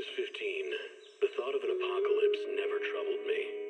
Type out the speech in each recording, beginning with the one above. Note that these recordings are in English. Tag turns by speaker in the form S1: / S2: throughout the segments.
S1: was 15, the thought of an apocalypse never troubled me.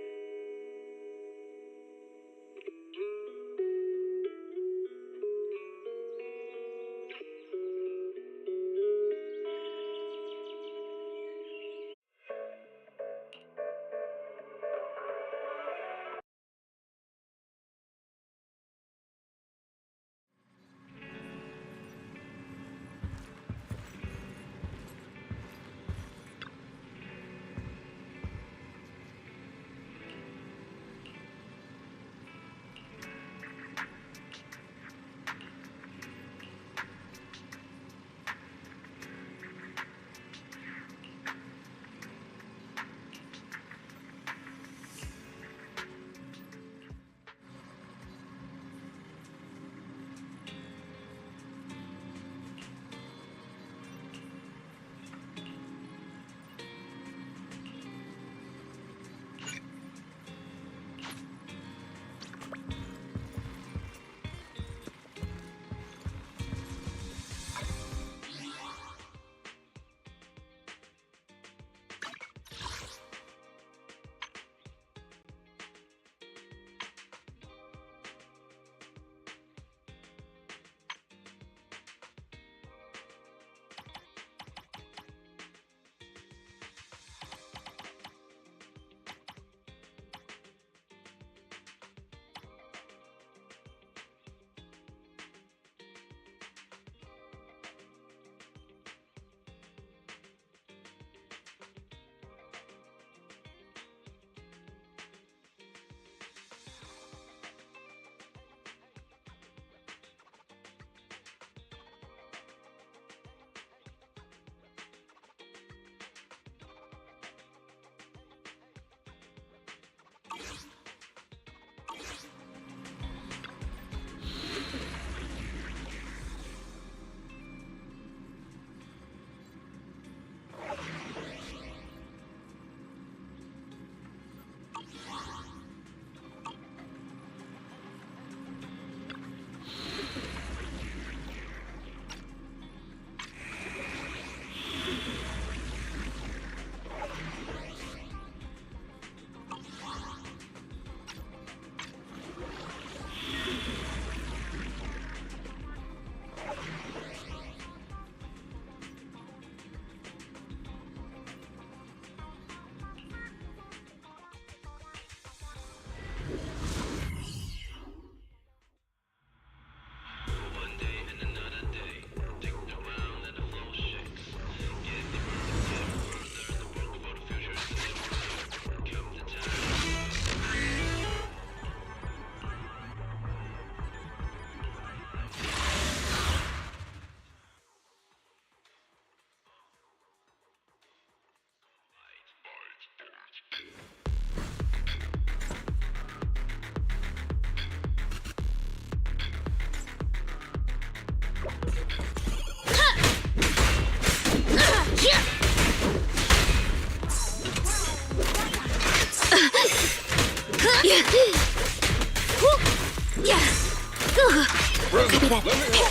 S2: Copy that.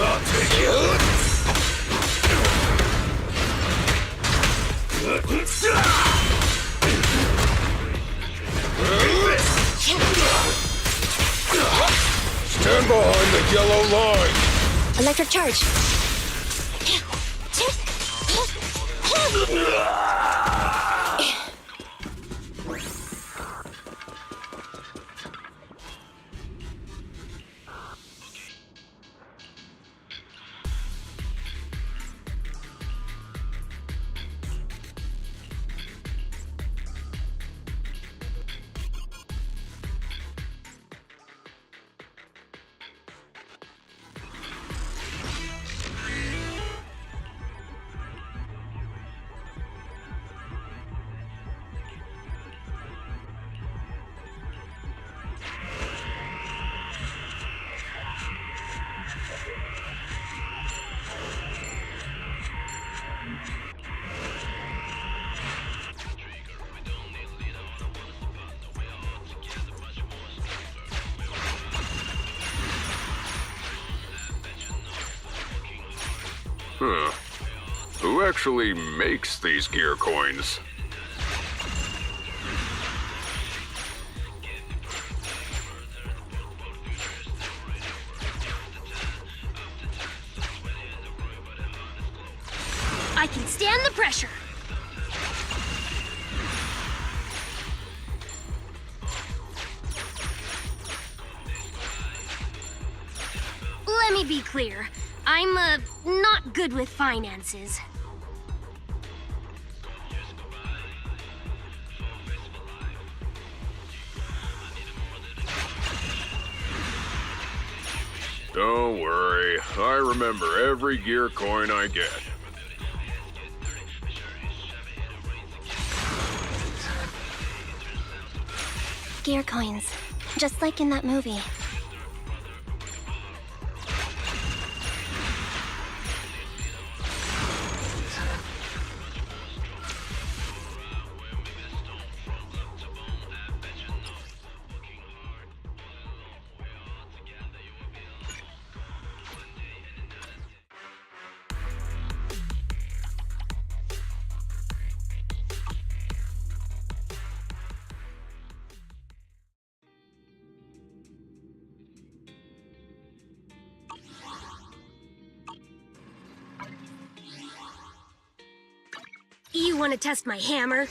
S3: I'll take you. Stand behind the yellow line.
S2: Electric charge.
S3: Huh. Who actually makes these gear coins?
S2: I can stand the pressure. Let me be clear. I'm, not good with finances.
S3: Don't worry. I remember every gear coin I get.
S2: Gear coins. Just like in that movie. You want to test my hammer?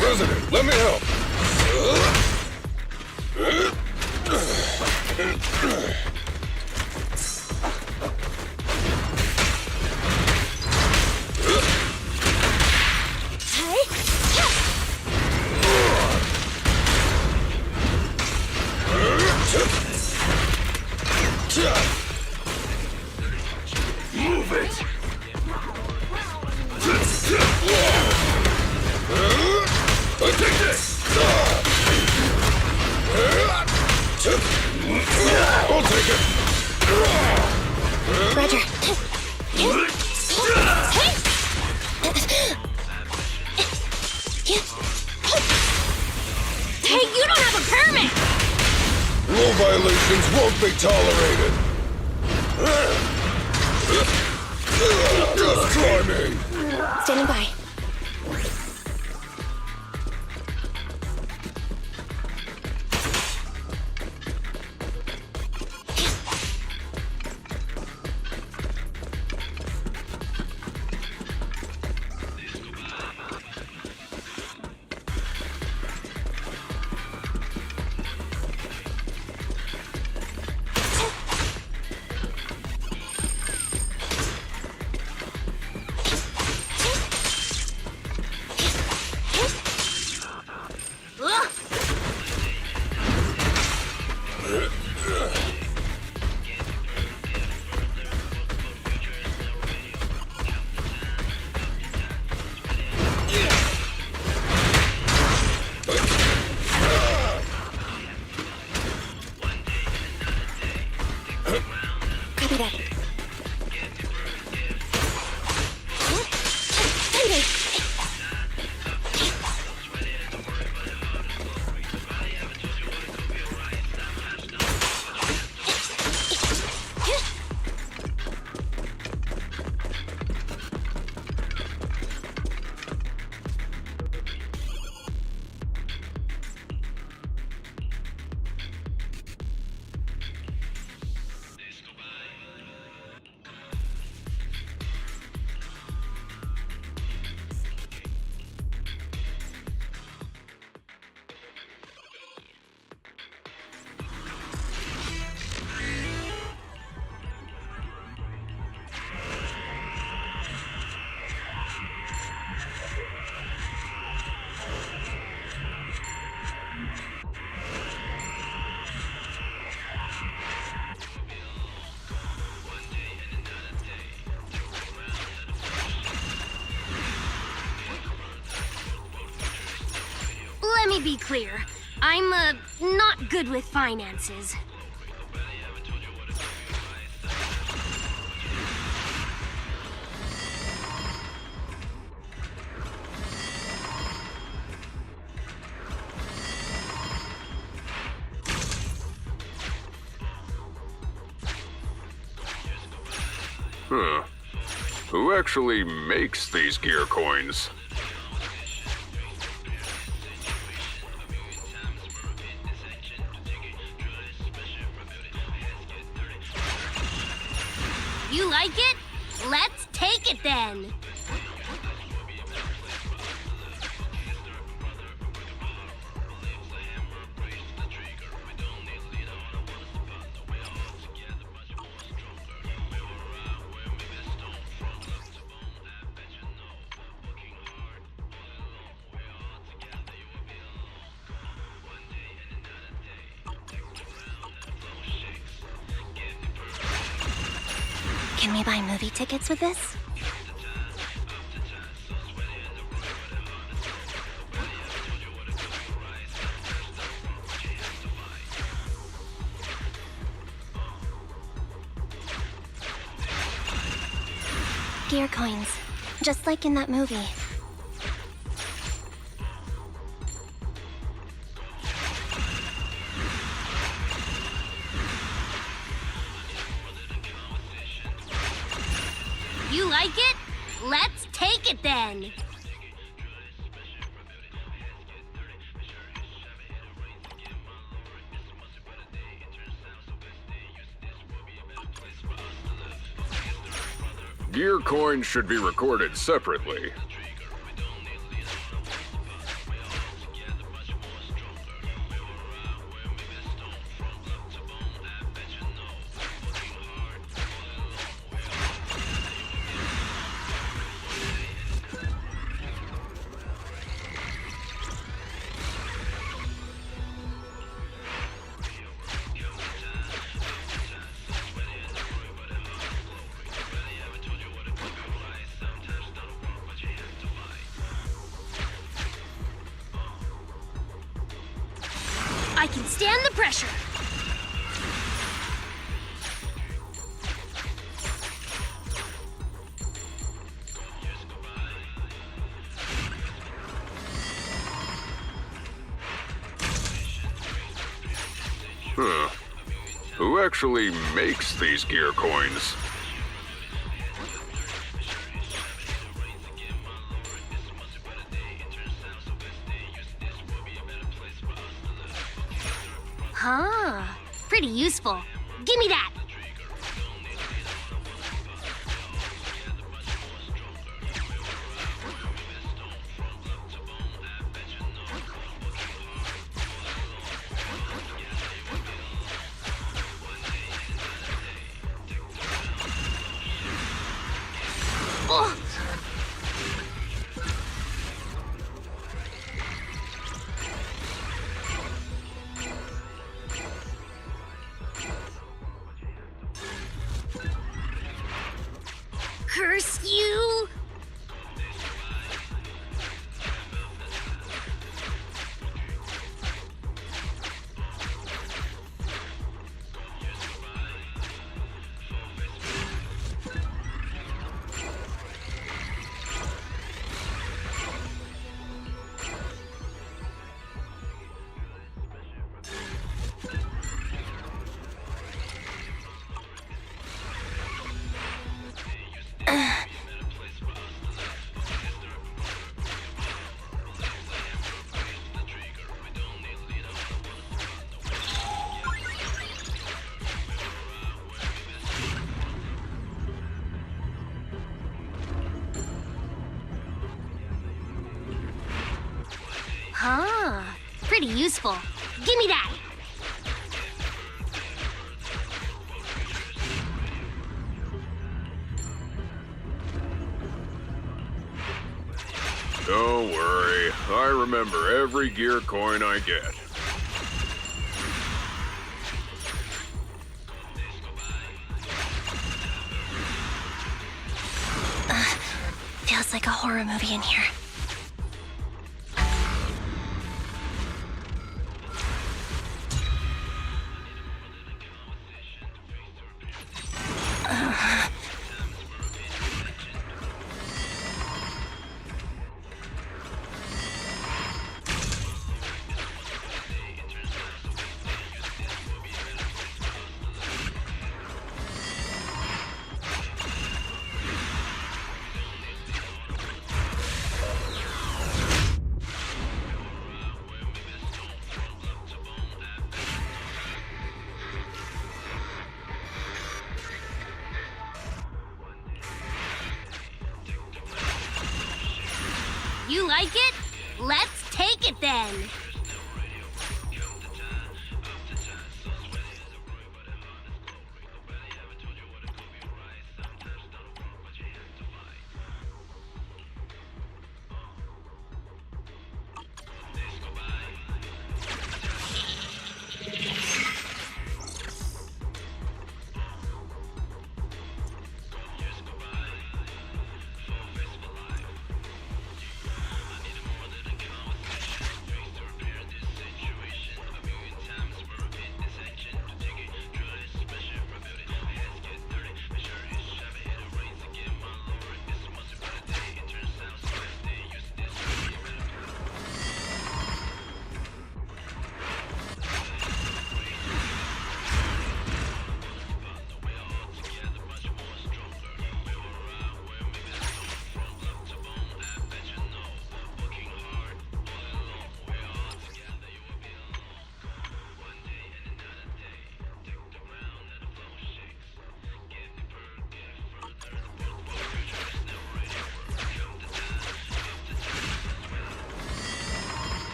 S3: President, let me help. Move it. Take this! I'll take it!
S2: Roger. Hey, you don't have a permit!
S3: Rule violations won't be tolerated! Just try me!
S2: Standing by.
S4: Copy that.
S2: Let me be clear. I'm, not good with finances.
S3: Huh. Who actually makes these gear coins?
S2: You like it? Let's take it then!
S4: Can we buy movie tickets with this? Gear coins, just like in that movie.
S2: You like it? Let's take it then!
S3: Gear coins should be recorded separately.
S2: I can stand the pressure!
S3: Huh. Who actually makes these gear coins?
S2: Huh. Pretty useful. Give me that! Oh! Curse you! pretty useful. Give me that!
S3: Don't worry. I remember every gear coin I get.
S4: Feels like a horror movie in here.
S2: You like it? Let's take it then!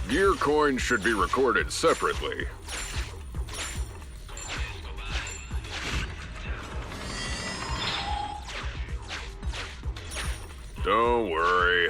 S3: Gear coins should be recorded separately. Don't worry.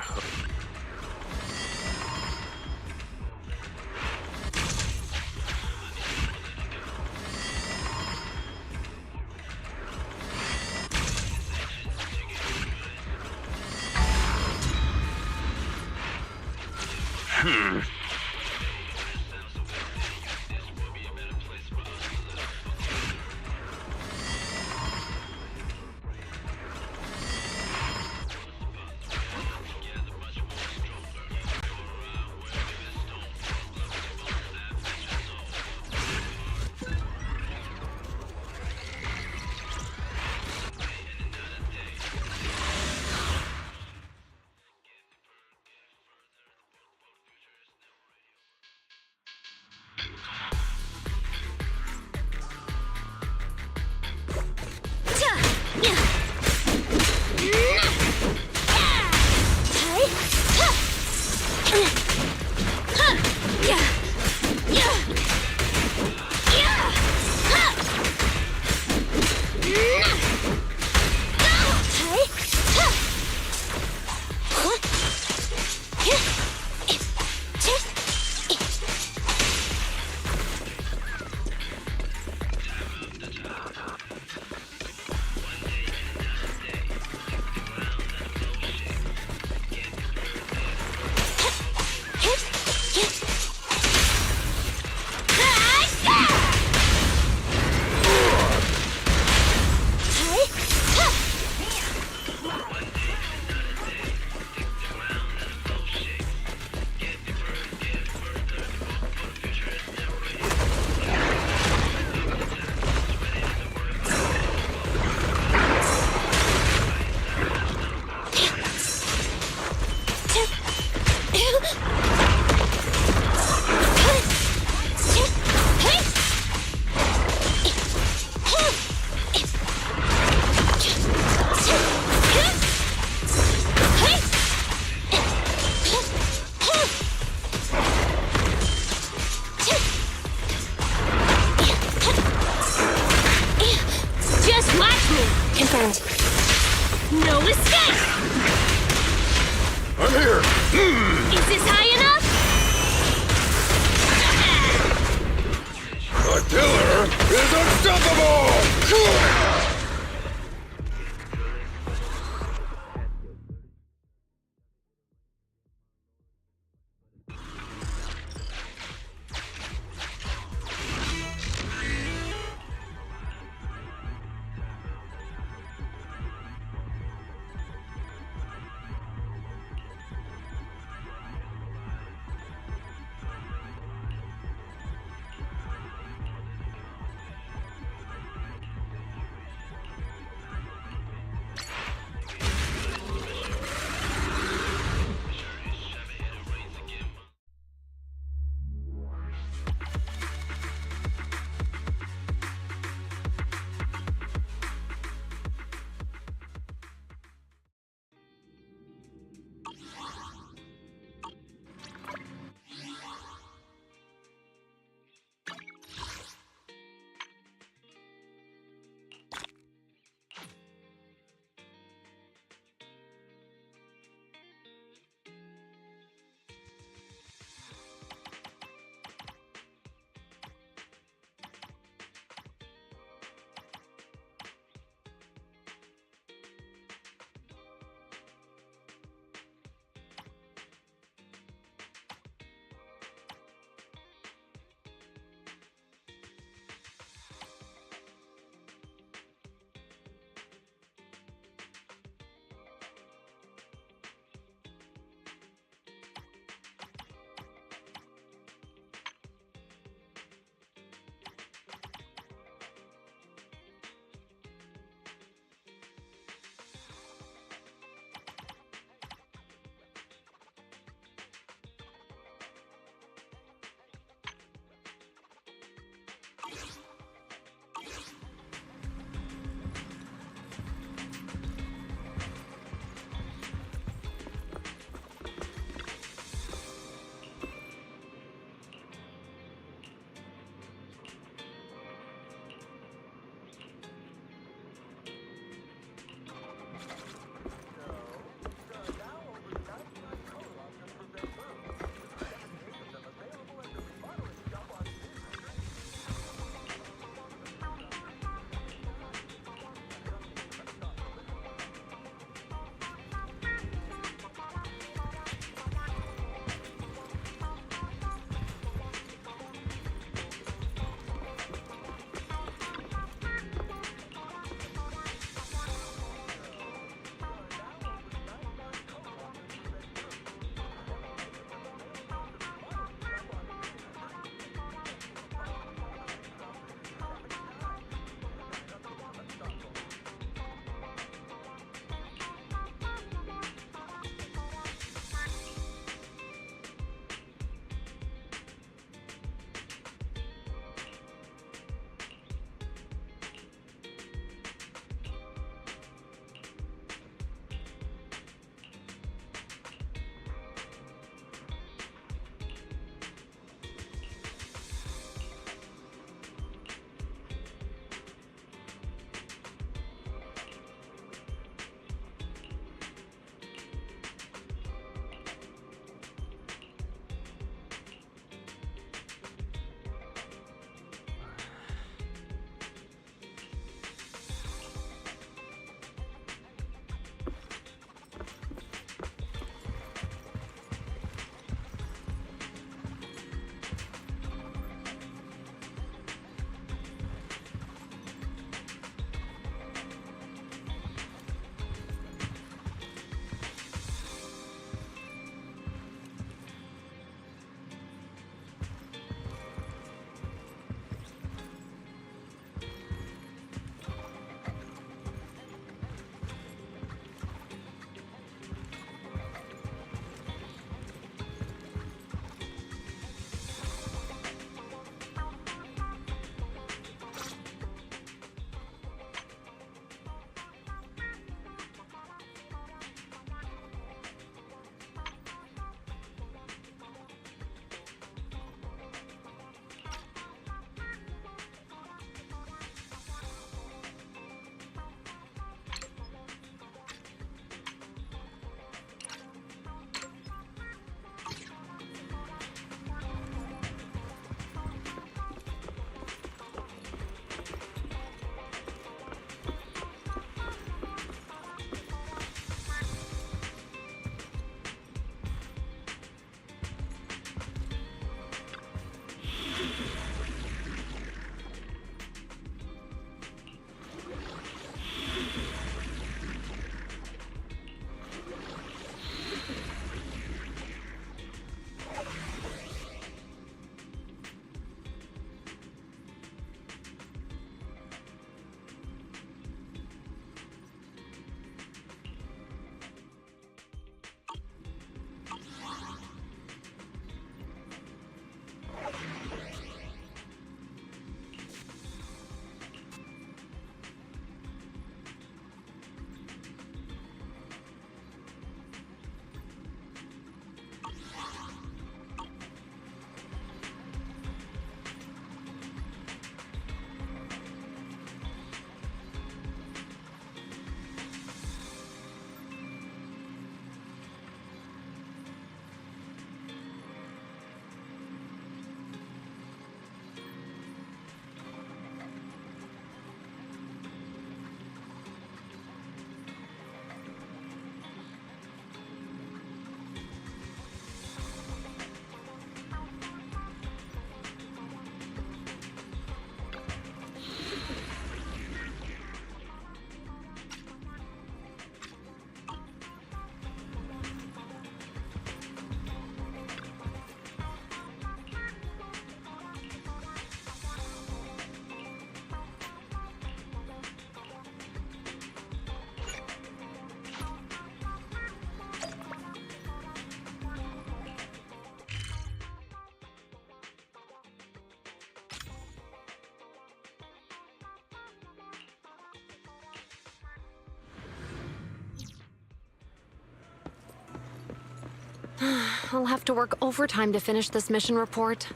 S5: I'll have to work overtime to finish this mission report.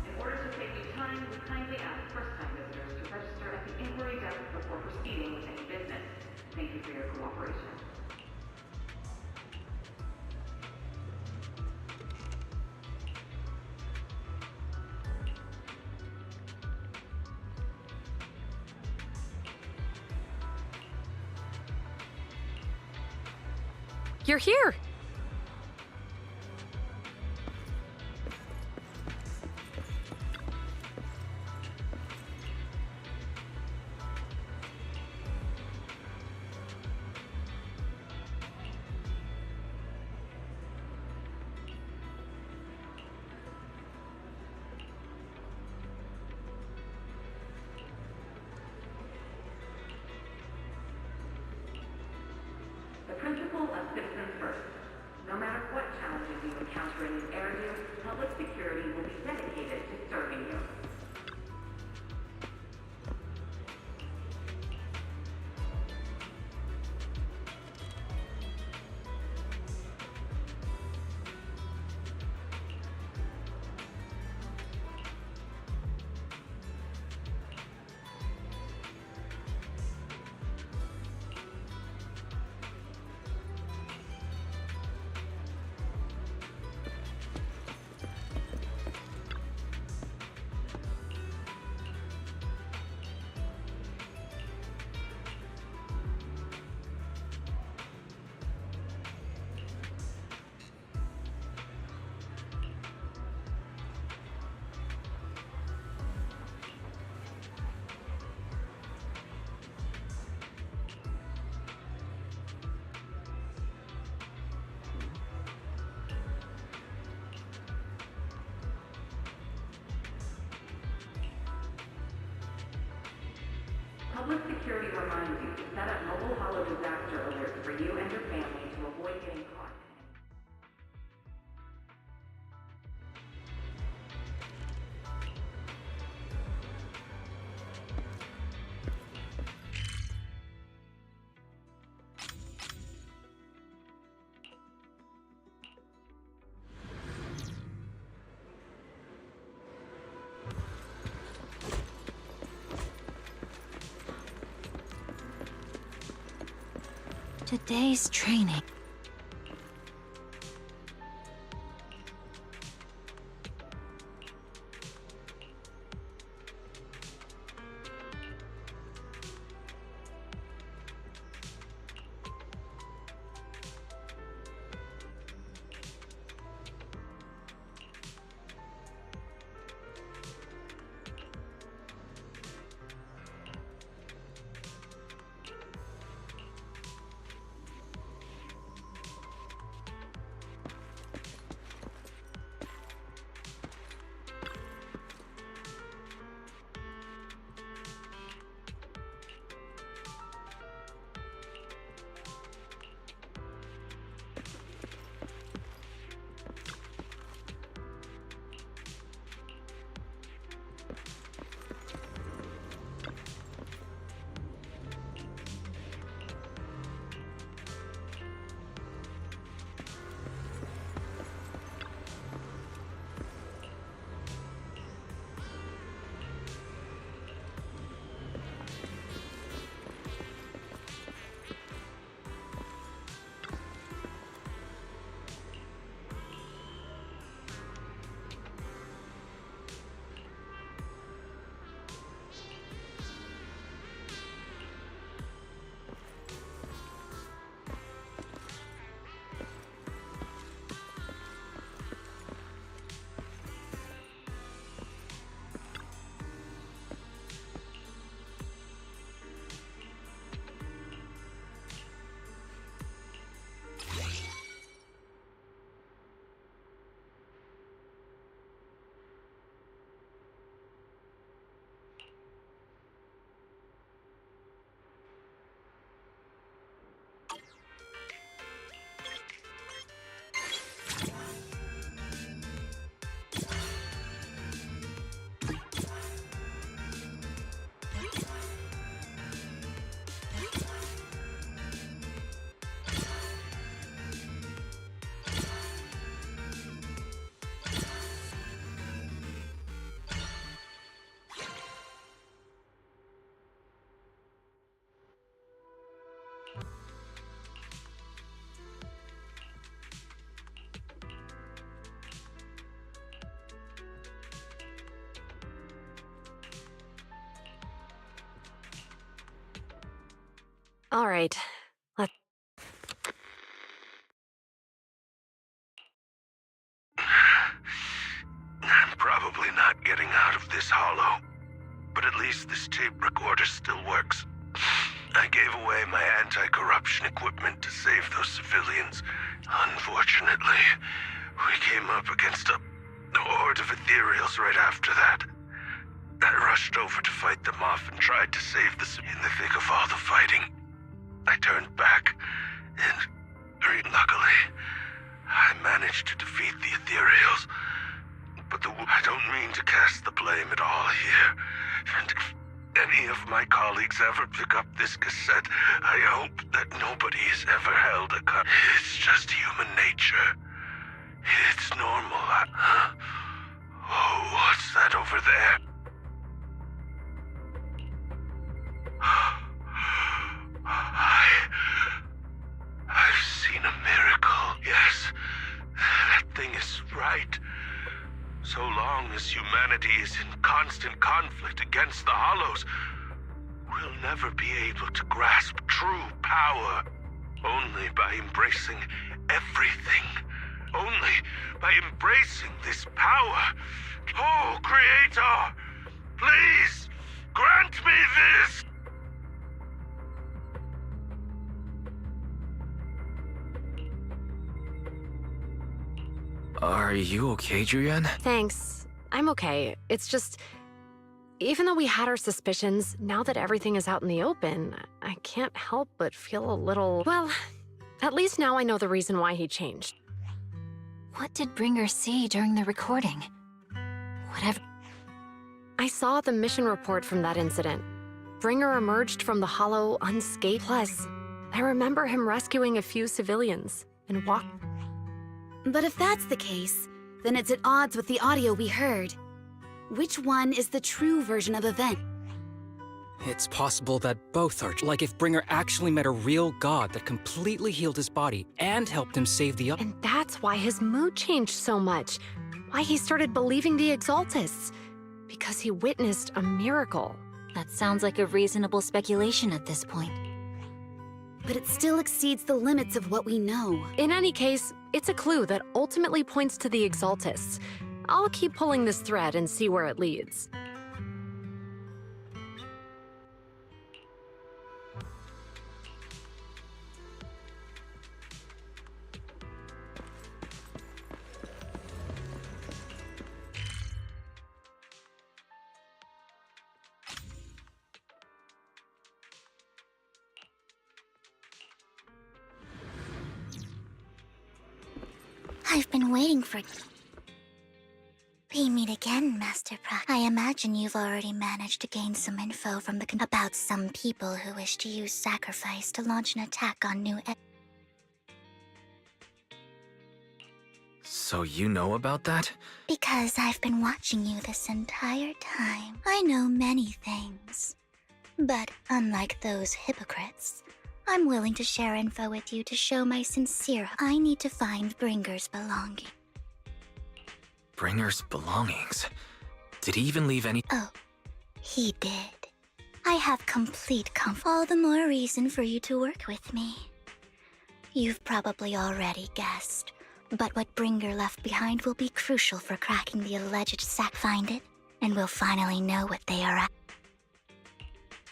S6: In order to save you time, we kindly ask first-time visitors to register at the inquiry desk before proceeding with any business. Thank you for your cooperation.
S5: You're here!
S6: The principle of citizens first. No matter what challenges you encounter in this area, public security will be dedicated to serving you. Public security reminds you to set up mobile hollow disaster alerts for you and your family to avoid getting caught.
S4: Today's training.
S5: All right.
S7: I'm probably not getting out of this hollow, but at least this tape recorder still works. I gave away my anti-corruption equipment to save those civilians. Unfortunately, we came up against a horde of ethereals right after that. I rushed over to fight them off and tried to save the in the thick of all the fighting. I turned back, and luckily, I managed to defeat the ethereals. But I don't mean to cast the blame at all here. And if any of my colleagues ever pick up this cassette, I hope that nobody has ever held a gun. It's just human nature. It's normal. Oh, what's that over there? I've seen a miracle. Yes, that thing is right. So long as humanity is in constant conflict against the Hollows, we'll never be able to grasp true power. Only by embracing everything. Only by embracing this power. Oh, Creator, please grant me this!
S8: Are you okay, Julian?
S5: Thanks. I'm okay. It's just, even though we had our suspicions, now that everything is out in the open, I can't help but feel a little... Well, at least now I know the reason why he changed.
S9: What did Bringer see during the recording? Whatever.
S5: I saw the mission report from that incident. Bringer emerged from the Hollow unscathed. Plus, I remember him rescuing a few civilians and walked...
S10: But if that's the case, then it's at odds with the audio we heard. Which one is the true version of event?
S11: It's possible that both are. Like if Bringer actually met a real god that completely healed his body and helped him save the...
S5: And that's why his mood changed so much. Why he started believing the Exaltists. Because he witnessed a miracle.
S9: That sounds like a reasonable speculation at this point.
S10: But it still exceeds the limits of what we know.
S5: In any case, it's a clue that ultimately points to the Exaltists. I'll keep pulling this thread and see where it leads.
S4: I've been waiting for... We meet again, Master Pratt. I imagine you've already managed to gain some info from the... about some people who wish to use sacrifice to launch an attack on New...
S8: So you know about that?
S4: Because I've been watching you this entire time. I know many things. But unlike those hypocrites, I'm willing to share info with you to show my sincere... I need to find Bringer's belongings.
S8: Bringer's belongings? Did he even leave any...
S4: Oh, he did. I have complete comfort. All the more reason for you to work with me. You've probably already guessed, but what Bringer left behind will be crucial for cracking the alleged sack. Find it, and we'll finally know what they are at.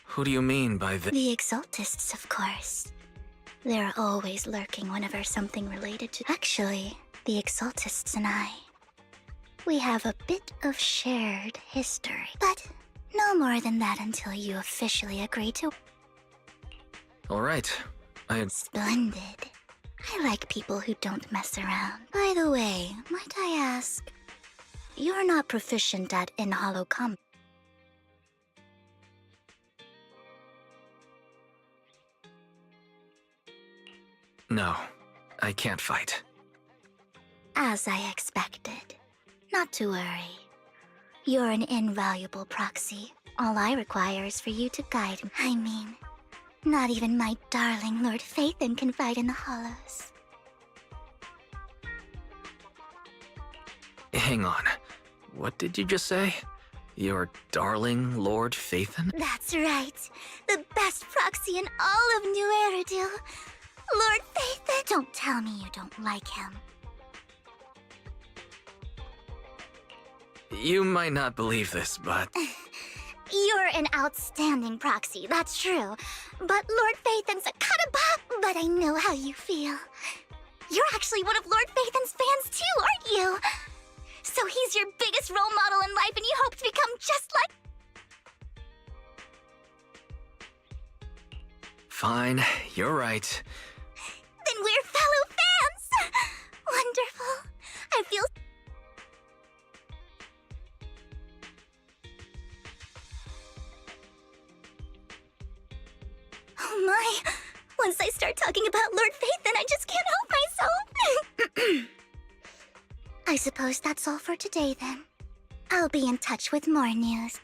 S8: Who do you mean by the...
S4: The Exaltists, of course. They're always lurking whenever something related to... Actually, the Exaltists and I... We have a bit of shared history. But no more than that until you officially agree to...
S8: All right.
S4: Splendid. I like people who don't mess around. By the way, might I ask... You're not proficient at in-hollow combat.
S8: No, I can't fight.
S4: As I expected. Not to worry. You're an invaluable proxy. All I require is for you to guide me. I mean, not even my darling Lord Phaethon can fight in the Hollows.
S8: Hang on. What did you just say? Your darling Lord Phaethon?
S4: That's right. The best proxy in all of New Eridu. Lord Phaethon. Don't tell me you don't like him.
S8: You might not believe this, but...
S4: You're an outstanding proxy, that's true. But Lord Phaethon's a cut-a-bop, but I know how you feel. You're actually one of Lord Phaethon's fans too, aren't you? So he's your biggest role model in life and you hope to become just like...
S8: Fine, you're right.
S4: Then we're fellow fans! Wonderful. I feel... Oh my! Once I start talking about Lord Phaethon, I just can't help myself! I suppose that's all for today then. I'll be in touch with more news.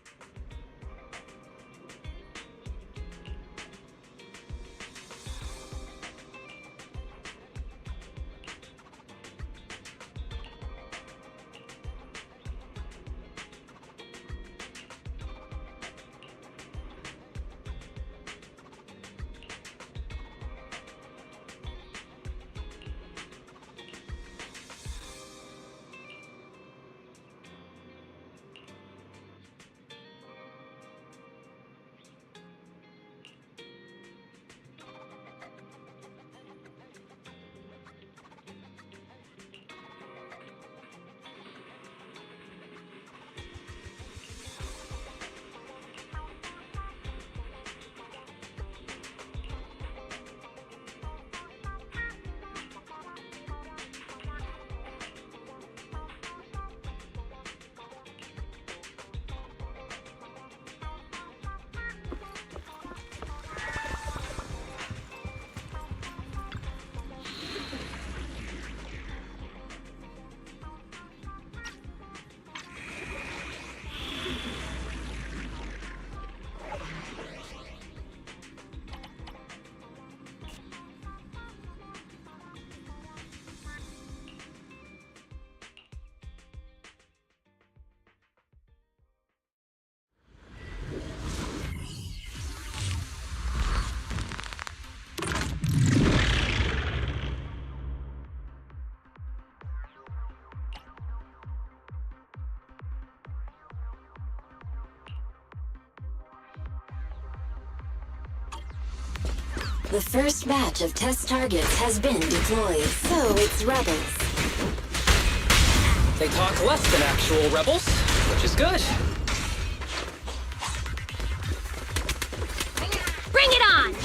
S12: The first batch of test targets has been deployed, so it's rebels.
S11: They talk less than actual rebels, which is good.
S2: Bring it on!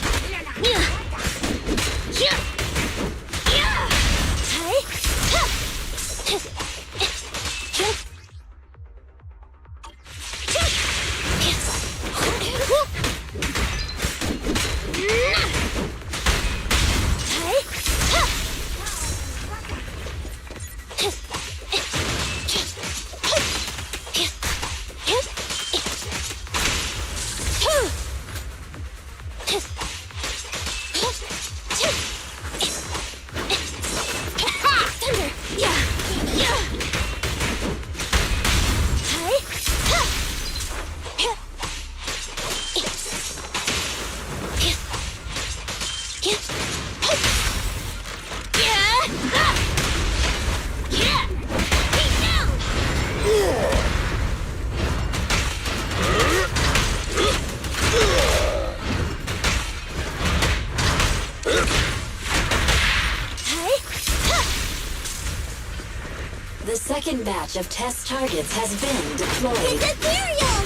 S12: The second batch of test targets has been deployed.
S4: It's Ethereal!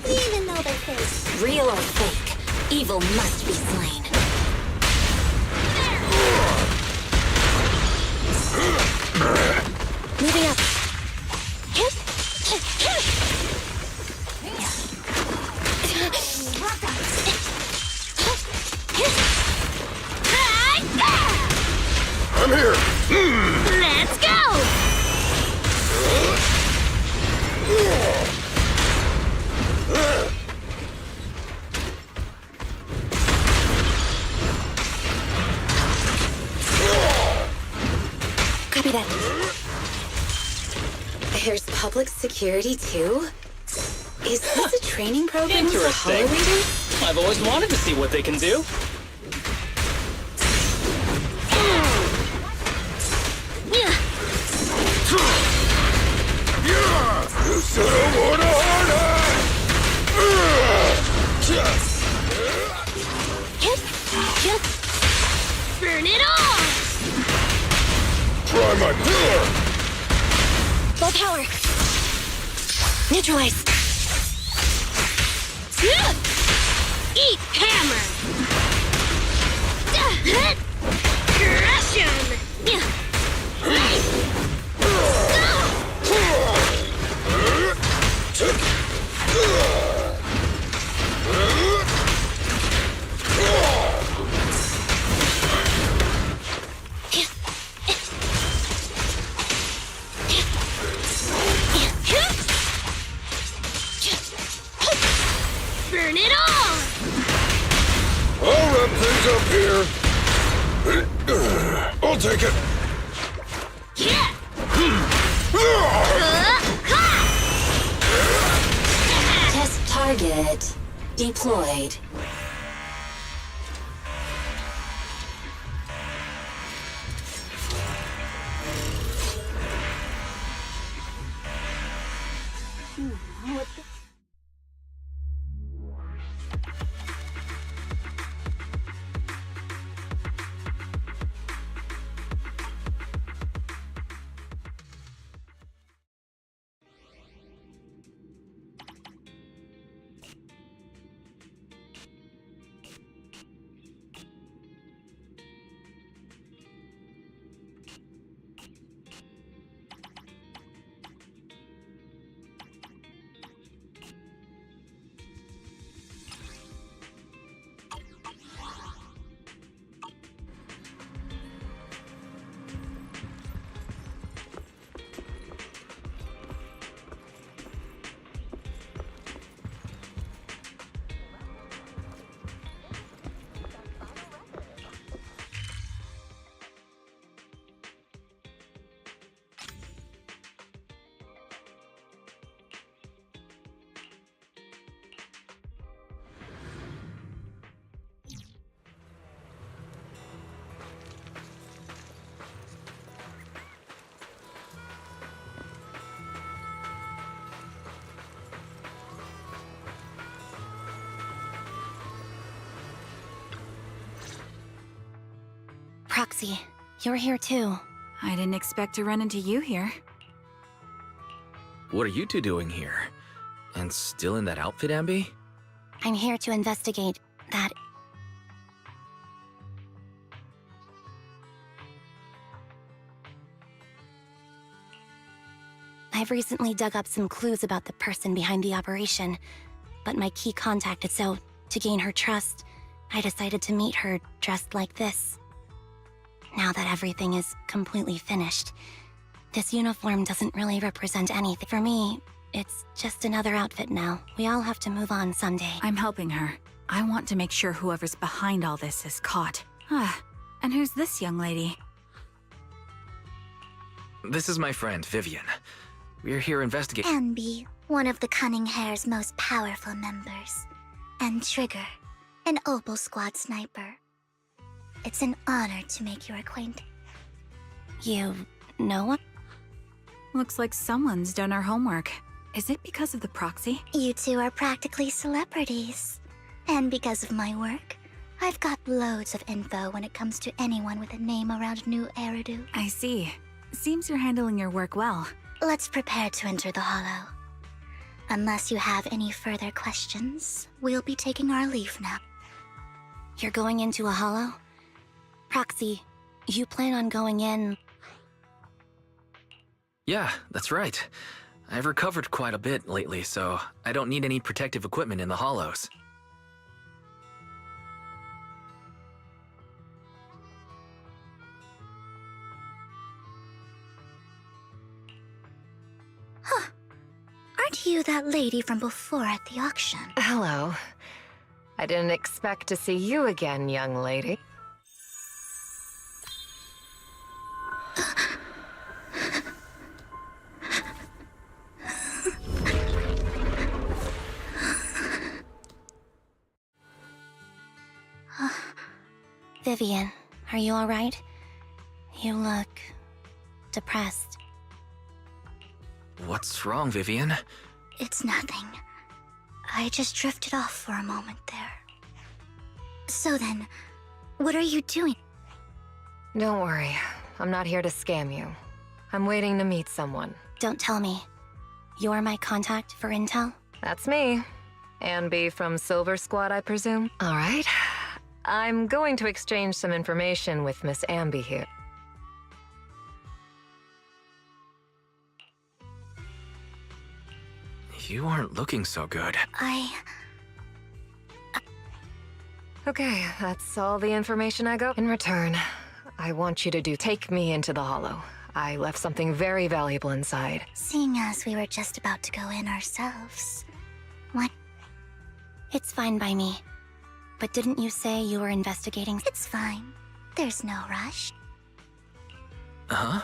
S4: Even though they're fake.
S12: Real or fake, evil must be slain.
S2: Moving up.
S3: I'm here!
S2: Let's go!
S12: Copy that. There's public security too?
S10: Is this a training program for
S11: Interesting.
S10: Hollow Raiders?
S11: I've always wanted to see what they can do.
S3: You said I want a hard
S2: Burn it all!
S3: Try my pillar!
S2: Full power! Neutralize! Eat hammer! Crush him! Burn it all!
S3: I'll wrap things up here. I'll take it.
S12: Test target deployed.
S10: Proxy, you're here too. I didn't expect to run into you here.
S8: What are you two doing here? And still in that outfit, Ambi?
S10: I'm here to investigate that. I've recently dug up some clues about the person behind the operation, but my key contact is so, to gain her trust, I decided to meet her dressed like this. Now that everything is completely finished, this uniform doesn't really represent anything. For me, it's just another outfit now. We all have to move on someday.
S13: I'm helping her. I want to make sure whoever's behind all this is caught. And who's this young lady?
S8: This is my friend, Vivian. We're here investigating.
S4: Ambi, one of the Cunning Hare's most powerful members. And Trigger, an Opal Squad sniper. It's an honor to make your acquaintance.
S10: You know what?
S13: Looks like someone's done our homework. Is it because of the proxy?
S4: You two are practically celebrities. And because of my work, I've got loads of info when it comes to anyone with a name around New Eridu.
S13: I see. Seems you're handling your work well.
S4: Let's prepare to enter the Hollow. Unless you have any further questions, we'll be taking our leave now.
S10: You're going into a Hollow? Proxy, you plan on going in?
S8: Yeah, that's right. I've recovered quite a bit lately, so I don't need any protective equipment in the hollows.
S4: Huh. Aren't you that lady from before at the auction?
S5: Hello. I didn't expect to see you again, young lady.
S10: Vivian, are you alright? You look depressed.
S8: What's wrong, Vivian?
S4: It's nothing. I just drifted off for a moment there. So then, what are you doing?
S5: Don't worry. I'm not here to scam you. I'm waiting to meet someone.
S10: Don't tell me. You're my contact for intel?
S5: That's me. Ambi from Silver Squad, I presume? All right. I'm going to exchange some information with Miss Ambi here.
S8: You aren't looking so good.
S5: Okay, that's all the information I got. In return, I want you to take me into the Hollow. I left something very valuable inside.
S4: Seeing as we were just about to go in ourselves. What?
S10: It's fine by me. But didn't you say you were investigating?
S4: It's fine. There's no rush.
S8: Huh?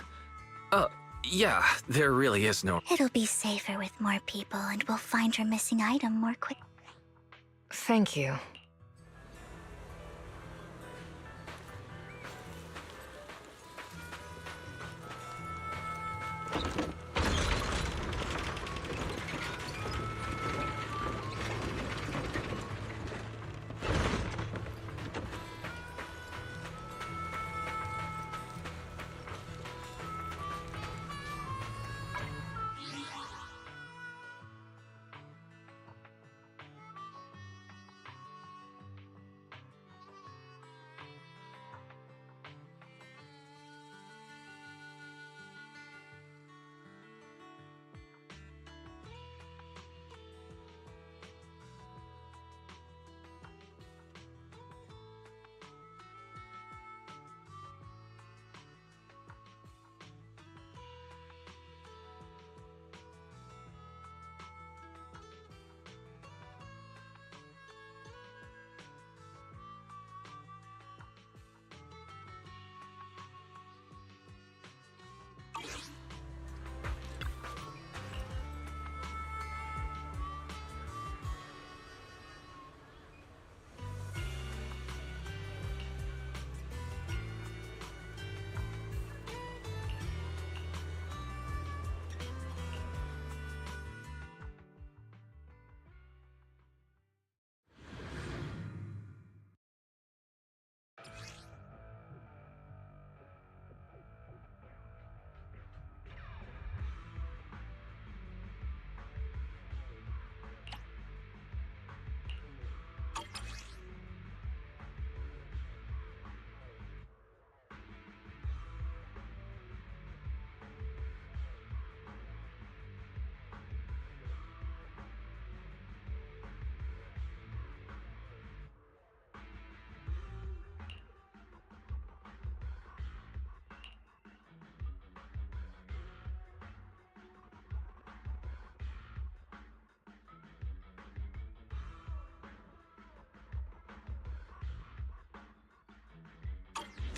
S8: Yeah, there really is no...
S4: It'll be safer with more people, and we'll find her missing item more quick.
S5: Thank you.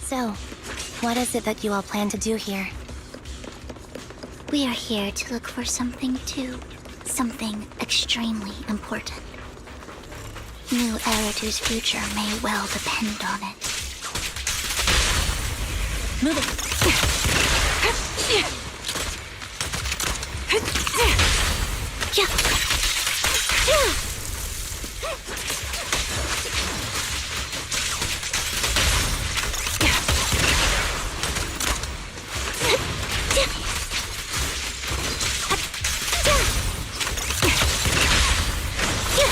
S10: So, what is it that you all plan to do here?
S4: We are here to look for something too. Something extremely important. New Eridu's future may well depend on it.
S10: Move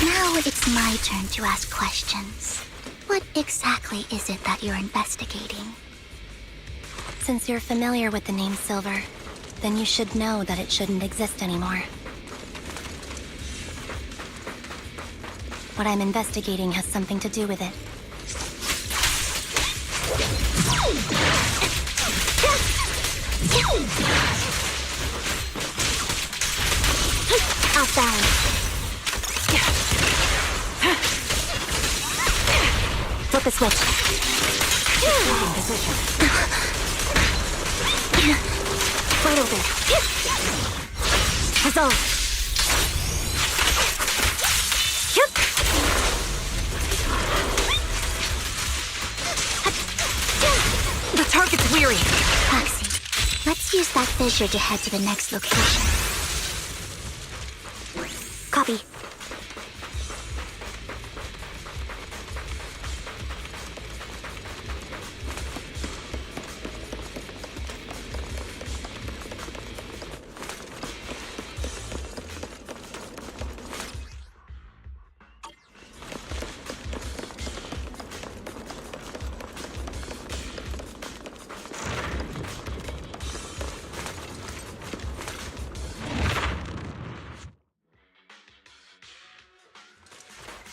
S4: Now it's my turn to ask questions. What exactly is it that you're investigating?
S10: Since you're familiar with the name Silver, then you should know that it shouldn't exist anymore. What I'm investigating has something to do with it.
S4: Off balance.
S10: Flip the switch.
S4: Right over.
S10: Resolve.
S4: use that fissure to head to the next location. Copy.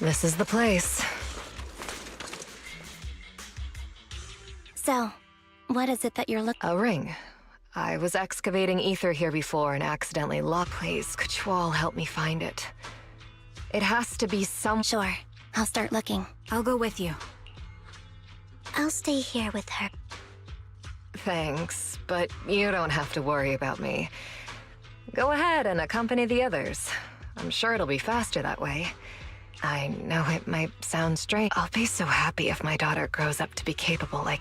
S5: This is the place.
S10: So, what is it that you're looking?
S5: A ring. I was excavating ether here before and accidentally locked. Please, could you all help me find it? It has to be some...
S10: Sure, I'll start looking.
S13: I'll go with you.
S4: I'll stay here with her.
S5: Thanks, but you don't have to worry about me. Go ahead and accompany the others. I'm sure it'll be faster that way. I know it might sound strange. I'll be so happy if my daughter grows up to be capable like...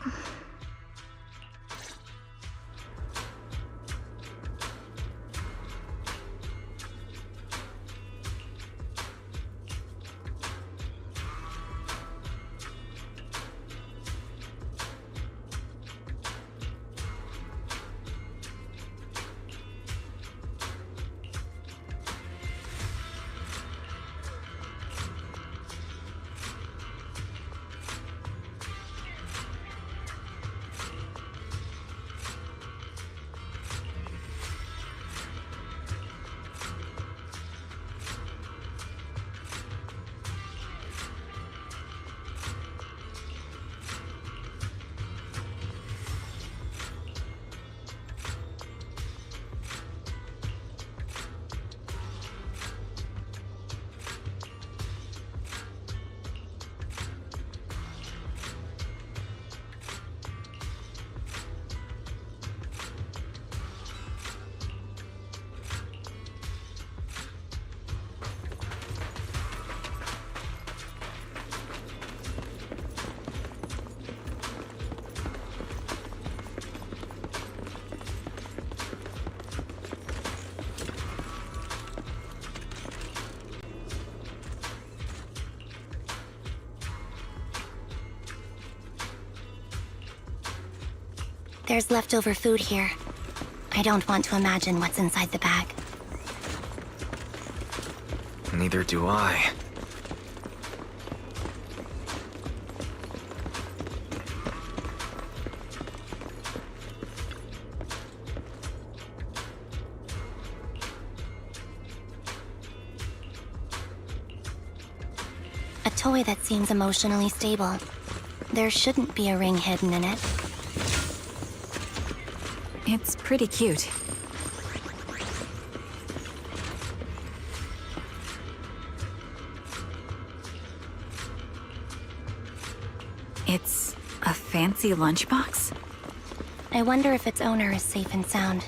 S10: There's leftover food here. I don't want to imagine what's inside the bag.
S8: Neither do I.
S10: A toy that seems emotionally stable. There shouldn't be a ring hidden in it.
S13: It's pretty cute. It's a fancy lunchbox?
S10: I wonder if its owner is safe and sound.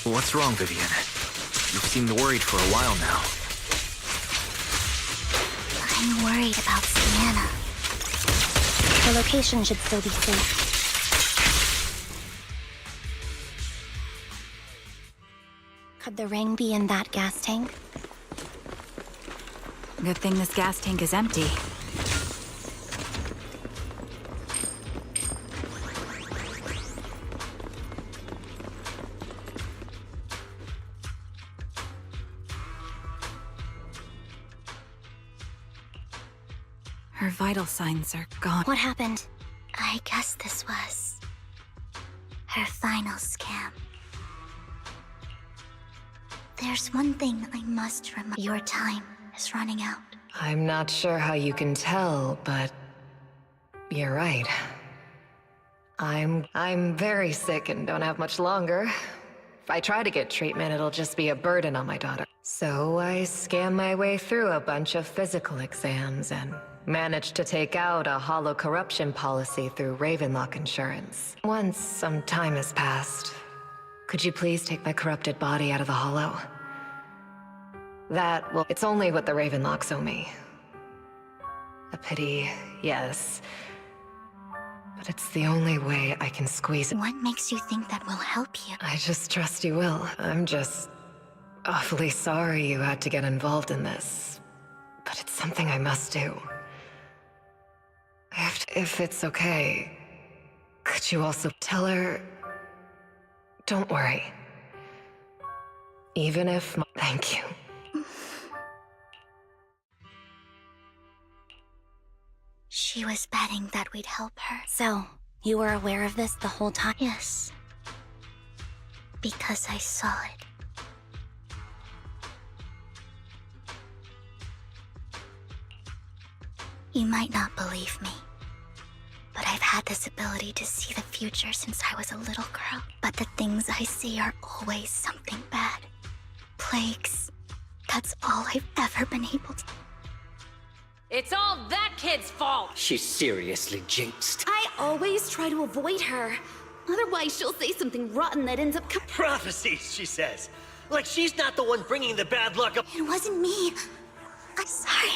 S8: What's wrong, Vivian? You seemed worried for a while now.
S4: I'm worried about Sienna.
S10: The location should still be safe. Could the ring be in that gas tank?
S13: Good thing this gas tank is empty. Her vital signs are gone.
S10: What happened?
S4: I guess this was her final scam. There's one thing I must remember. Your time is running out.
S5: I'm not sure how you can tell, but you're right. I'm very sick and don't have much longer. If I try to get treatment, it'll just be a burden on my daughter.
S14: So I scanned my way through a bunch of physical exams and managed to take out a hollow corruption policy through Ravenlock Insurance. Once some time has passed, could you please take my corrupted body out of the hollow? That, well, it's only what the Ravenlocks owe me. A pity, yes. But it's the only way I can squeeze it.
S4: What makes you think that will help you?
S14: I just trust you will. I'm just awfully sorry you had to get involved in this. But it's something I must do. If it's okay, could you also tell her... Don't worry. Even if... Thank you.
S4: She was betting that we'd help her.
S10: So, you were aware of this the whole time?
S4: Yes. Because I saw it. You might not believe me, but I've had this ability to see the future since I was a little girl. But the things I see are always something bad. Plagues. That's all I've ever been able to...
S15: It's all that kid's fault!
S16: She's seriously jinxed.
S17: I always try to avoid her. Otherwise, she'll say something rotten that ends up...
S16: Prophecies, she says. Like she's not the one bringing the bad luck up.
S4: It wasn't me. I'm sorry.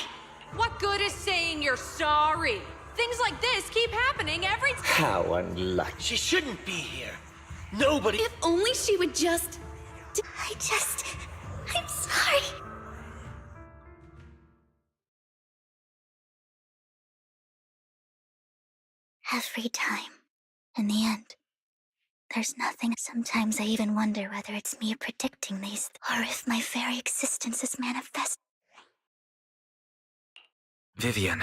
S15: What good is saying you're sorry? Things like this keep happening every time.
S16: How unlucky. She shouldn't be here. Nobody...
S17: If only she would just...
S4: I'm sorry. Every time. In the end, there's nothing. Sometimes I even wonder whether it's me predicting these, or if my very existence is manifest.
S8: Vivian.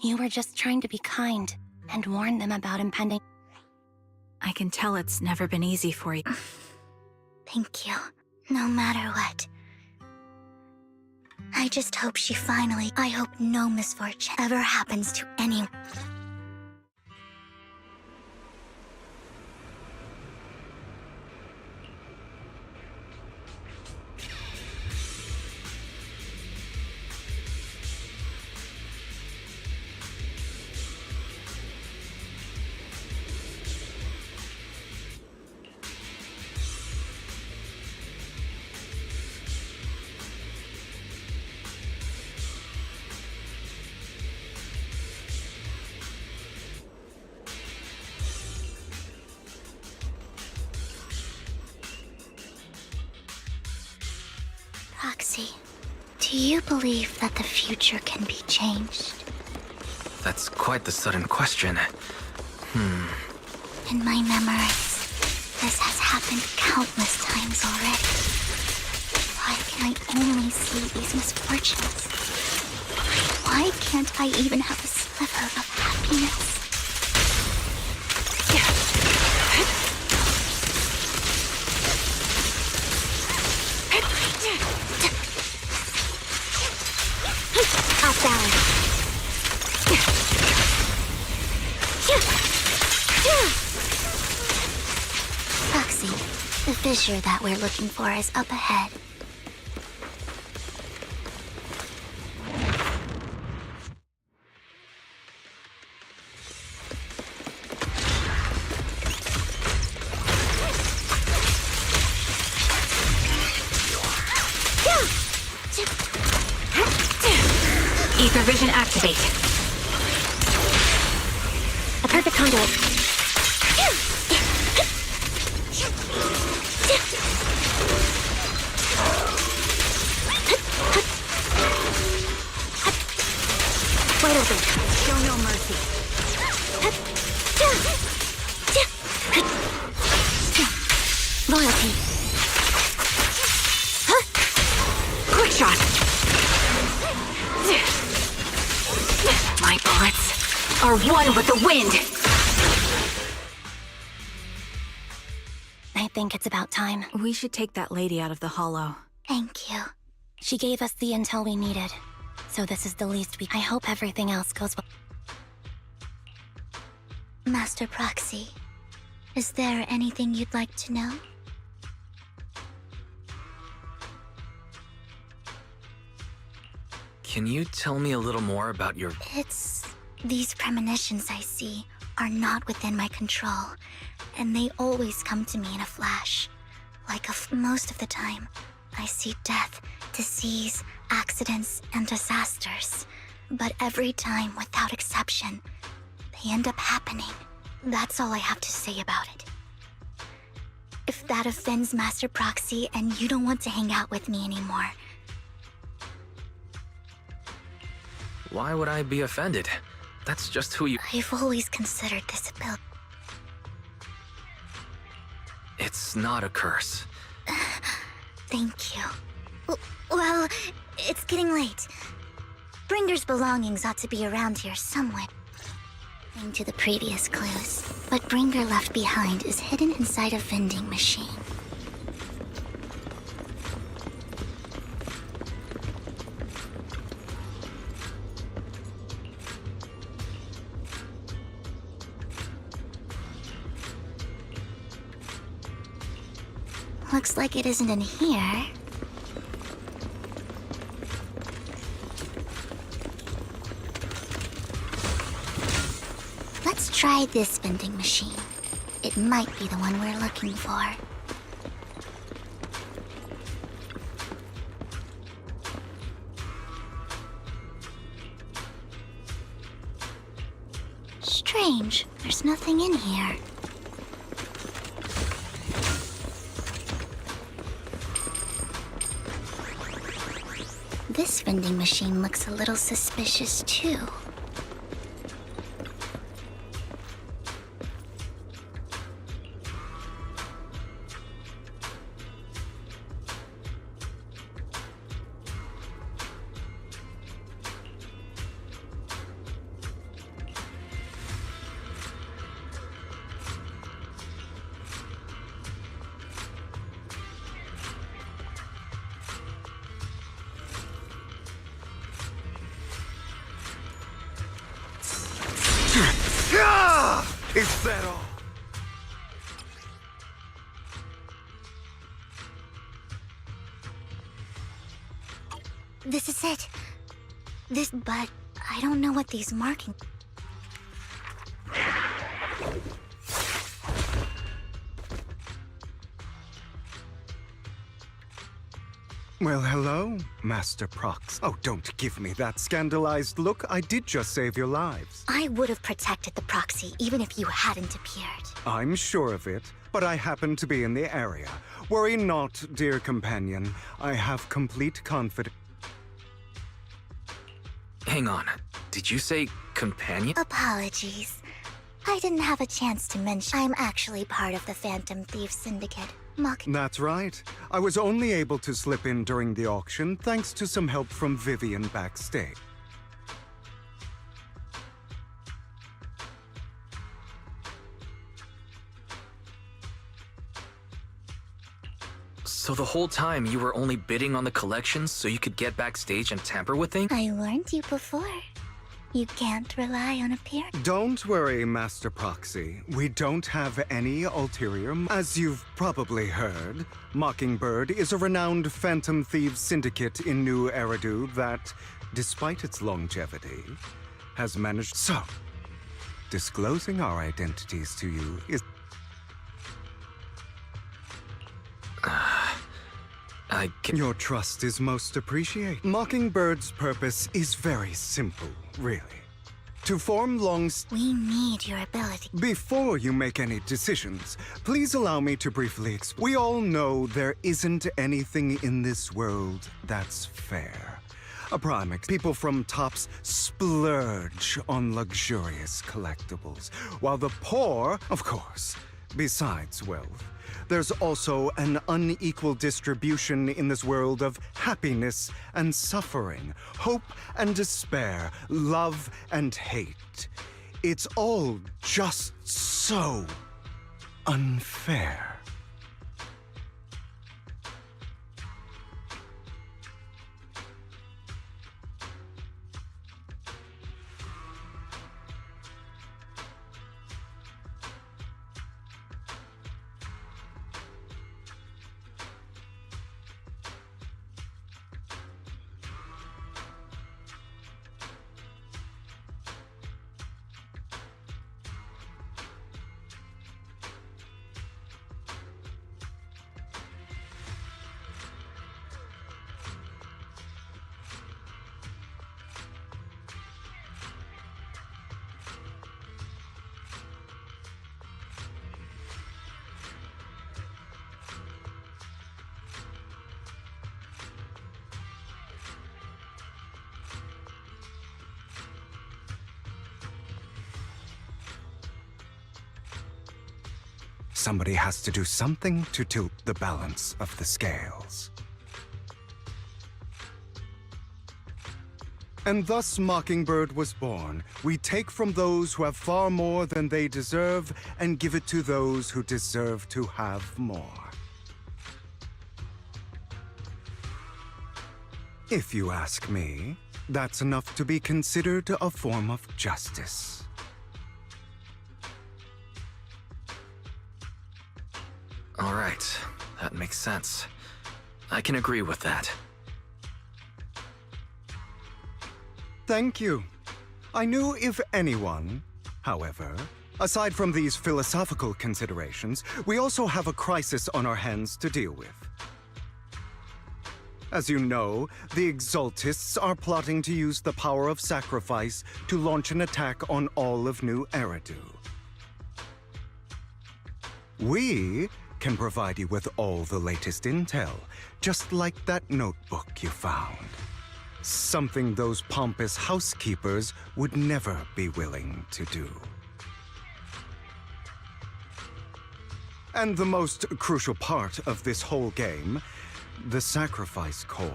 S10: You were just trying to be kind and warn them about impending...
S13: I can tell it's never been easy for you.
S4: Thank you. No matter what. I just hope she finally... I hope no misfortune ever happens to anyone. Proxy, do you believe that the future can be changed?
S8: That's quite the sudden question.
S4: In my memories, this has happened countless times already. Why can I only see these misfortunes? Why can't I even have a sliver of happiness? Off balance. Proxy, the fissure that we're looking for is up ahead.
S13: Ether vision activate.
S10: A perfect conduit. Wide open.
S13: Show no mercy.
S10: Loyalty.
S13: Quick shot. My bullets are one with the wind.
S10: I think it's about time.
S13: We should take that lady out of the hollow.
S4: Thank you.
S10: She gave us the intel we needed, so this is the least we... I hope everything else goes well.
S4: Master Proxy, is there anything you'd like to know?
S8: Can you tell me a little more about your...
S4: These premonitions I see are not within my control, and they always come to me in a flash. Most of the time, I see death, disease, accidents, and disasters. But every time, without exception, they end up happening. That's all I have to say about it. If that offends Master Proxy and you don't want to hang out with me anymore...
S8: Why would I be offended? That's just who you...
S4: I've always considered this ability...
S8: It's not a curse.
S4: Thank you. Well, it's getting late. Bringer's belongings ought to be around here somewhere. To the previous clues. What Bringer left behind is hidden inside a vending machine. Looks like it isn't in here. Let's try this vending machine. It might be the one we're looking for. Strange, there's nothing in here. This vending machine looks a little suspicious too.
S7: Is that all?
S4: This is it. But I don't know what these markings...
S18: Well, hello, Master Prox. Oh, don't give me that scandalized look. I did just save your lives.
S4: I would have protected the proxy even if you hadn't appeared.
S18: I'm sure of it, but I happen to be in the area. Worry not, dear companion. I have complete confidence.
S8: Hang on. Did you say companion?
S4: Apologies. I didn't have a chance to mention I'm actually part of the Phantom Thief Syndicate.
S18: That's right. I was only able to slip in during the auction thanks to some help from Vivian backstage.
S8: So the whole time you were only bidding on the collections so you could get backstage and tamper with things?
S4: I warned you before. You can't rely on appearance.
S18: Don't worry, Master Proxy. We don't have any ulterior... As you've probably heard, Mockingbird is a renowned Phantom Thieves syndicate in New Eridu that, despite its longevity, has managed... So, disclosing our identities to you is... Your trust is most appreciated. Mockingbird's purpose is very simple, really. To form
S4: We need your ability.
S18: Before you make any decisions, please allow me to briefly explain. We all know there isn't anything in this world that's fair. A prime people from tops splurge on luxurious collectibles, while the poor, of course, besides wealth, there's also an unequal distribution in this world of happiness and suffering, hope and despair, love and hate. It's all just so unfair. somebody has to do something to tilt the balance of the scales. And thus Mockingbird was born. We take from those who have far more than they deserve and give it to those who deserve to have more. If you ask me, that's enough to be considered a form of justice.
S8: All right, that makes sense. I can agree with that.
S18: Thank you. I knew if anyone, however, aside from these philosophical considerations, we also have a crisis on our hands to deal with. As you know, the Exaltists are plotting to use the power of sacrifice to launch an attack on all of New Eridu. We can provide you with all the latest intel, just like that notebook you found. Something those pompous housekeepers would never be willing to do. And the most crucial part of this whole game, the Sacrifice Core,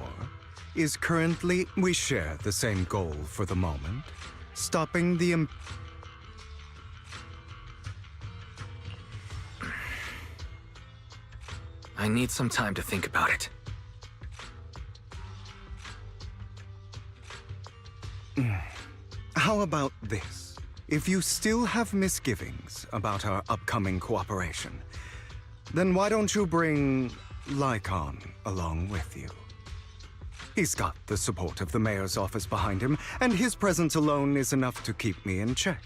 S18: is currently... We share the same goal for the moment, stopping the...
S8: I need some time to think about it.
S18: How about this? If you still have misgivings about our upcoming cooperation, then why don't you bring Lycon along with you? He's got the support of the mayor's office behind him, and his presence alone is enough to keep me in check.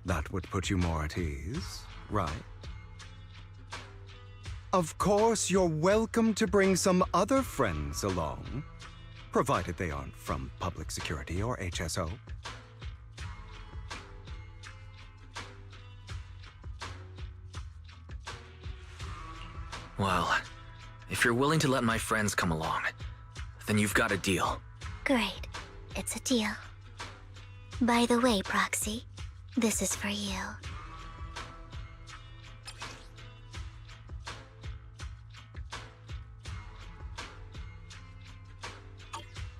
S18: That would put you more at ease, right? Of course, you're welcome to bring some other friends along, provided they aren't from Public Security or HSO.
S8: Well, if you're willing to let my friends come along, then you've got a deal.
S4: Great. It's a deal. By the way, Proxy, this is for you.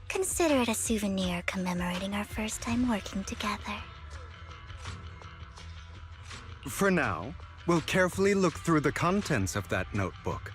S4: Consider it a souvenir commemorating our first time working together.
S18: For now, we'll carefully look through the contents of that notebook.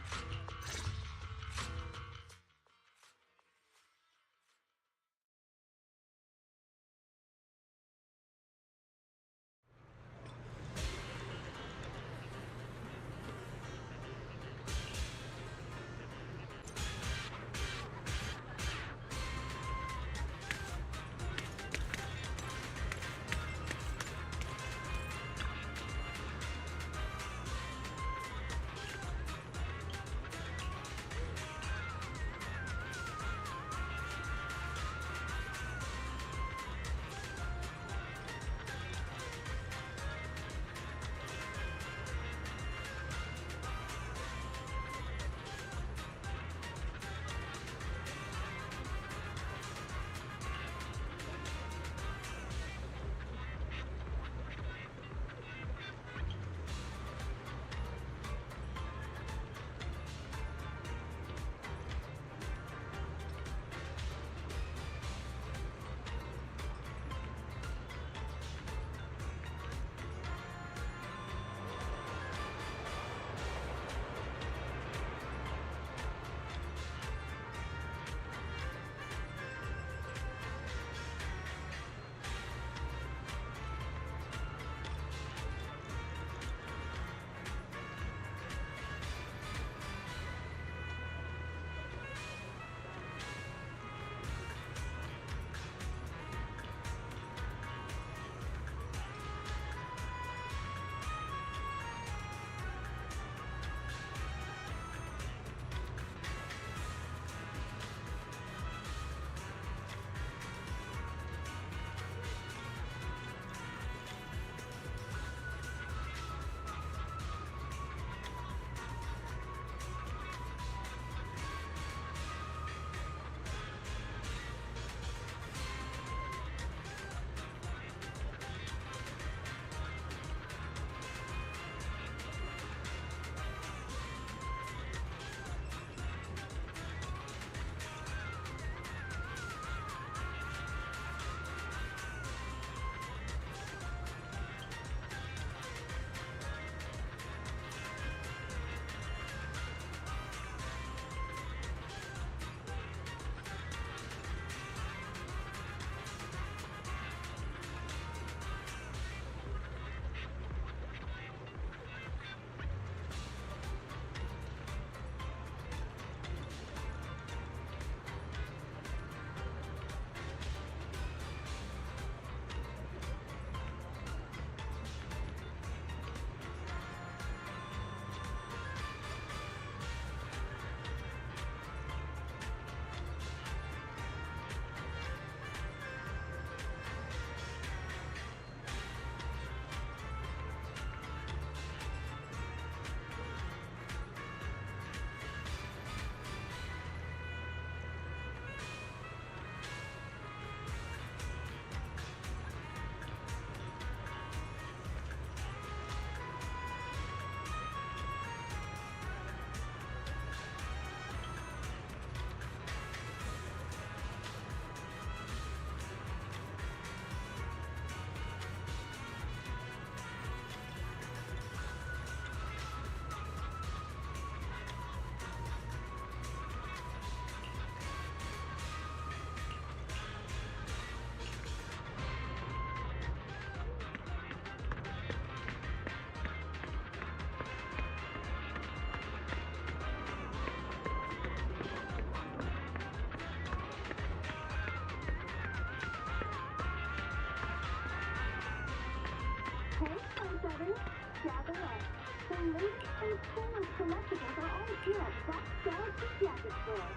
S6: The latest and coolest collectibles are all here at Fox Galaxy Gadget Store.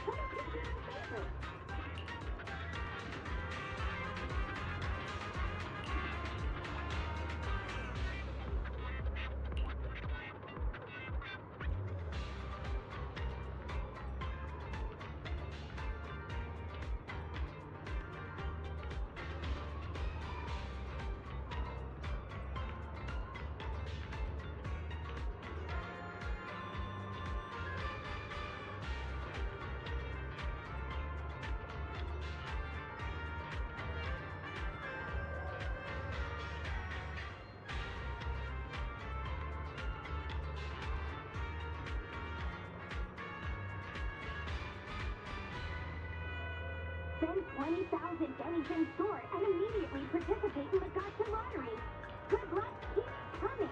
S6: Come and pick your favorite. Spend 20,000 pennies in store and immediately participate in the Gotcha Lottery. Good luck keeps coming.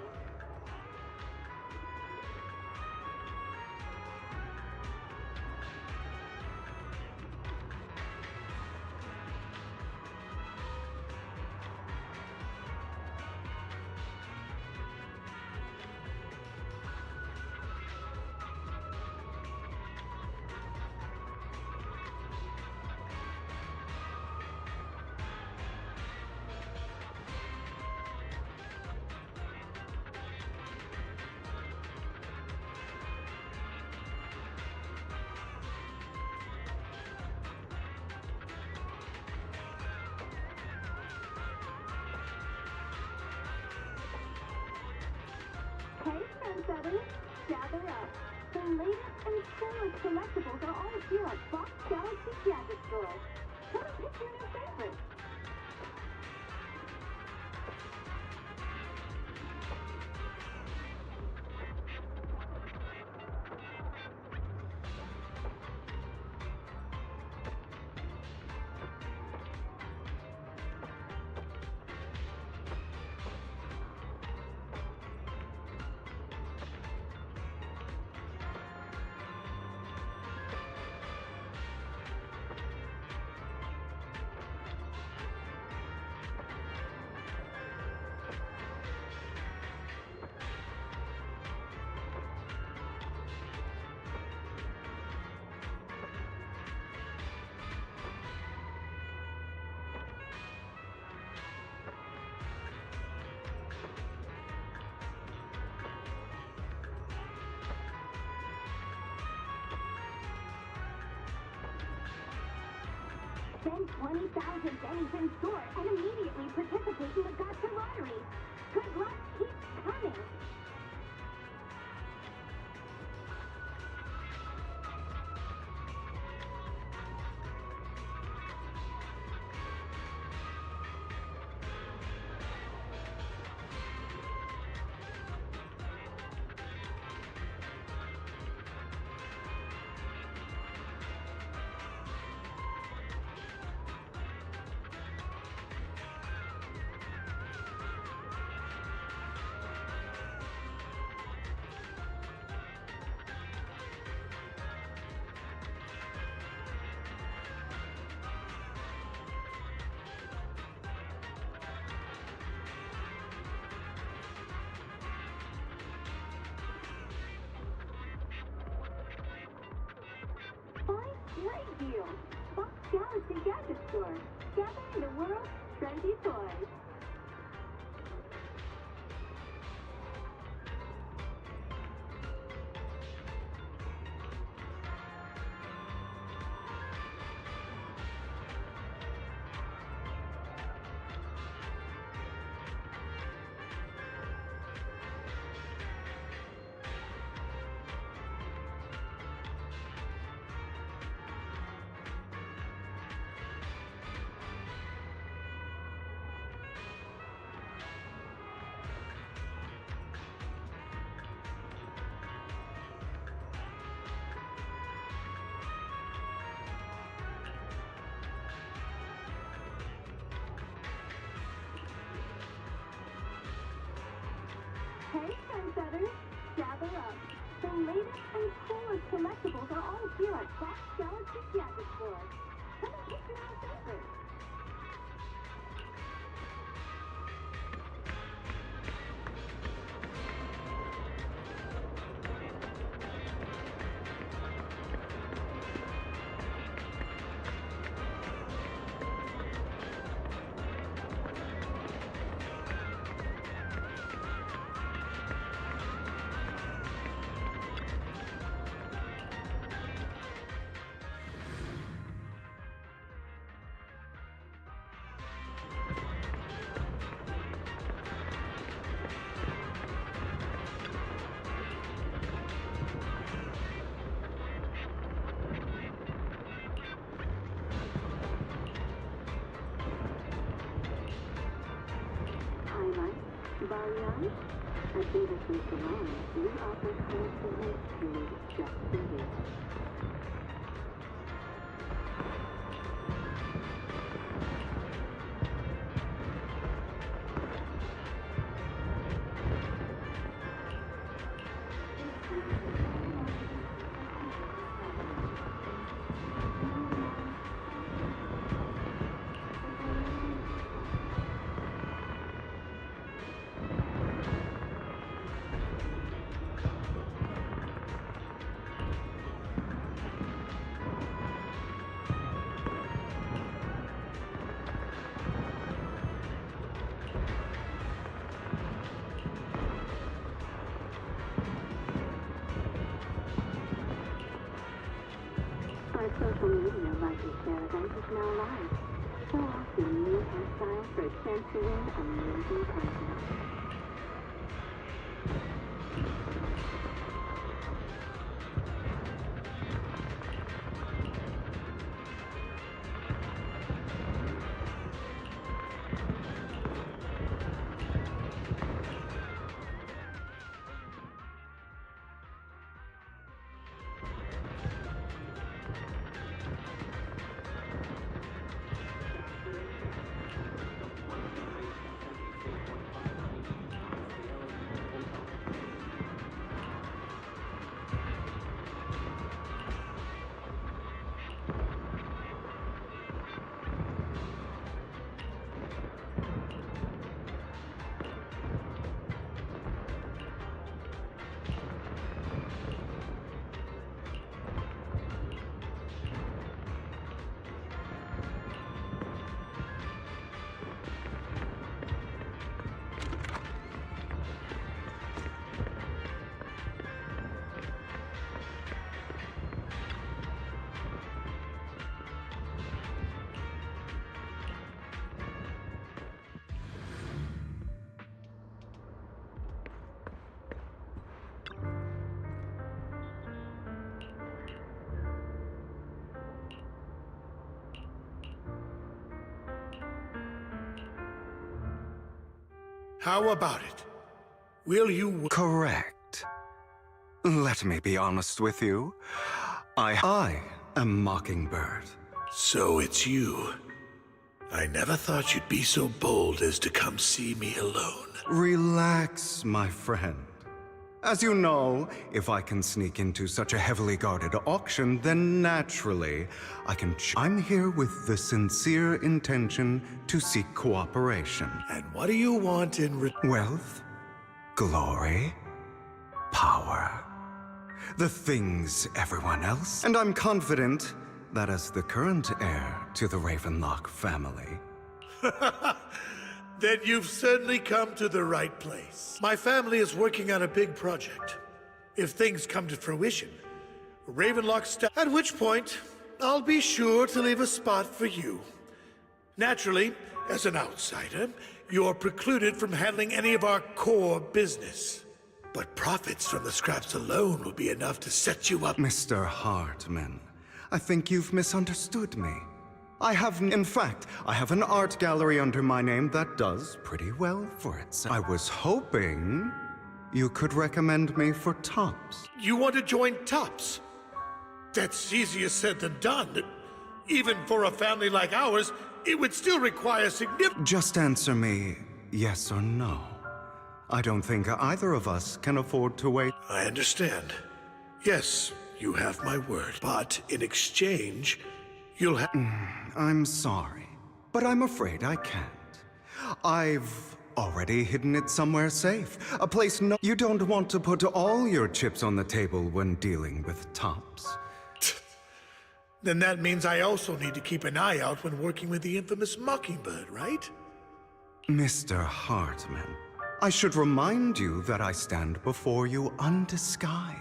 S6: Hey, trendsetters, gather up. The latest and coolest collectibles are all here at Fox Galaxy Gadget Store. Come and pick your new favorite. Spend 20,000 pennies in store and immediately participate in the Gotcha Lottery. Good luck keeps coming. Great deal! Fox Galaxy Gadget Store. Gathering the world's trendy toys. Hey, trendsetters, gather up. The latest and coolest collectibles are all here at Fox Galaxy Gadget Store. Come and pick your own favorite. Balayage? At Beta Free Salon, we offer constantly tuned just for you. Our social media Like and Share event is now live. So often new hairstyles for a chance to win amazing prizes.
S19: How about it? Will you...
S18: Correct. Let me be honest with you. I am Mockingbird.
S19: So it's you. I never thought you'd be so bold as to come see me alone.
S18: Relax, my friend. As you know, if I can sneak into such a heavily guarded auction, then naturally, I can I'm here with the sincere intention to seek cooperation.
S19: And what do you want in
S18: wealth, glory, power. The things everyone else. And I'm confident that as the current heir to the Ravenlock family,
S19: then you've certainly come to the right place. My family is working on a big project. If things come to fruition, Ravenlock at which point, I'll be sure to leave a spot for you. Naturally, as an outsider, you're precluded from handling any of our core business. But profits from the scraps alone will be enough to set you up.
S18: Mr. Hartman, I think you've misunderstood me. In fact, I have an art gallery under my name that does pretty well for itself. I was hoping you could recommend me for Tops.
S19: You want to join Tops? That's easier said than done. Even for a family like ours, it would still require significant...
S18: Just answer me yes or no. I don't think either of us can afford to wait.
S19: I understand. Yes, you have my word. But in exchange, you'll have...
S18: I'm sorry, but I'm afraid I can't. I've already hidden it somewhere safe. A place you don't want to put all your chips on the table when dealing with Tops.
S19: Then that means I also need to keep an eye out when working with the infamous Mockingbird, right?
S18: Mr. Hartman, I should remind you that I stand before you undisguised.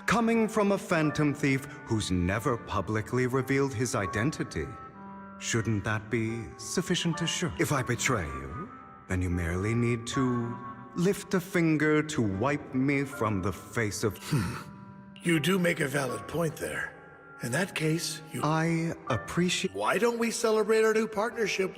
S18: Coming from a phantom thief who's never publicly revealed his identity. Shouldn't that be sufficient assurance? If I betray you, then you merely need to lift a finger to wipe me from the face of...
S19: You do make a valid point there. In that case,
S18: I appreciate...
S19: Why don't we celebrate our new partnership?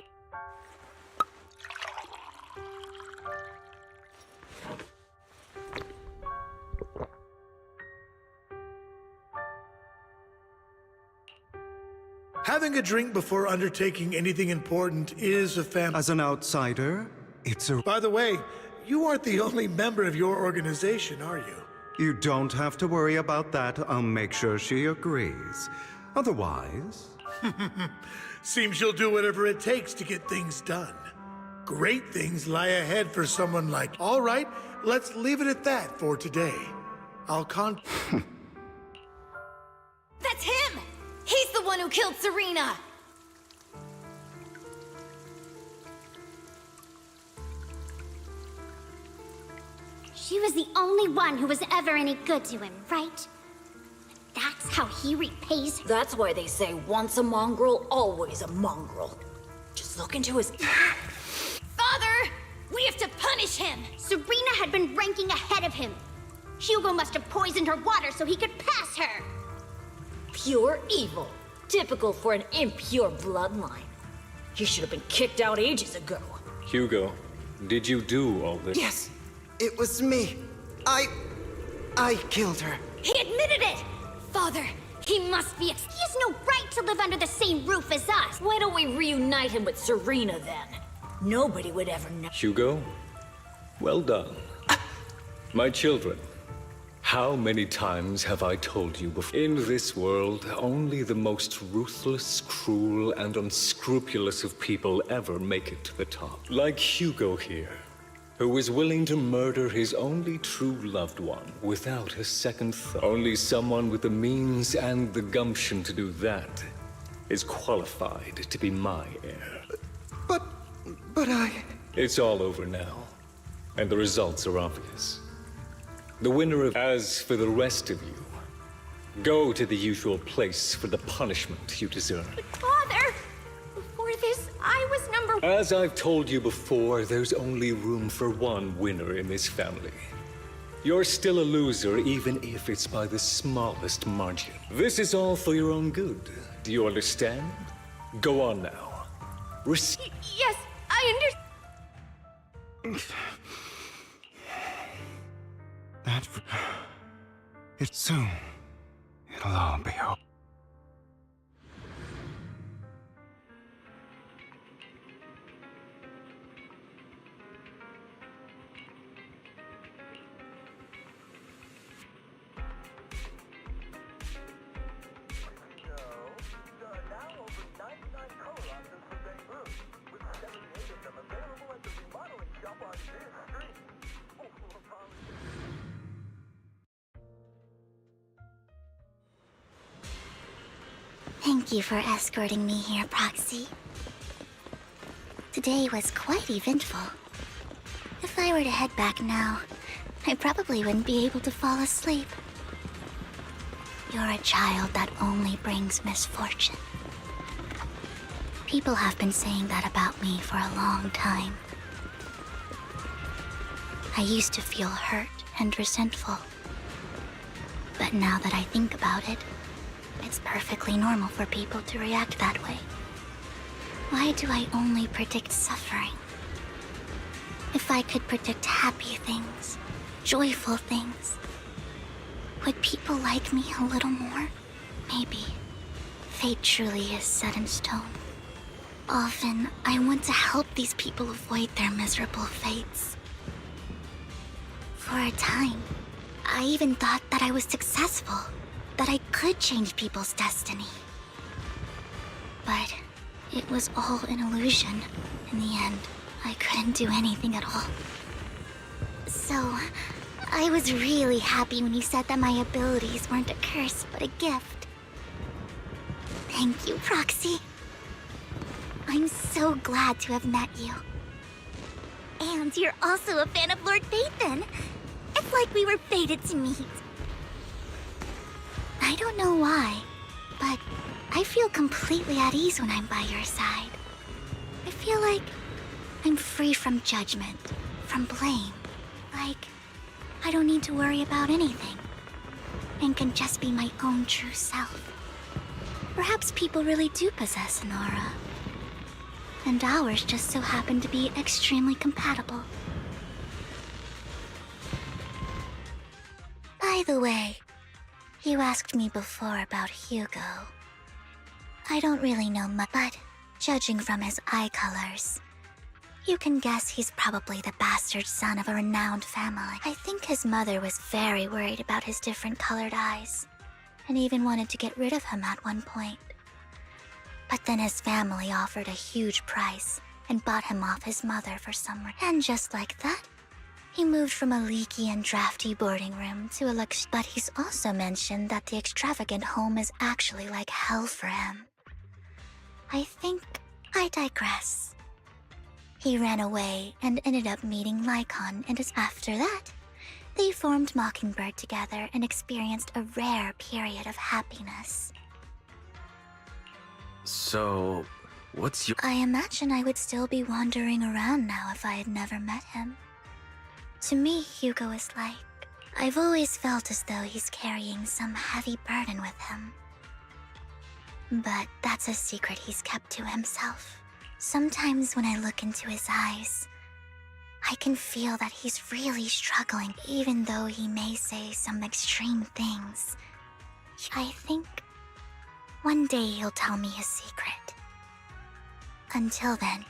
S19: Having a drink before undertaking anything important is a family.
S18: As an outsider, it's a...
S19: By the way, you aren't the only member of your organization, are you?
S18: You don't have to worry about that. I'll make sure she agrees. Otherwise...
S19: Seems you'll do whatever it takes to get things done. Great things lie ahead for someone like... All right, let's leave it at that for today. I'll
S17: That's him! He's the one who killed Serena!
S2: She was the only one who was ever any good to him, right? That's how he repays.
S20: That's why they say once a mongrel, always a mongrel. Just look into his...
S17: Father! We have to punish him!
S2: Serena had been ranking ahead of him. Hugo must have poisoned her water so he could pass her.
S20: Pure evil. Typical for an impure bloodline. He should have been kicked out ages ago.
S21: Hugo, did you do all this?
S22: Yes, it was me. I killed her.
S2: He admitted it! Father, he must be... He has no right to live under the same roof as us.
S20: Why don't we reunite him with Serena then? Nobody would ever know.
S21: Hugo, well done. My children, how many times have I told you before? In this world, only the most ruthless, cruel, and unscrupulous of people ever make it to the top. Like Hugo here, who was willing to murder his only true loved one without a second thought. Only someone with the means and the gumption to do that is qualified to be my heir.
S22: But I...
S21: It's all over now, and the results are obvious. The winner of... As for the rest of you, go to the usual place for the punishment you deserve.
S2: But Father, before this, I was number...
S21: As I've told you before, there's only room for one winner in this family. You're still a loser, even if it's by the smallest margin. This is all for your own good. Do you understand? Go on now.
S2: Yes, I understand.
S18: It's soon. It'll all be over.
S4: Thank you for escorting me here, Proxy. Today was quite eventful. If I were to head back now, I probably wouldn't be able to fall asleep. You're a child that only brings misfortune. People have been saying that about me for a long time. I used to feel hurt and resentful. But now that I think about it, it's perfectly normal for people to react that way. Why do I only predict suffering? If I could predict happy things, joyful things, would people like me a little more? Maybe. Fate truly is set in stone. Often, I want to help these people avoid their miserable fates. For a time, I even thought that I was successful, that I could change people's destiny. But it was all an illusion. In the end, I couldn't do anything at all. So, I was really happy when you said that my abilities weren't a curse, but a gift. Thank you, Proxy. I'm so glad to have met you. And you're also a fan of Lord Phaethon. It's like we were fated to meet. I don't know why, but I feel completely at ease when I'm by your side. I feel like I'm free from judgment, from blame. Like I don't need to worry about anything, and can just be my own true self. Perhaps people really do possess an aura, and ours just so happen to be extremely compatible. By the way, you asked me before about Hugo. I don't really know much, but judging from his eye colors, you can guess he's probably the bastard son of a renowned family. I think his mother was very worried about his different colored eyes, and even wanted to get rid of him at one point. But then his family offered a huge price and bought him off his mother for some reason. And just like that, he moved from a leaky and drafty boarding room to a but he's also mentioned that the extravagant home is actually like hell for him. I think I digress. He ran away and ended up meeting Lycon, and after that, they formed Mockingbird together and experienced a rare period of happiness.
S8: So, what's your...
S4: I imagine I would still be wandering around now if I had never met him. To me, Hugo is like... I've always felt as though he's carrying some heavy burden with him. But that's a secret he's kept to himself. Sometimes when I look into his eyes, I can feel that he's really struggling, even though he may say some extreme things. I think one day he'll tell me his secret. Until then,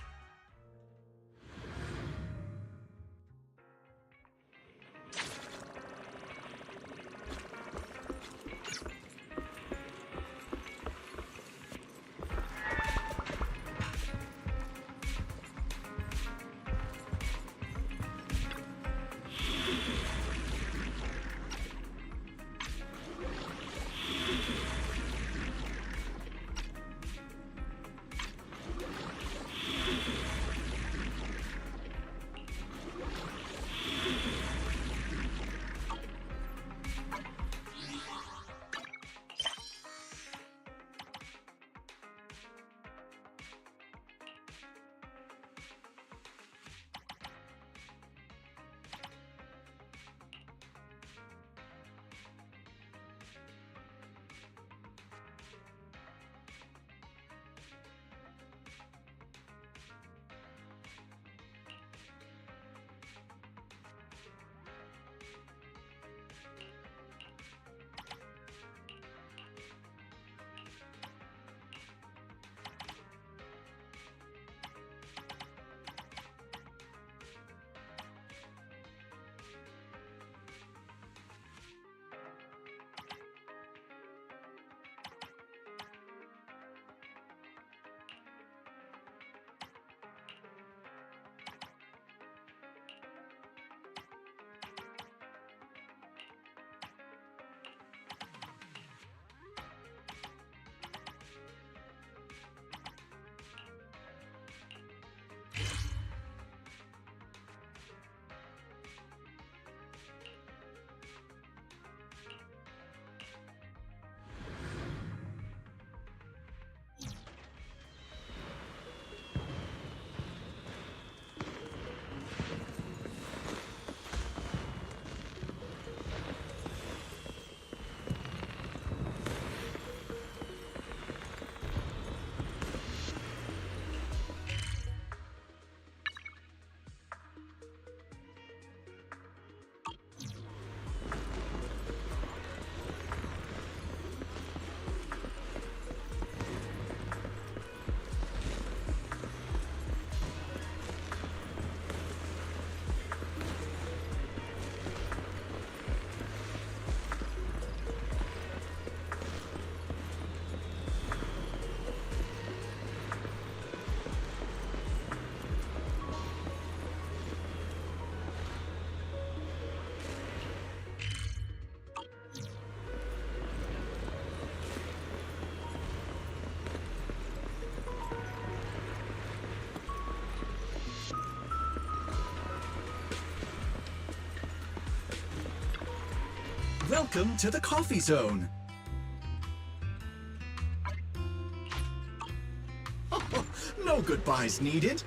S1: Welcome to the Coffee Zone. No goodbyes needed.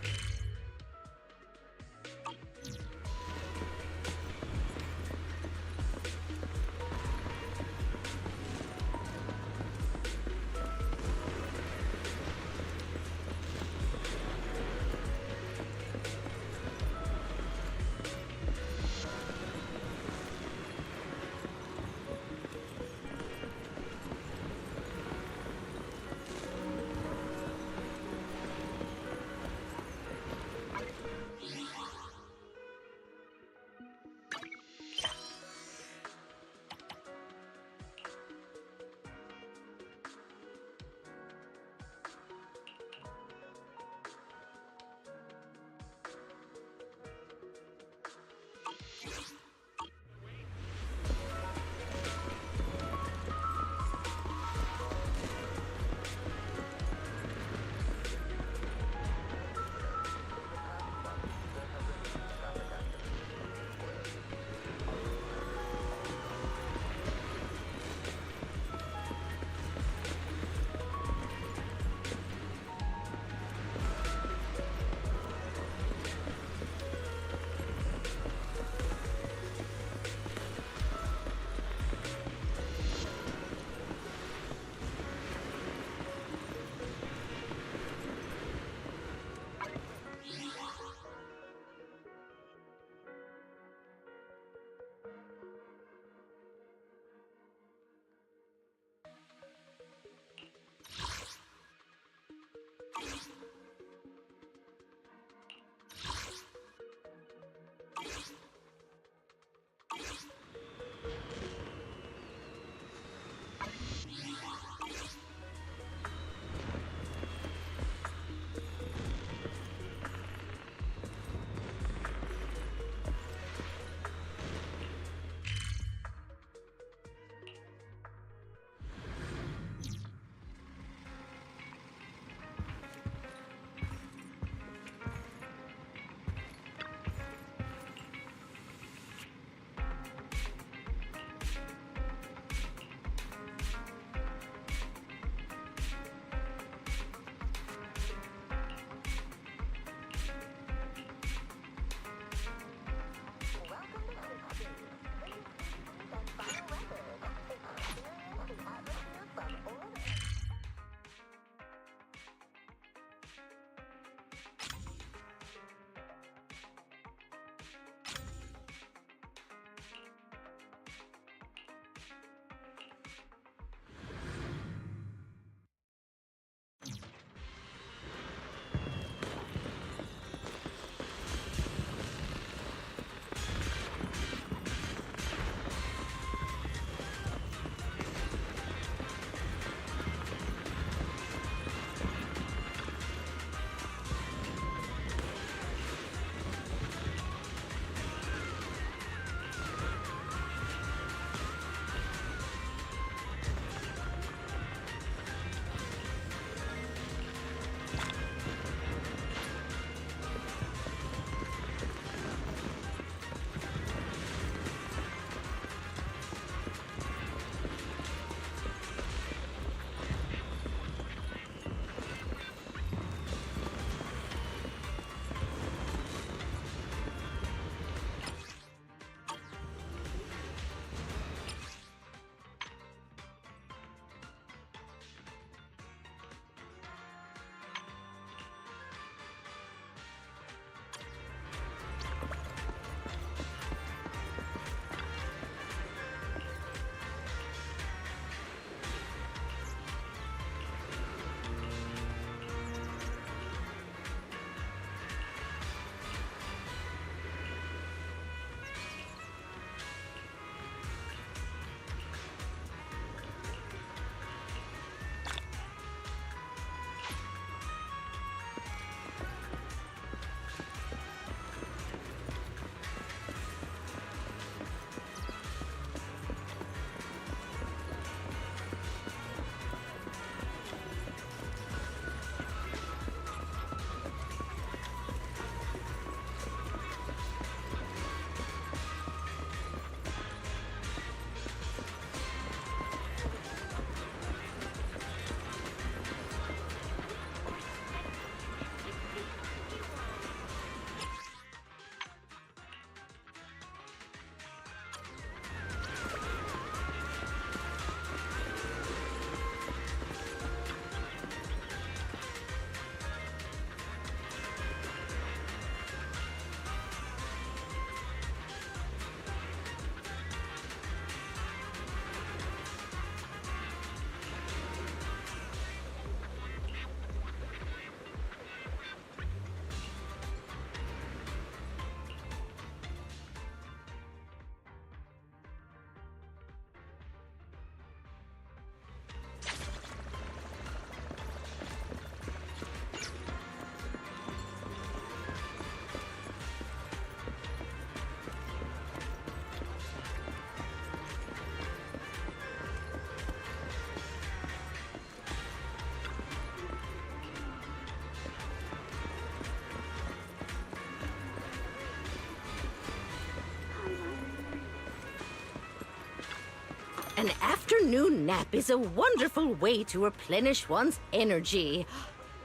S9: An afternoon nap is a wonderful way to replenish one's energy.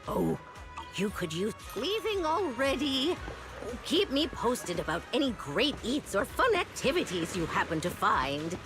S9: Oh, you could use leaving already. Keep me posted about any great eats or fun activities you happen to find.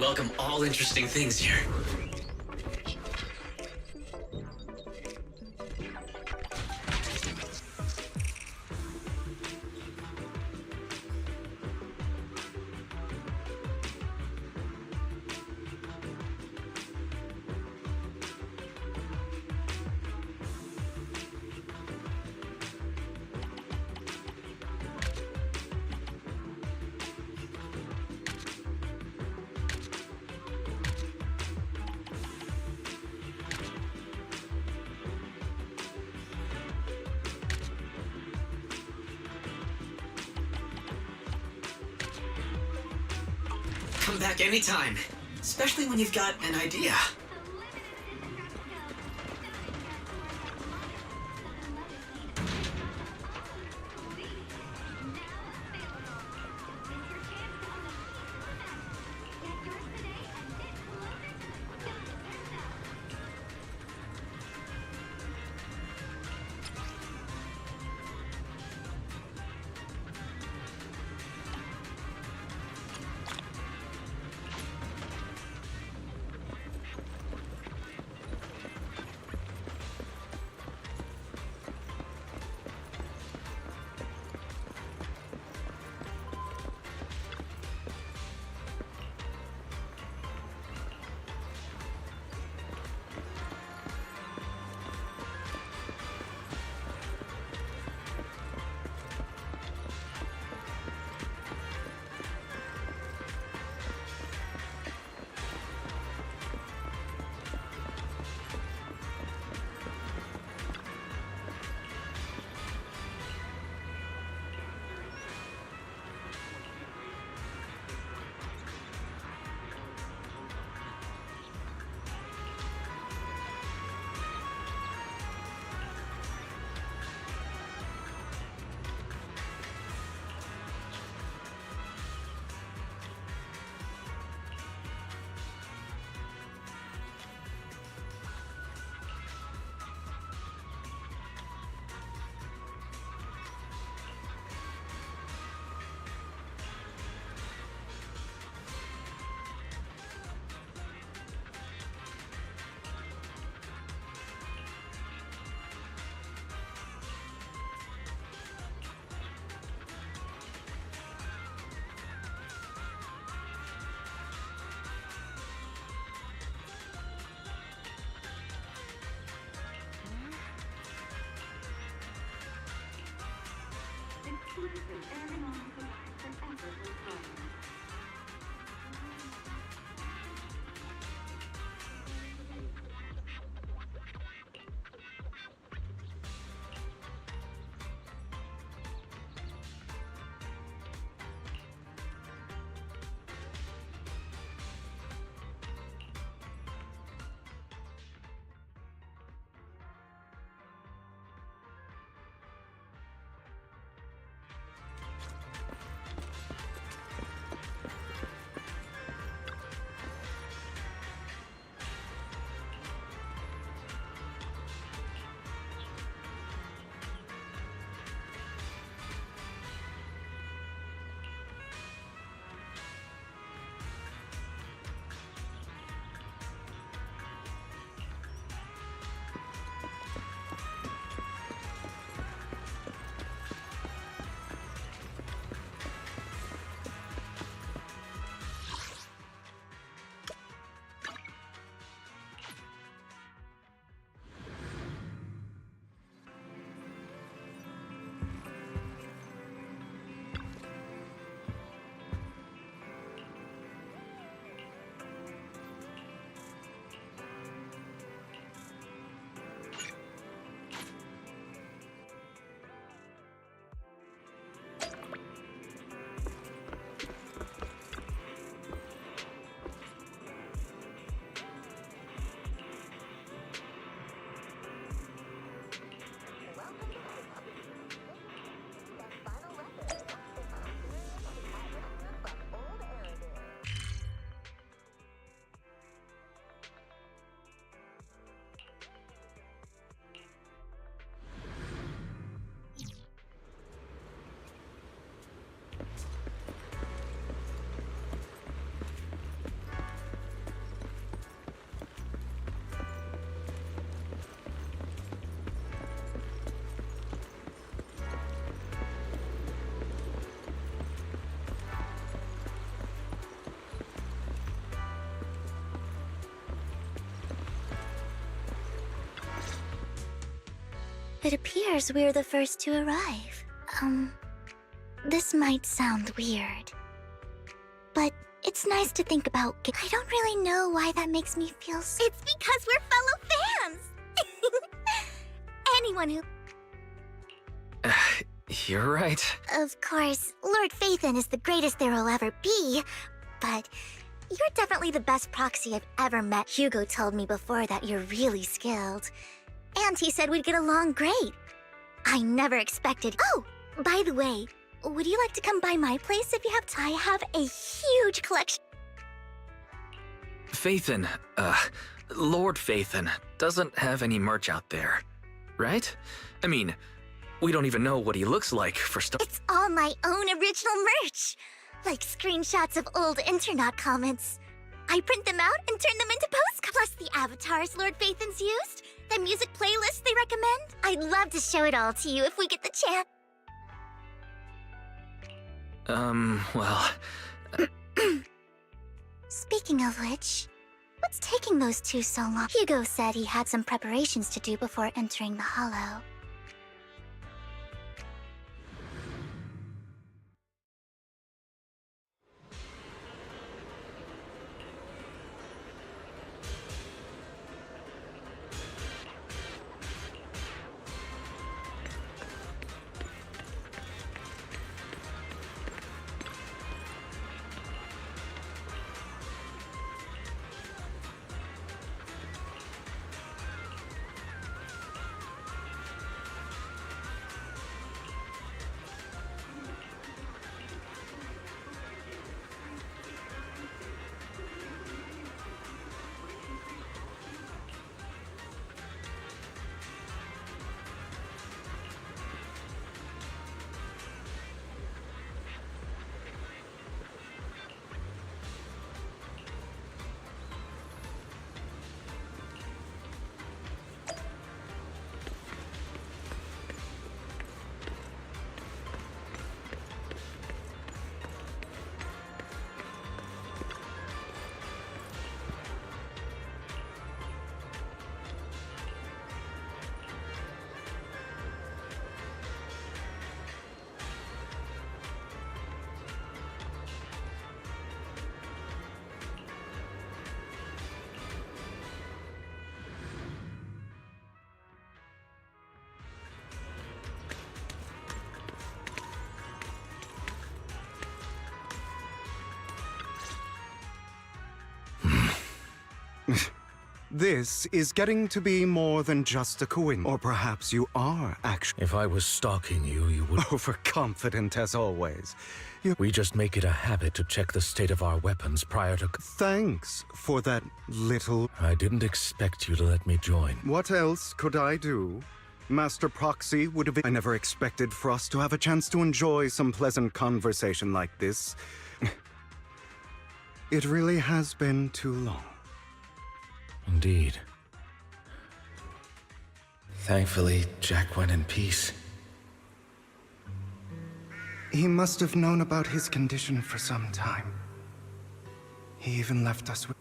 S8: welcome all interesting things here.
S3: Come back anytime, especially when you've got an idea.
S4: It appears we're the first to arrive. This might sound weird, but it's nice to think about. I don't really know why that makes me feel so.
S2: It's because we're fellow fans! Anyone who...
S8: You're right.
S4: Of course, Lord Phaethon is the greatest there will ever be, but you're definitely the best proxy I've ever met. Hugo told me before that you're really skilled, and he said we'd get along great. I never expected... Oh, by the way, would you like to come by my place if you have time? I have a huge collection.
S8: Phaethon, Lord Phaethon doesn't have any merch out there, right? I mean, we don't even know what he looks like for stuff.
S4: It's all my own original merch, like screenshots of old internet comments. I print them out and turn them into postcards. Plus the avatars Lord Phaethon's used, the music playlists they recommend. I'd love to show it all to you if we get the chance.
S8: Well...
S4: Speaking of which, what's taking those two so long? Hugo said he had some preparations to do before entering the Hollow.
S18: This is getting to be more than just a coincidence. Or perhaps you are actually...
S11: If I was stalking you, you would...
S18: Overconfident as always.
S11: We just make it a habit to check the state of our weapons prior to...
S18: Thanks for that little...
S11: I didn't expect you to let me join.
S18: What else could I do? Master Proxy would have... I never expected for us to have a chance to enjoy some pleasant conversation like this. It really has been too long.
S11: Indeed. Thankfully, Jack went in peace.
S18: He must have known about his condition for some time. He even left us with...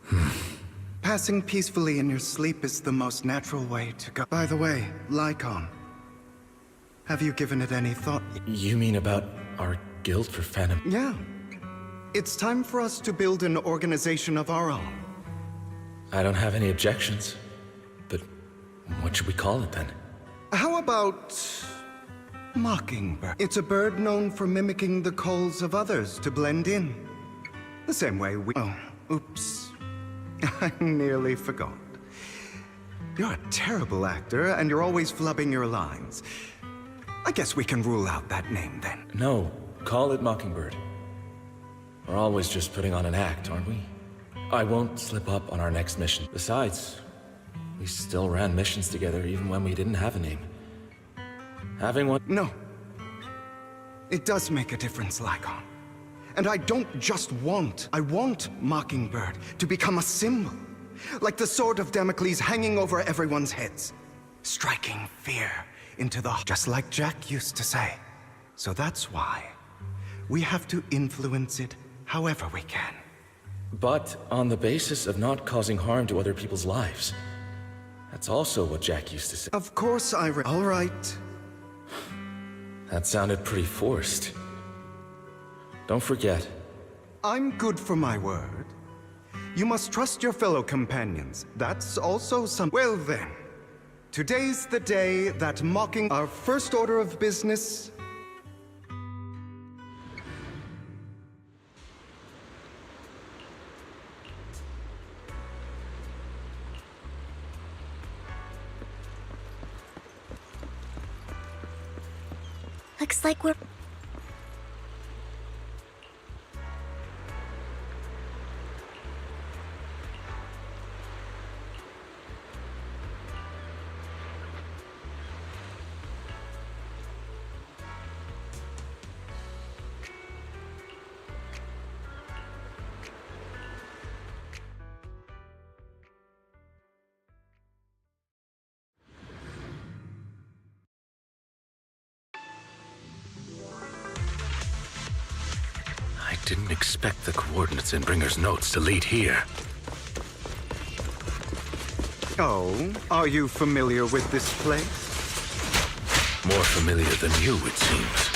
S18: Passing peacefully in your sleep is the most natural way to go. By the way, Lycon, have you given it any thought?
S11: You mean about our guild for Phantom?
S18: Yeah. It's time for us to build an organization of our own.
S11: I don't have any objections. But what should we call it then?
S18: How about... Mockingbird? It's a bird known for mimicking the calls of others to blend in. The same way we... Oh, oops. I nearly forgot. You're a terrible actor, and you're always flubbing your lines. I guess we can rule out that name then.
S11: No, call it Mockingbird. We're always just putting on an act, aren't we? I won't slip up on our next mission. Besides, we still ran missions together even when we didn't have a name. Having one...
S18: No. It does make a difference, Lycon. And I don't just want... I want Mockingbird to become a symbol. Like the sword of Damocles hanging over everyone's heads. Striking fear into the... Just like Jack used to say. So that's why we have to influence it however we can.
S11: But on the basis of not causing harm to other people's lives. That's also what Jack used to say.
S18: Of course all right.
S11: That sounded pretty forced. Don't forget.
S18: I'm good for my word. You must trust your fellow companions. That's also some... Well then. Today's the day that mocking our first order of business...
S4: Looks like we're...
S7: I didn't expect the coordinates in Bringer's notes to lead here.
S18: Oh, are you familiar with this place?
S7: More familiar than you, it seems.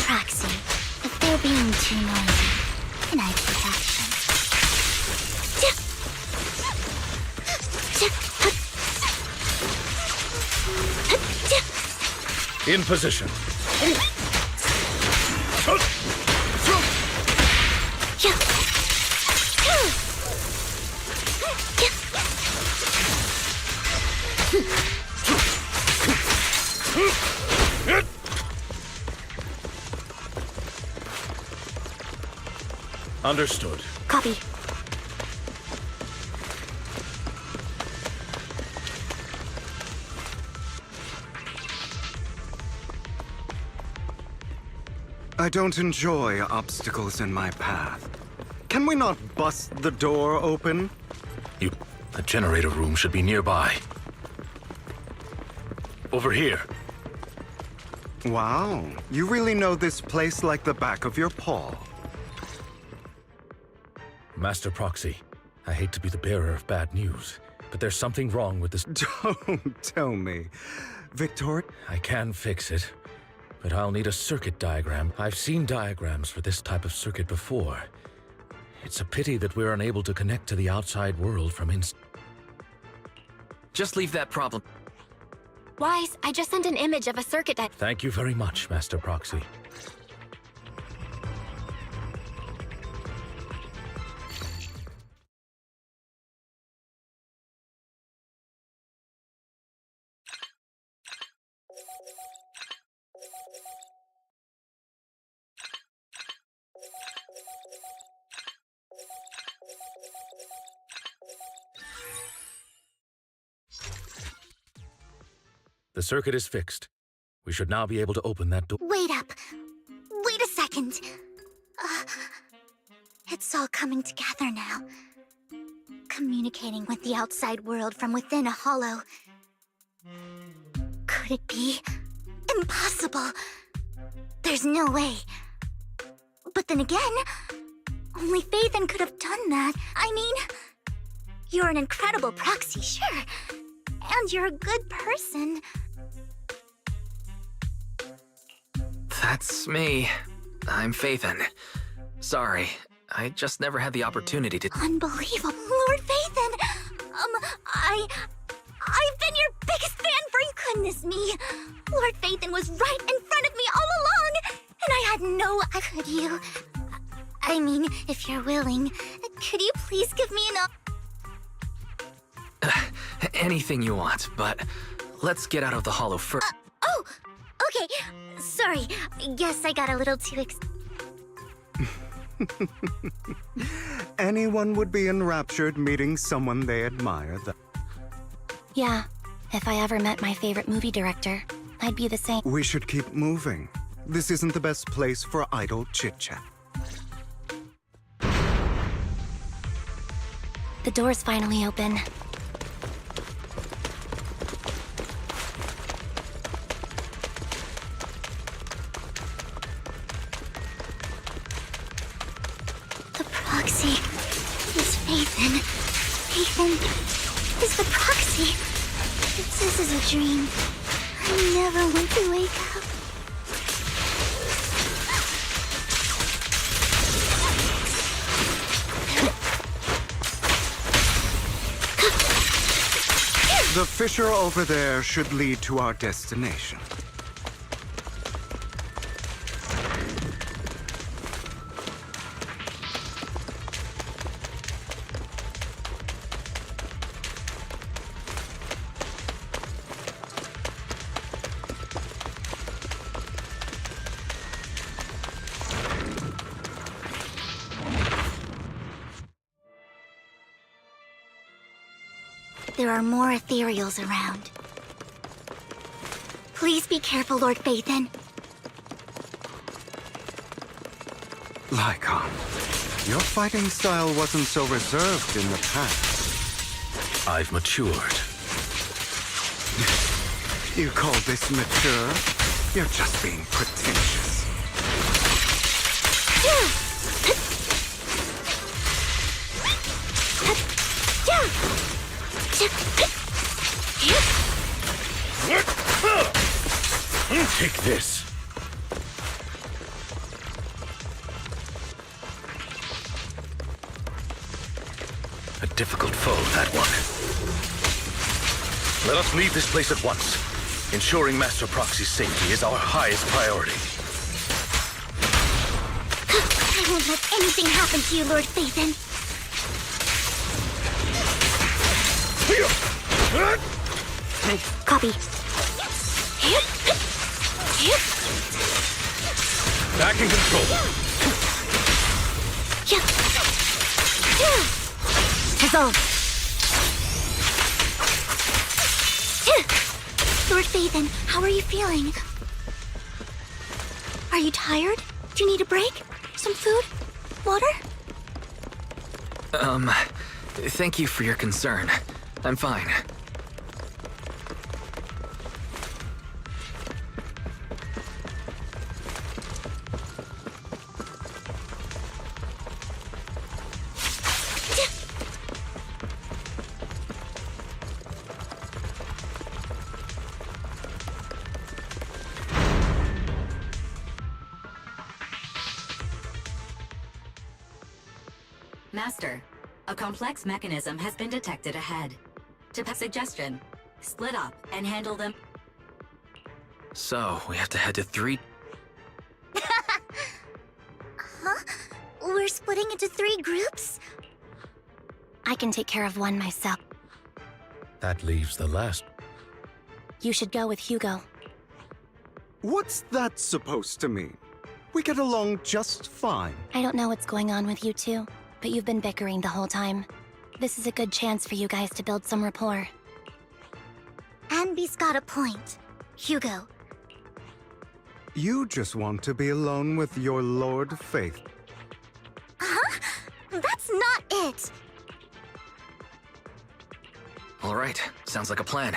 S4: Proxy, if they're being too noisy, can I take action?
S7: In position. Understood.
S4: Copy.
S18: I don't enjoy obstacles in my path. Can we not bust the door open?
S7: The generator room should be nearby. Over here.
S18: Wow, you really know this place like the back of your paw.
S7: Master Proxy, I hate to be the bearer of bad news, but there's something wrong with this.
S18: Don't tell me. Victor?
S7: I can fix it, but I'll need a circuit diagram. I've seen diagrams for this type of circuit before. It's a pity that we're unable to connect to the outside world from
S8: Just leave that problem.
S10: Wise, I just sent an image of a circuit that...
S7: Thank you very much, Master Proxy. The circuit is fixed. We should now be able to open that door.
S4: Wait up. Wait a second. It's all coming together now. Communicating with the outside world from within a hollow. Could it be? Impossible. There's no way. But then again, only Phaethon could have done that. I mean, you're an incredible proxy, sure. And you're a good person.
S8: That's me. I'm Phaethon. Sorry, I just never had the opportunity to...
S4: Unbelievable, Lord Phaethon! I've been your biggest fan for goodness me! Lord Phaethon was right in front of me all along! And I had no... Could you... I mean, if you're willing, could you please give me an...
S8: Anything you want, but let's get out of the hollow first.
S4: Oh! Okay, sorry. Guess I got a little too
S18: Anyone would be enraptured meeting someone they admire.
S10: Yeah, if I ever met my favorite movie director, I'd be the same.
S18: We should keep moving. This isn't the best place for idle chit-chat.
S10: The door's finally open.
S4: The proxy is Phaethon. Phaethon is the proxy. If this is a dream, I never want to wake up.
S18: The fissure over there should lead to our destination.
S4: There are more ethereals around. Please be careful, Lord Phaethon.
S18: Lycon, your fighting style wasn't so reserved in the past.
S11: I've matured.
S18: You call this mature? You're just being pretentious.
S11: Take this. A difficult foe, that one. Let us leave this place at once. Ensuring Master Proxy's safety is our highest priority.
S4: I won't let anything happen to you, Lord Phaethon. Copy.
S11: Back in control.
S4: Dissolve. Lord Phaethon, how are you feeling? Are you tired? Do you need a break? Some food? Water?
S8: Thank you for your concern. I'm fine.
S5: Master, a complex mechanism has been detected ahead. To pass suggestion, split up and handle them.
S8: So, we have to head to 3...
S4: Huh? We're splitting into 3 groups?
S10: I can take care of one myself.
S11: That leaves the last.
S10: You should go with Hugo.
S18: What's that supposed to mean? We get along just fine.
S10: I don't know what's going on with you two, but you've been bickering the whole time. This is a good chance for you guys to build some rapport.
S4: Anby's got a point. Hugo.
S18: You just want to be alone with your Lord Faith.
S4: Huh? That's not it!
S8: All right, sounds like a plan.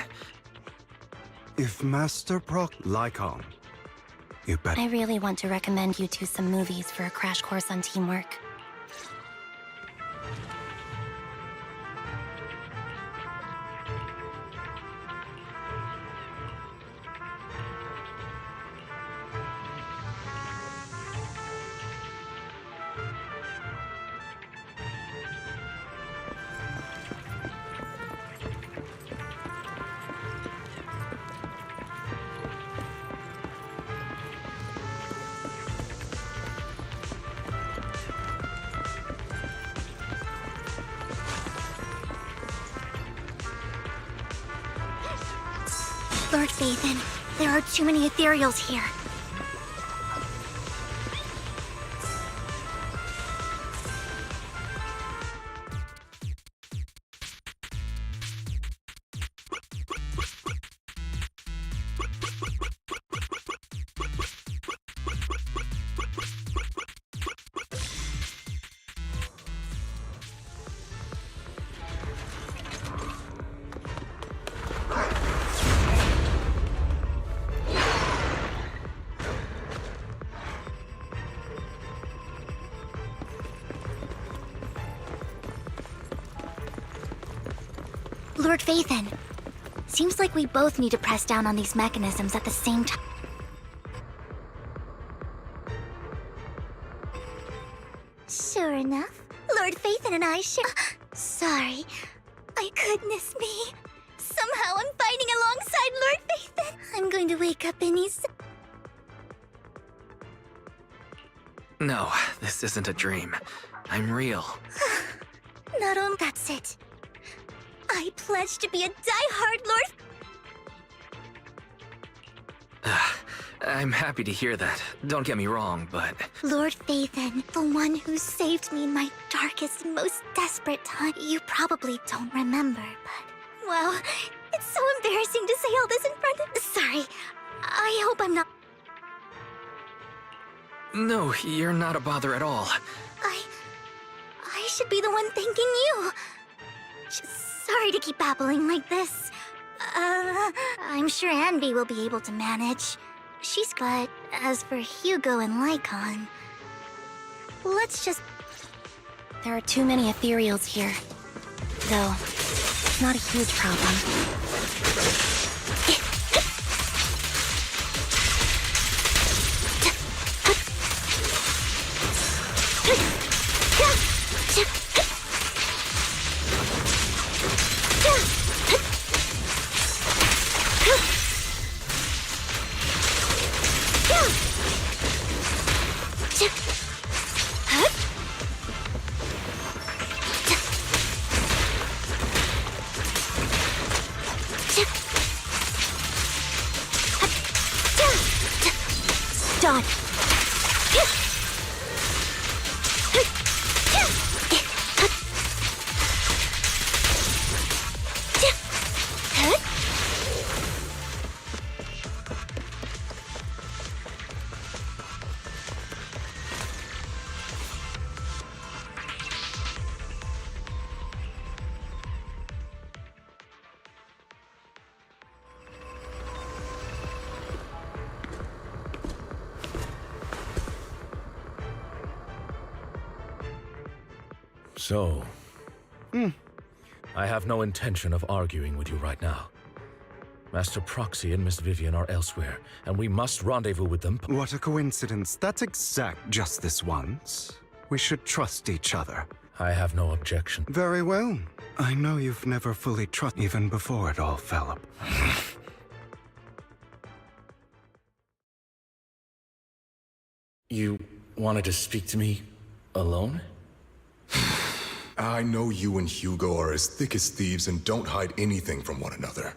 S18: If Master Lycon, you better...
S10: I really want to recommend you two some movies for a crash course on teamwork.
S4: Lord Phaethon, there are too many ethereals here. Lord Phaethon, seems like we both need to press down on these mechanisms at the same time. Sure enough, Lord Phaethon and I share. Sorry. Goodness me. Somehow I'm fighting alongside Lord Phaethon. I'm going to wake up any
S8: No, this isn't a dream. I'm real.
S4: Not only that's it. I pledge to be a die-hard Lord.
S8: I'm happy to hear that. Don't get me wrong, but...
S4: Lord Phaethon, the one who saved me in my darkest and most desperate time. You probably don't remember, but... Wow, it's so embarrassing to say all this in front of... Sorry, I hope I'm not...
S8: No, you're not a bother at all.
S4: I should be the one thanking you. Sorry to keep babbling like this. I'm sure Anby will be able to manage. But as for Hugo and Lycon, let's just...
S10: There are too many ethereals here. Though, it's not a huge problem.
S4: Done.
S11: So, I have no intention of arguing with you right now. Master Proxy and Miss Vivian are elsewhere, and we must rendezvous with them.
S18: What a coincidence. That's exact. Just this once. We should trust each other.
S11: I have no objection.
S18: Very well. I know you've never fully trusted even before it all fell up.
S11: You wanted to speak to me alone?
S12: I know you and Hugo are as thick as thieves and don't hide anything from one another.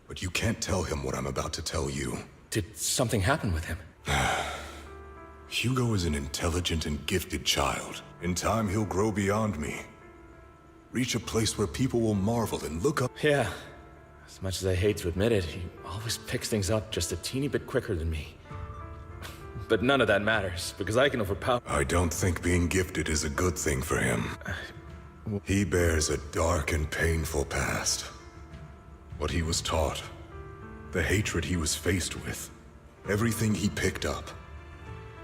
S12: But you can't tell him what I'm about to tell you.
S11: Did something happen with him?
S12: Hugo is an intelligent and gifted child. In time, he'll grow beyond me. Reach a place where people will marvel and look up.
S11: Yeah. As much as I hate to admit it, he always picks things up just a teeny bit quicker than me. But none of that matters, because I can overpower...
S12: I don't think being gifted is a good thing for him. He bears a dark and painful past. What he was taught, the hatred he was faced with, everything he picked up.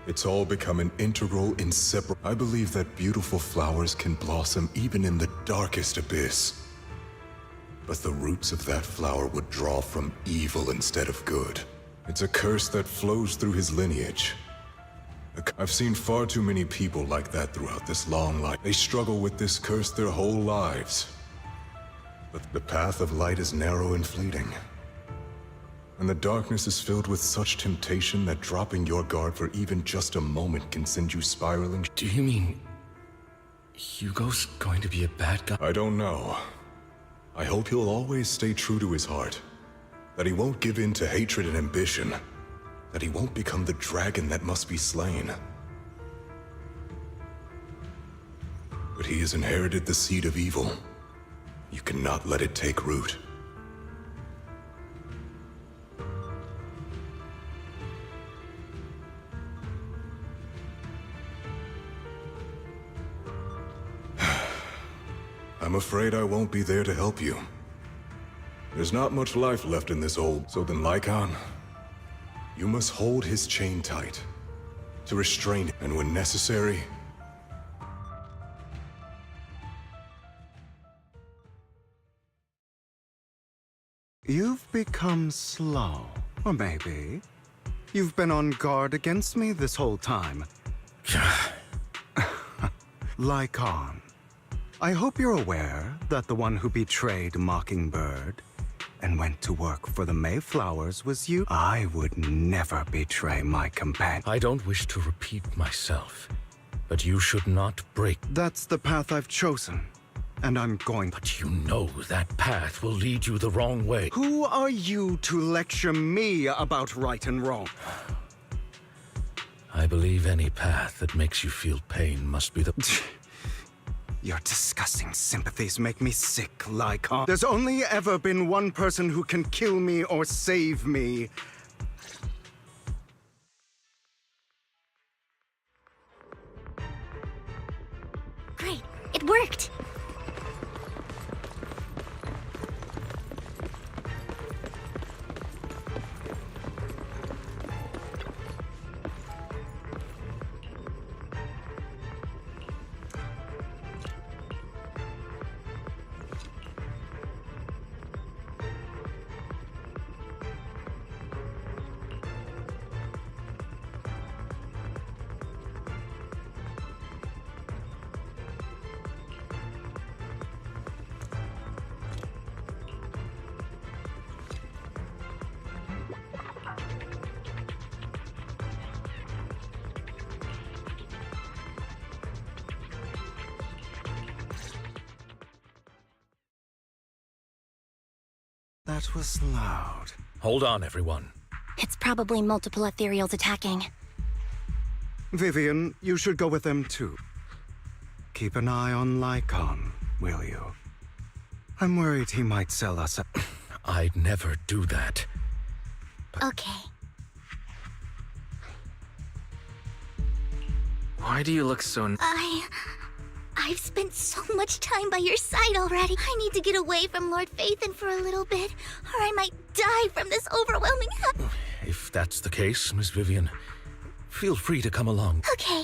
S12: It's all become an integral, inseparable... I believe that beautiful flowers can blossom even in the darkest abyss. But the roots of that flower would draw from evil instead of good. It's a curse that flows through his lineage. I've seen far too many people like that throughout this long life. They struggle with this curse their whole lives. But the path of light is narrow and fleeting. And the darkness is filled with such temptation that dropping your guard for even just a moment can send you spiraling.
S11: Do you mean... Hugo's going to be a bad guy?
S12: I don't know. I hope he'll always stay true to his heart. That he won't give in to hatred and ambition. That he won't become the dragon that must be slain. But he has inherited the seed of evil. You cannot let it take root. I'm afraid I won't be there to help you. There's not much life left in this old... So then, Lycon, you must hold his chain tight. To restrain him, and when necessary,
S18: You've become slow. Or maybe you've been on guard against me this whole time. Lycon, I hope you're aware that the one who betrayed Mockingbird and went to work for the Mayflowers was you. I would never betray my companion.
S11: I don't wish to repeat myself, but you should not break.
S18: That's the path I've chosen, and I'm going.
S11: But you know that path will lead you the wrong way.
S18: Who are you to lecture me about right and wrong?
S11: I believe any path that makes you feel pain must be the...
S18: Your disgusting sympathies make me sick, Lycon. There's only ever been one person who can kill me or save me.
S2: Great, it worked!
S18: That was loud.
S11: Hold on, everyone.
S10: It's probably multiple ethereals attacking.
S18: Vivian, you should go with them too. Keep an eye on Lycon, will you? I'm worried he might sell us a...
S11: I'd never do that.
S2: Okay.
S8: Why do you look so...
S4: I've spent so much time by your side already. I need to get away from Lord Phaethon for a little bit, or I might die from this overwhelming...
S11: If that's the case, Miss Vivian, feel free to come along.
S4: Okay.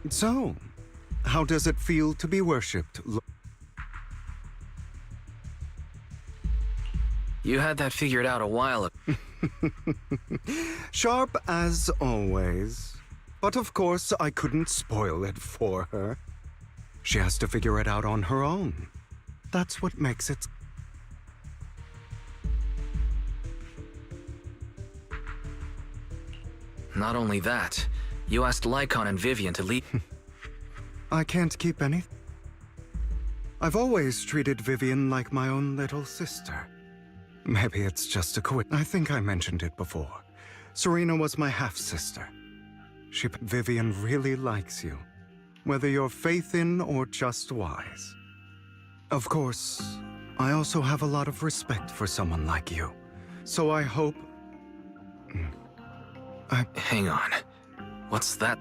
S18: So, how does it feel to be worshipped?
S8: You had that figured out a while ago.
S18: Sharp as always. But of course, I couldn't spoil it for her. She has to figure it out on her own. That's what makes it...
S8: Not only that, you asked Lycon and Vivian to leave.
S18: I can't keep any. I've always treated Vivian like my own little sister. Maybe it's just a coincidence. I think I mentioned it before. Serena was my half-sister. Vivian really likes you, whether you're faith-in or just wise. Of course, I also have a lot of respect for someone like you. So I hope...
S8: Hang on. What's that?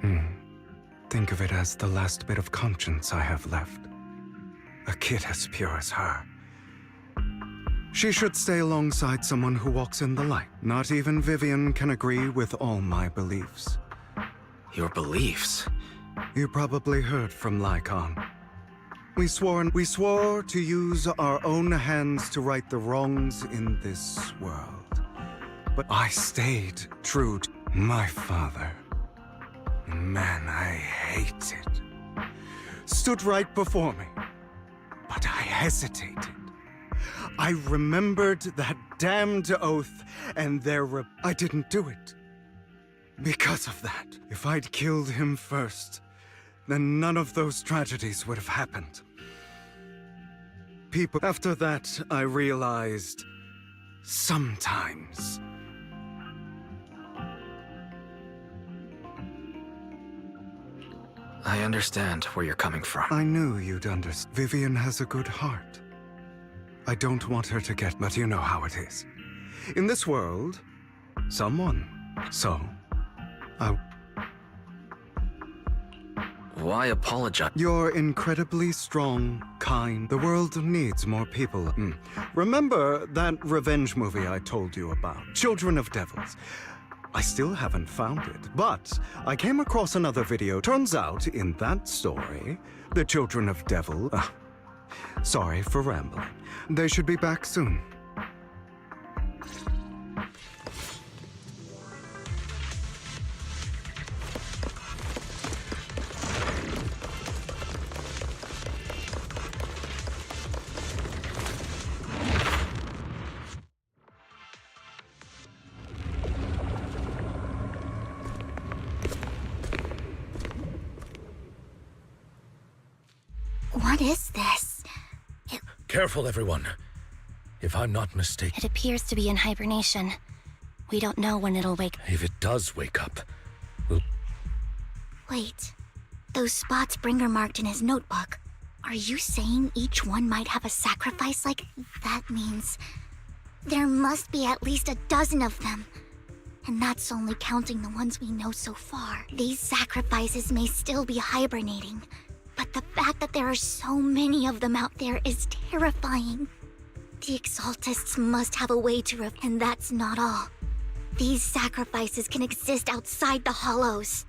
S18: Think of it as the last bit of conscience I have left. A kid as pure as her. She should stay alongside someone who walks in the light. Not even Vivian can agree with all my beliefs.
S8: Your beliefs?
S18: You probably heard from Lycon. We swore to use our own hands to right the wrongs in this world. But I stayed true to my father. Man, I hated. Stood right before me. But I hesitated. I remembered that damned oath, and I didn't do it. Because of that, if I'd killed him first, then none of those tragedies would have happened. After that, I realized... sometimes...
S8: I understand where you're coming from.
S18: I knew you'd understand. Vivian has a good heart. I don't want her to get... but you know how it is. In this world, someone... So,
S8: Why apologize?
S18: You're incredibly strong, kind. The world needs more people. Remember that revenge movie I told you about? Children of Devils. I still haven't found it, but I came across another video. Turns out, in that story, the Children of Devil... Sorry for rambling. They should be back soon.
S4: What is this?
S11: Careful, everyone. If I'm not mistaken,
S10: It appears to be in hibernation. We don't know when it'll wake.
S11: if it does wake up,
S4: Wait. Those spots Bringer marked in his notebook. Are you saying each one might have a sacrifice like... That means... there must be at least a dozen of them. And that's only counting the ones we know so far. These sacrifices may still be hibernating. But the fact that there are so many of them out there is terrifying. The Exaltists must have a way to and that's not all. These sacrifices can exist outside the Hollows.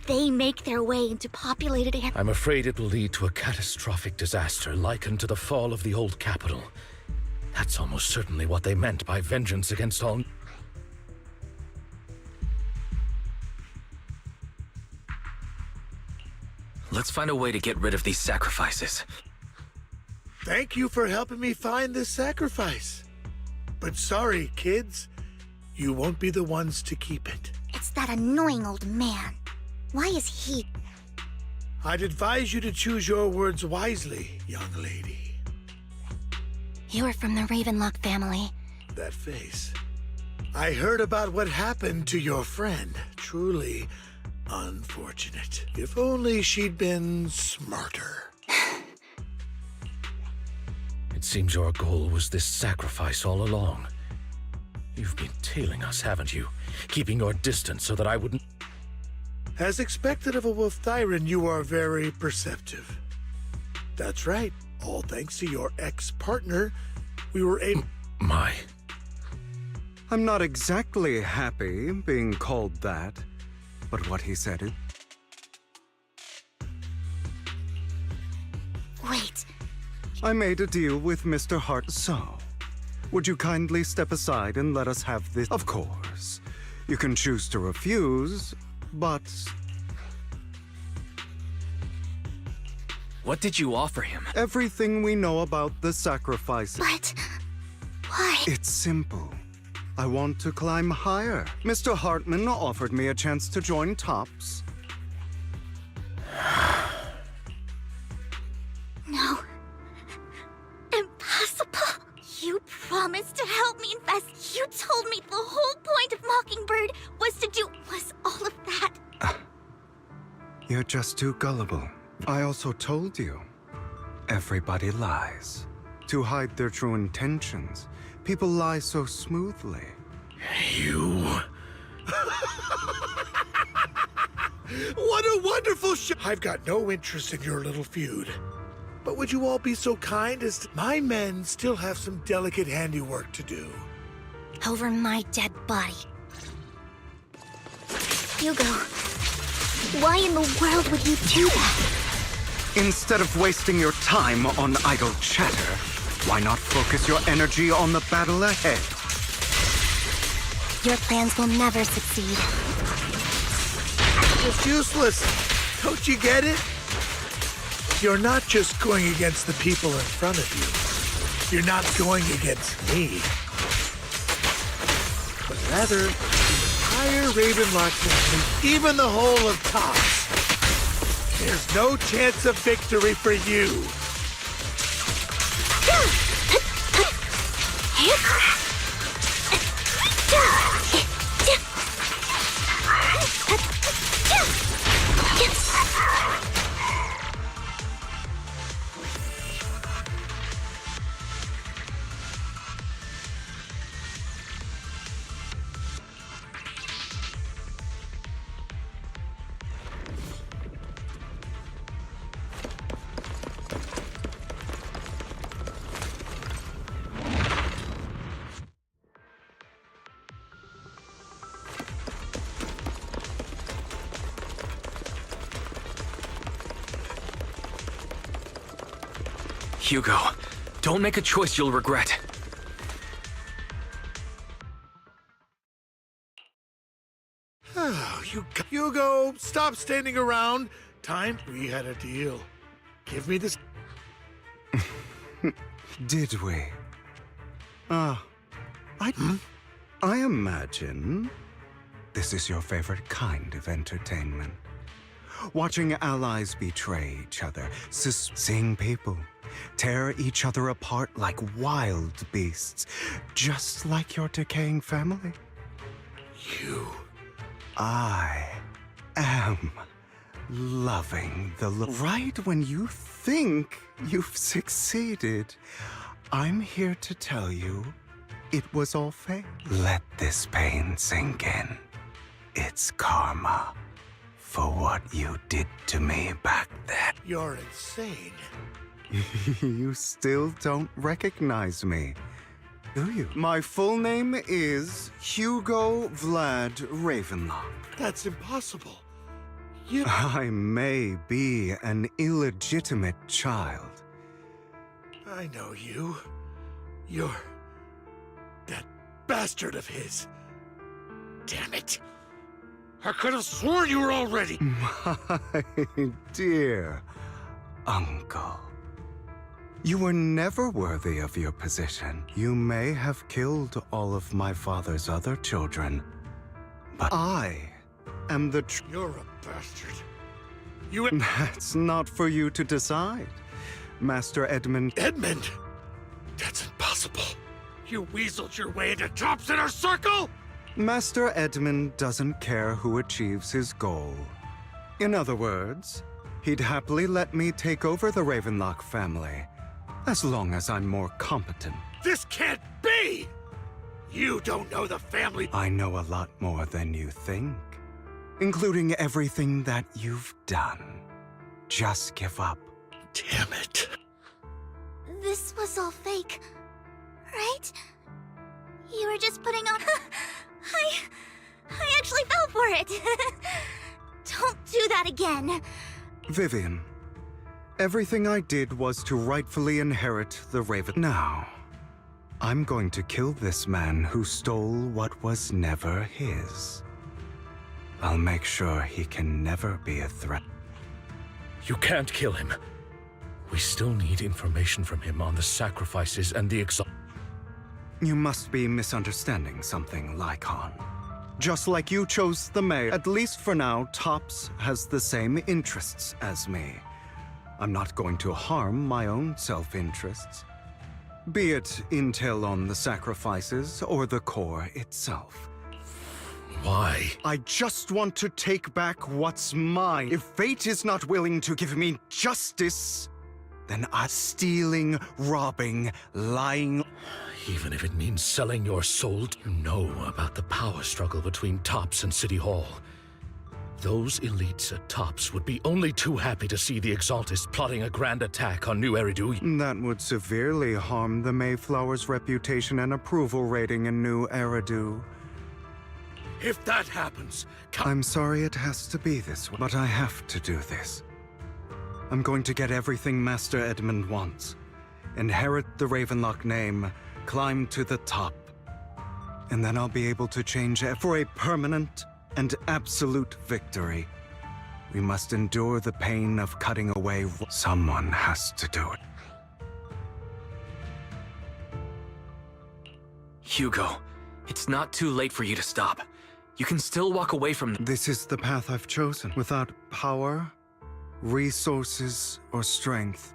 S4: They make their way into populated areas.
S11: I'm afraid it will lead to a catastrophic disaster likened to the fall of the old capital. That's almost certainly what they meant by vengeance against all...
S8: Let's find a way to get rid of these sacrifices.
S19: Thank you for helping me find this sacrifice. But sorry, kids. You won't be the ones to keep it.
S4: It's that annoying old man. Why is he...
S19: I'd advise you to choose your words wisely, young lady.
S10: You're from the Ravenlock family.
S19: That face. I heard about what happened to your friend. Truly unfortunate. If only she'd been smarter.
S11: It seems your goal was this sacrifice all along. You've been tailing us, haven't you? Keeping your distance so that I wouldn't...
S19: As expected of a Wolf-Thyran, you are very perceptive. That's right. All thanks to your ex-partner, we were able...
S18: I'm not exactly happy being called that, but what he said is...
S4: Wait.
S18: I made a deal with Mr. Hart, so... Would you kindly step aside and let us have this? Of course. You can choose to refuse, but...
S8: What did you offer him?
S18: Everything we know about the sacrifice.
S4: But... why?
S18: It's simple. I want to climb higher. Mr. Hartman offered me a chance to join TOPS.
S4: No. Impossible. You promised to help me invest. You told me the whole point of Mockingbird was all of that.
S18: You're just too gullible. I also told you, everybody lies. To hide their true intentions, people lie so smoothly.
S19: You... What a wonderful show! I've got no interest in your little feud. But would you all be so kind as to... My men still have some delicate handiwork to do.
S10: Over my dead body.
S4: Hugo, why in the world would you do that?
S18: Instead of wasting your time on idle chatter, why not focus your energy on the battle ahead?
S10: Your plans will never succeed.
S19: It's useless. Don't you get it? You're not just going against the people in front of you. You're not going against me. But rather, the entire Ravenlock family, even the whole of TOPS. There's no chance of victory for you.
S8: Hugo, don't make a choice you'll regret.
S19: Hugo, stop standing around. Time we had a deal. Give me this.
S18: Did we? I imagine this is your favorite kind of entertainment. Watching allies betray each other, seeing people tear each other apart like wild beasts, just like your decaying family. I am loving the right when you think you've succeeded. I'm here to tell you it was all fake. Let this pain sink in. It's karma for what you did to me back then.
S19: You're insane.
S18: You still don't recognize me, do you? My full name is Hugo Vlad Ravenlock.
S19: That's impossible.
S18: I may be an illegitimate child.
S19: I know you. You're... that bastard of his. Damn it. I could have sworn you were already...
S18: My dear uncle. You were never worthy of your position. You may have killed all of my father's other children, but I am the
S19: You're a bastard.
S18: That's not for you to decide, Master Edmund.
S19: Edmund? That's impossible. You weaseled your way into TOPS Inner Circle?
S18: Master Edmund doesn't care who achieves his goal. In other words, he'd happily let me take over the Ravenlock family, as long as I'm more competent.
S19: This can't be! You don't know the family.
S18: I know a lot more than you think, including everything that you've done. Just give up.
S19: Damn it.
S4: This was all fake, right? You were were just putting on... I actually fell for it. Don't do that again.
S18: Vivian, everything I did was to rightfully inherit the Raven. Now, I'm going to kill this man who stole what was never his. I'll make sure he can never be a threat.
S14: You can't kill him. We still need information from him on the sacrifices and the
S18: You must be misunderstanding something, Lycon. Just like you chose the mayor, at least for now, Tops has the same interests as me. I'm not going to harm my own self-interests. Be it intel on the sacrifices or the core itself.
S14: Why?
S18: I just want to take back what's mine. If fate is not willing to give me justice, then I'm stealing, robbing, lying.
S14: Even if it means selling your soul, you know about the power struggle between Tops and City Hall. Those elites at Tops would be only too happy to see the Exaltists plotting a grand attack on New Eridu.
S18: That would severely harm the Mayflower's reputation and approval rating in New Eridu.
S14: If that happens,
S18: I'm sorry it has to be this way, but I have to do this. I'm going to get everything Master Edmund wants. Inherit the Ravenlock name, climb to the top. And then I'll be able to change it for a permanent and absolute victory. We must endure the pain of cutting away. Someone has to do it.
S8: Hugo, it's not too late for you to stop. You can still walk away from
S18: This is the path I've chosen. Without power, resources, or strength.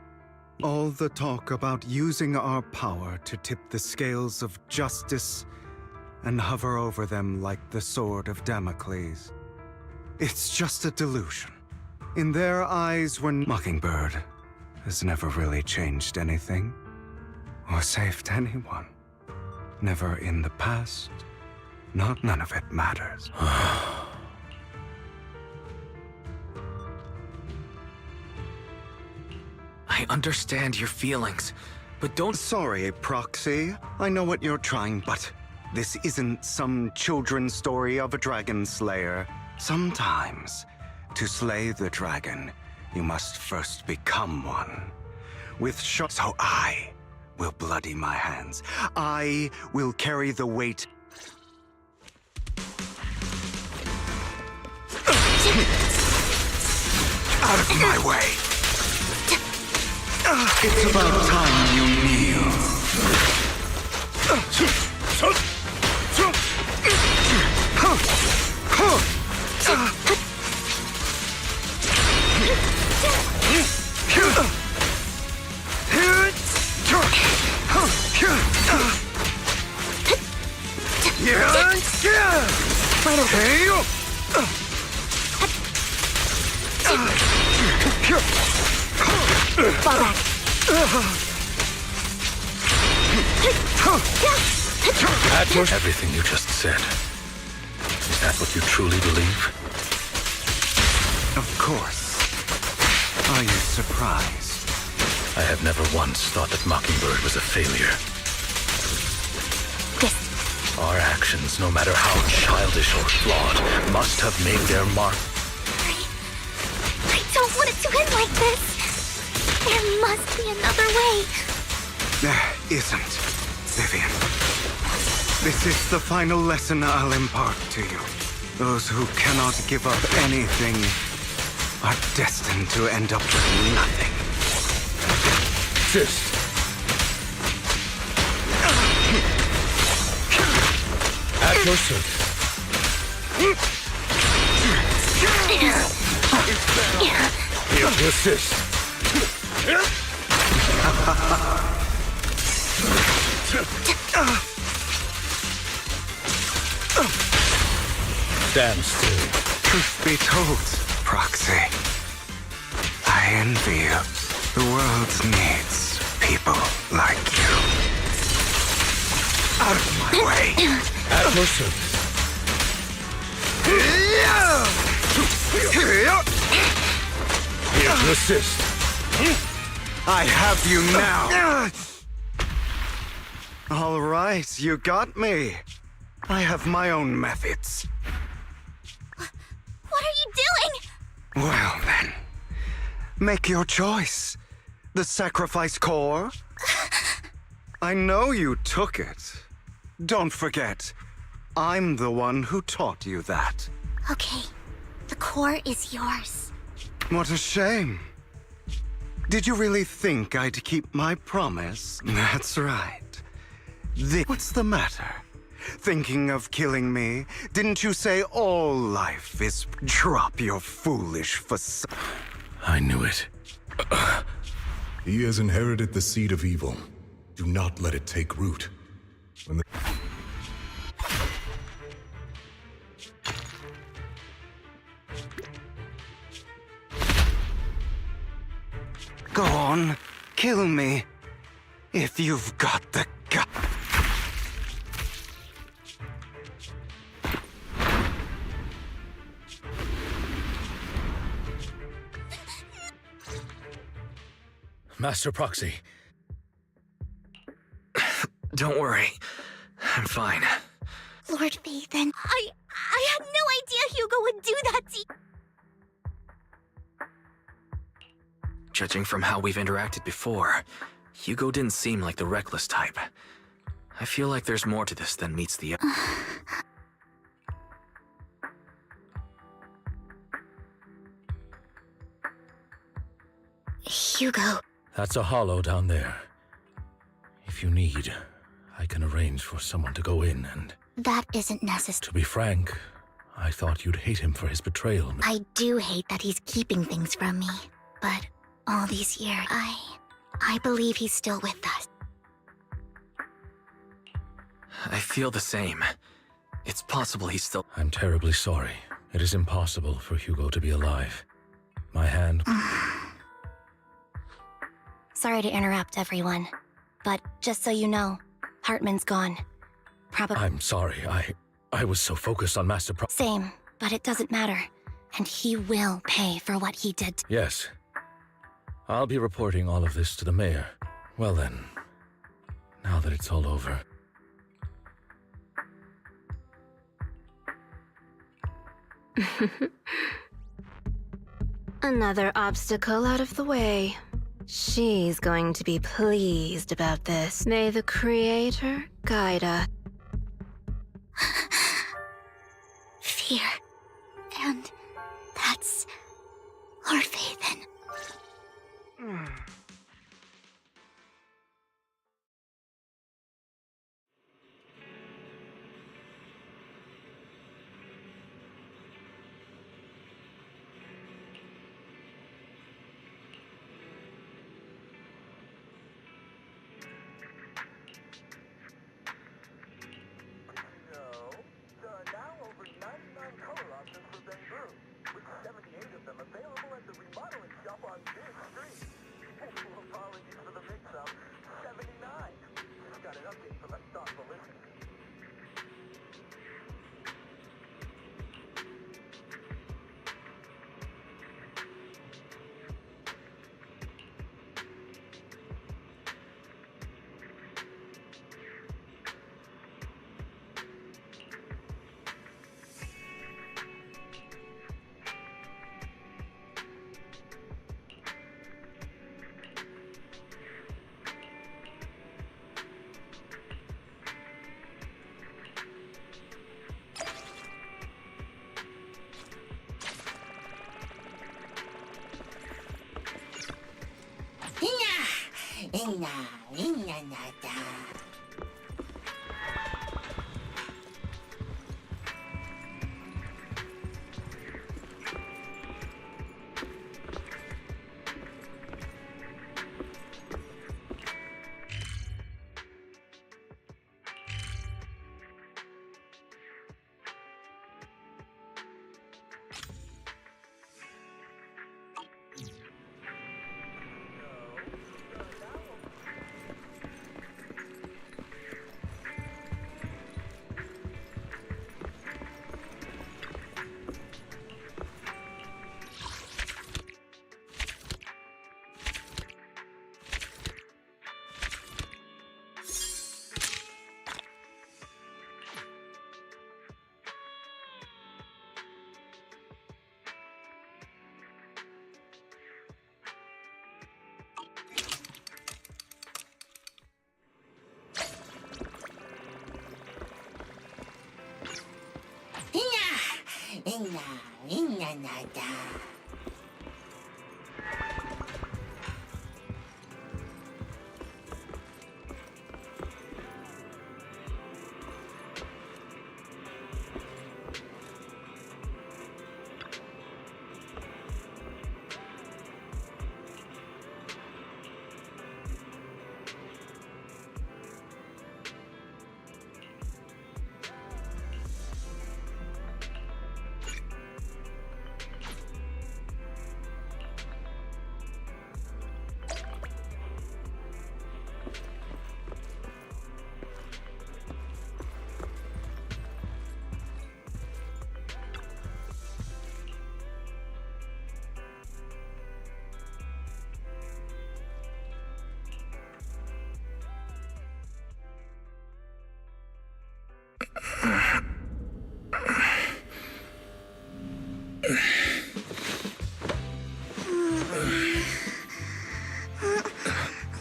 S18: All the talk about using our power to tip the scales of justice and hover over them like the sword of Damocles. It's just a delusion. In their eyes, when Mockingbird has never really changed anything or saved anyone. Never in the past. None of it matters.
S8: I understand your feelings, but don't...
S18: Sorry, Proxy. I know what you're trying, but this isn't some children's story of a dragon slayer. Sometimes, to slay the dragon, you must first become one. So I will bloody my hands. I will carry the weight. Out of my way! It's about time you kneel.
S10: Fall back.
S14: Everything you just said. Is that what you truly believe?
S18: Of course. Are you surprised?
S14: I have never once thought that Mockingbird was a failure. Our actions, no matter how childish or flawed, must have made their mark.
S4: I don't want it to end like this. There must be another way.
S18: There isn't, Vivian. This is the final lesson I'll impart to you. Those who cannot give up anything are destined to end up with nothing.
S14: Sis. At your service. Here to assist. Stand still.
S18: Truth be told, Proxy, I envy you. The world needs people like you. Out of my way.
S14: At your service. Here to assist.
S18: I have you now. All right, you got me. I have my own methods.
S4: What are you doing?
S18: Well then, make your choice. The sacrifice core? I know you took it. Don't forget, I'm the one who taught you that.
S4: Okay, the core is yours.
S18: What a shame. Did you really think I'd keep my promise? That's right. What's the matter? Thinking of killing me? Didn't you say all life is... Drop your foolish facade.
S14: I knew it.
S12: He has inherited the seed of evil. Do not let it take root. When the...
S18: Go on, kill me. If you've got the gut.
S14: Master Proxy.
S8: Don't worry. I'm fine.
S4: Lord Phaethon, I had no idea Hugo would do that to you.
S8: Judging from how we've interacted before, Hugo didn't seem like the reckless type. I feel like there's more to this than meets the eye.
S4: Hugo.
S14: That's a hollow down there. If you need, I can arrange for someone to go in and...
S4: That isn't necessary.
S14: To be frank, I thought you'd hate him for his betrayal.
S4: I do hate that he's keeping things from me, but all these years, I believe he's still with us.
S8: I feel the same. It's possible he's still...
S14: I'm terribly sorry. It is impossible for Hugo to be alive. My hand...
S10: Sorry to interrupt, everyone. But just so you know, Hartman's gone. Probably...
S14: I'm sorry. I was so focused on Master Pro...
S10: Same, but it doesn't matter. And he will pay for what he did.
S14: Yes. I'll be reporting all of this to the mayor. Well then, now that it's all over...
S15: Another obstacle out of the way. She's going to be pleased about this. May the Creator guide us.
S4: Fear. And that's Lord Phaethon.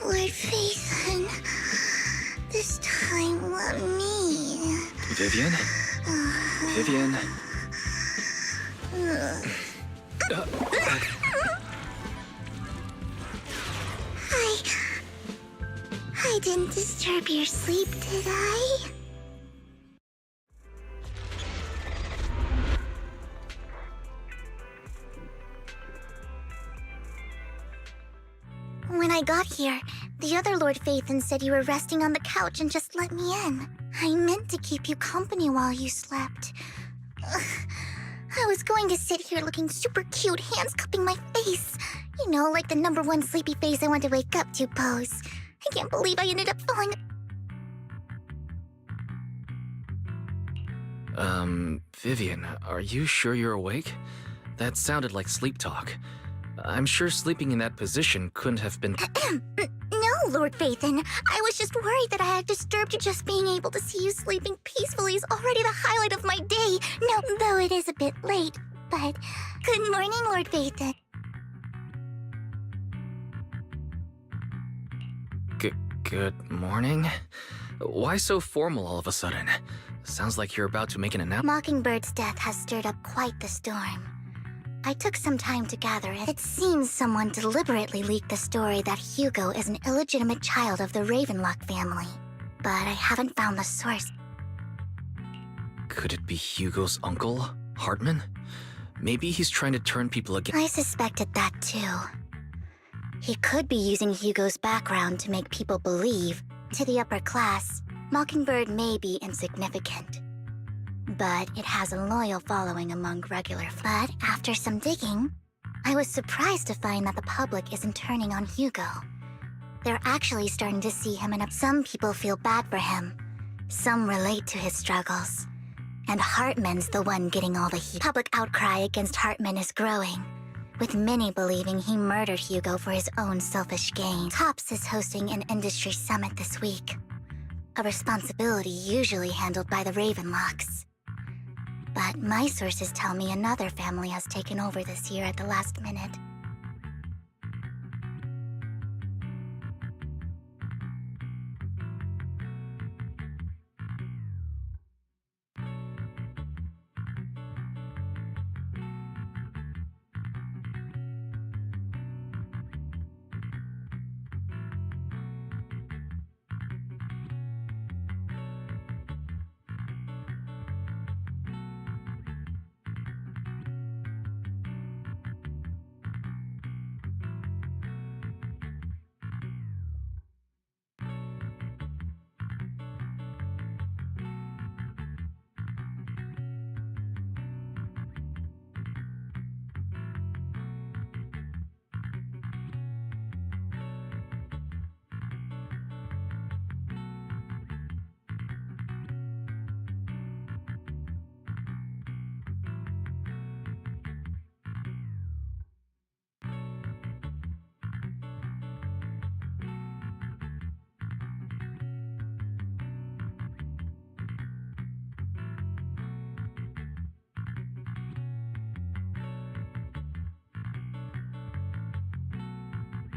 S4: Lord Phaethon, this time let me.
S8: Vivian? Vivian?
S4: I didn't disturb your sleep, did I? When I got here, the other Lord Phaethon said you were resting on the couch and just let me in. I meant to keep you company while you slept. Ugh. I was going to sit here looking super cute, hands cupping my face. You know, like the #1 sleepy face I want to wake up to pose. I can't believe I ended up falling.
S8: Vivian, are you sure you're awake? That sounded like sleep talk. I'm sure sleeping in that position couldn't have been.
S4: No, Lord Phaethon. I was just worried that I had disturbed you. Just being able to see you sleeping peacefully is already the highlight of my day. No, though it is a bit late. But good morning, Lord Phaethon.
S8: Good morning? Why so formal all of a sudden? Sounds like you're about to make an announcement.
S4: Mockingbird's death has stirred up quite the storm. I took some time to gather it. It seems someone deliberately leaked the story that Hugo is an illegitimate child of the Ravenlock family. But I haven't found the source.
S8: Could it be Hugo's uncle, Hartman? Maybe he's trying to turn people against.
S4: I suspected that too. He could be using Hugo's background to make people believe, to the upper class, Mockingbird may be insignificant. But it has a loyal following among regular. But after some digging, I was surprised to find that the public isn't turning on Hugo. They're actually starting to see him and some people feel bad for him. Some relate to his struggles. And Hartman's the one getting all the heat. Public outcry against Hartman is growing, with many believing he murdered Hugo for his own selfish gain. TOPS is hosting an industry summit this week, a responsibility usually handled by the Ravenlocks. But my sources tell me another family has taken over this year at the last minute.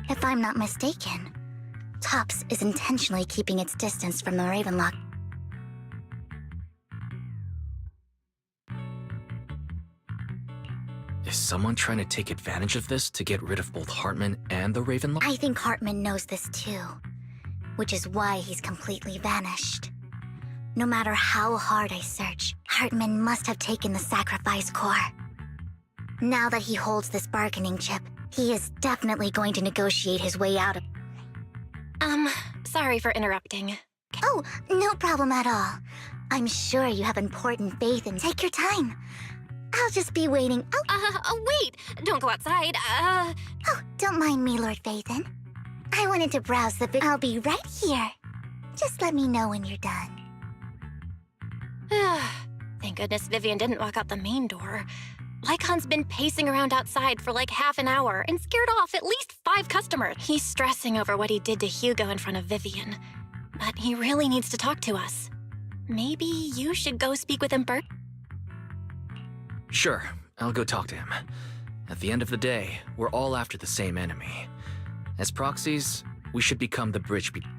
S4: If I'm not mistaken, TOPS is intentionally keeping its distance from the Ravenlock.
S8: Is someone trying to take advantage of this to get rid of both Hartman and the Ravenlock?
S4: I think Hartman knows this too, which is why he's completely vanished. No matter how hard I search, Hartman must have taken the sacrifice core. Now that he holds this bargaining chip, he is definitely going to negotiate his way out of...
S10: Sorry for interrupting.
S4: Oh, no problem at all. I'm sure you have important faith and take your time. I'll just be waiting.
S10: Wait! Don't go outside,
S4: Oh, don't mind me, Lord Phaethon. I wanted to browse the I'll be right here. Just let me know when you're done.
S10: Thank goodness Vivian didn't walk out the main door. Lycon's been pacing around outside for like half an hour and scared off at least 5 customers. He's stressing over what he did to Hugo in front of Vivian. But he really needs to talk to us. Maybe you should go speak with him, Bert?
S8: Sure, I'll go talk to him. At the end of the day, we're all after the same enemy. As proxies, we should become the bridge between...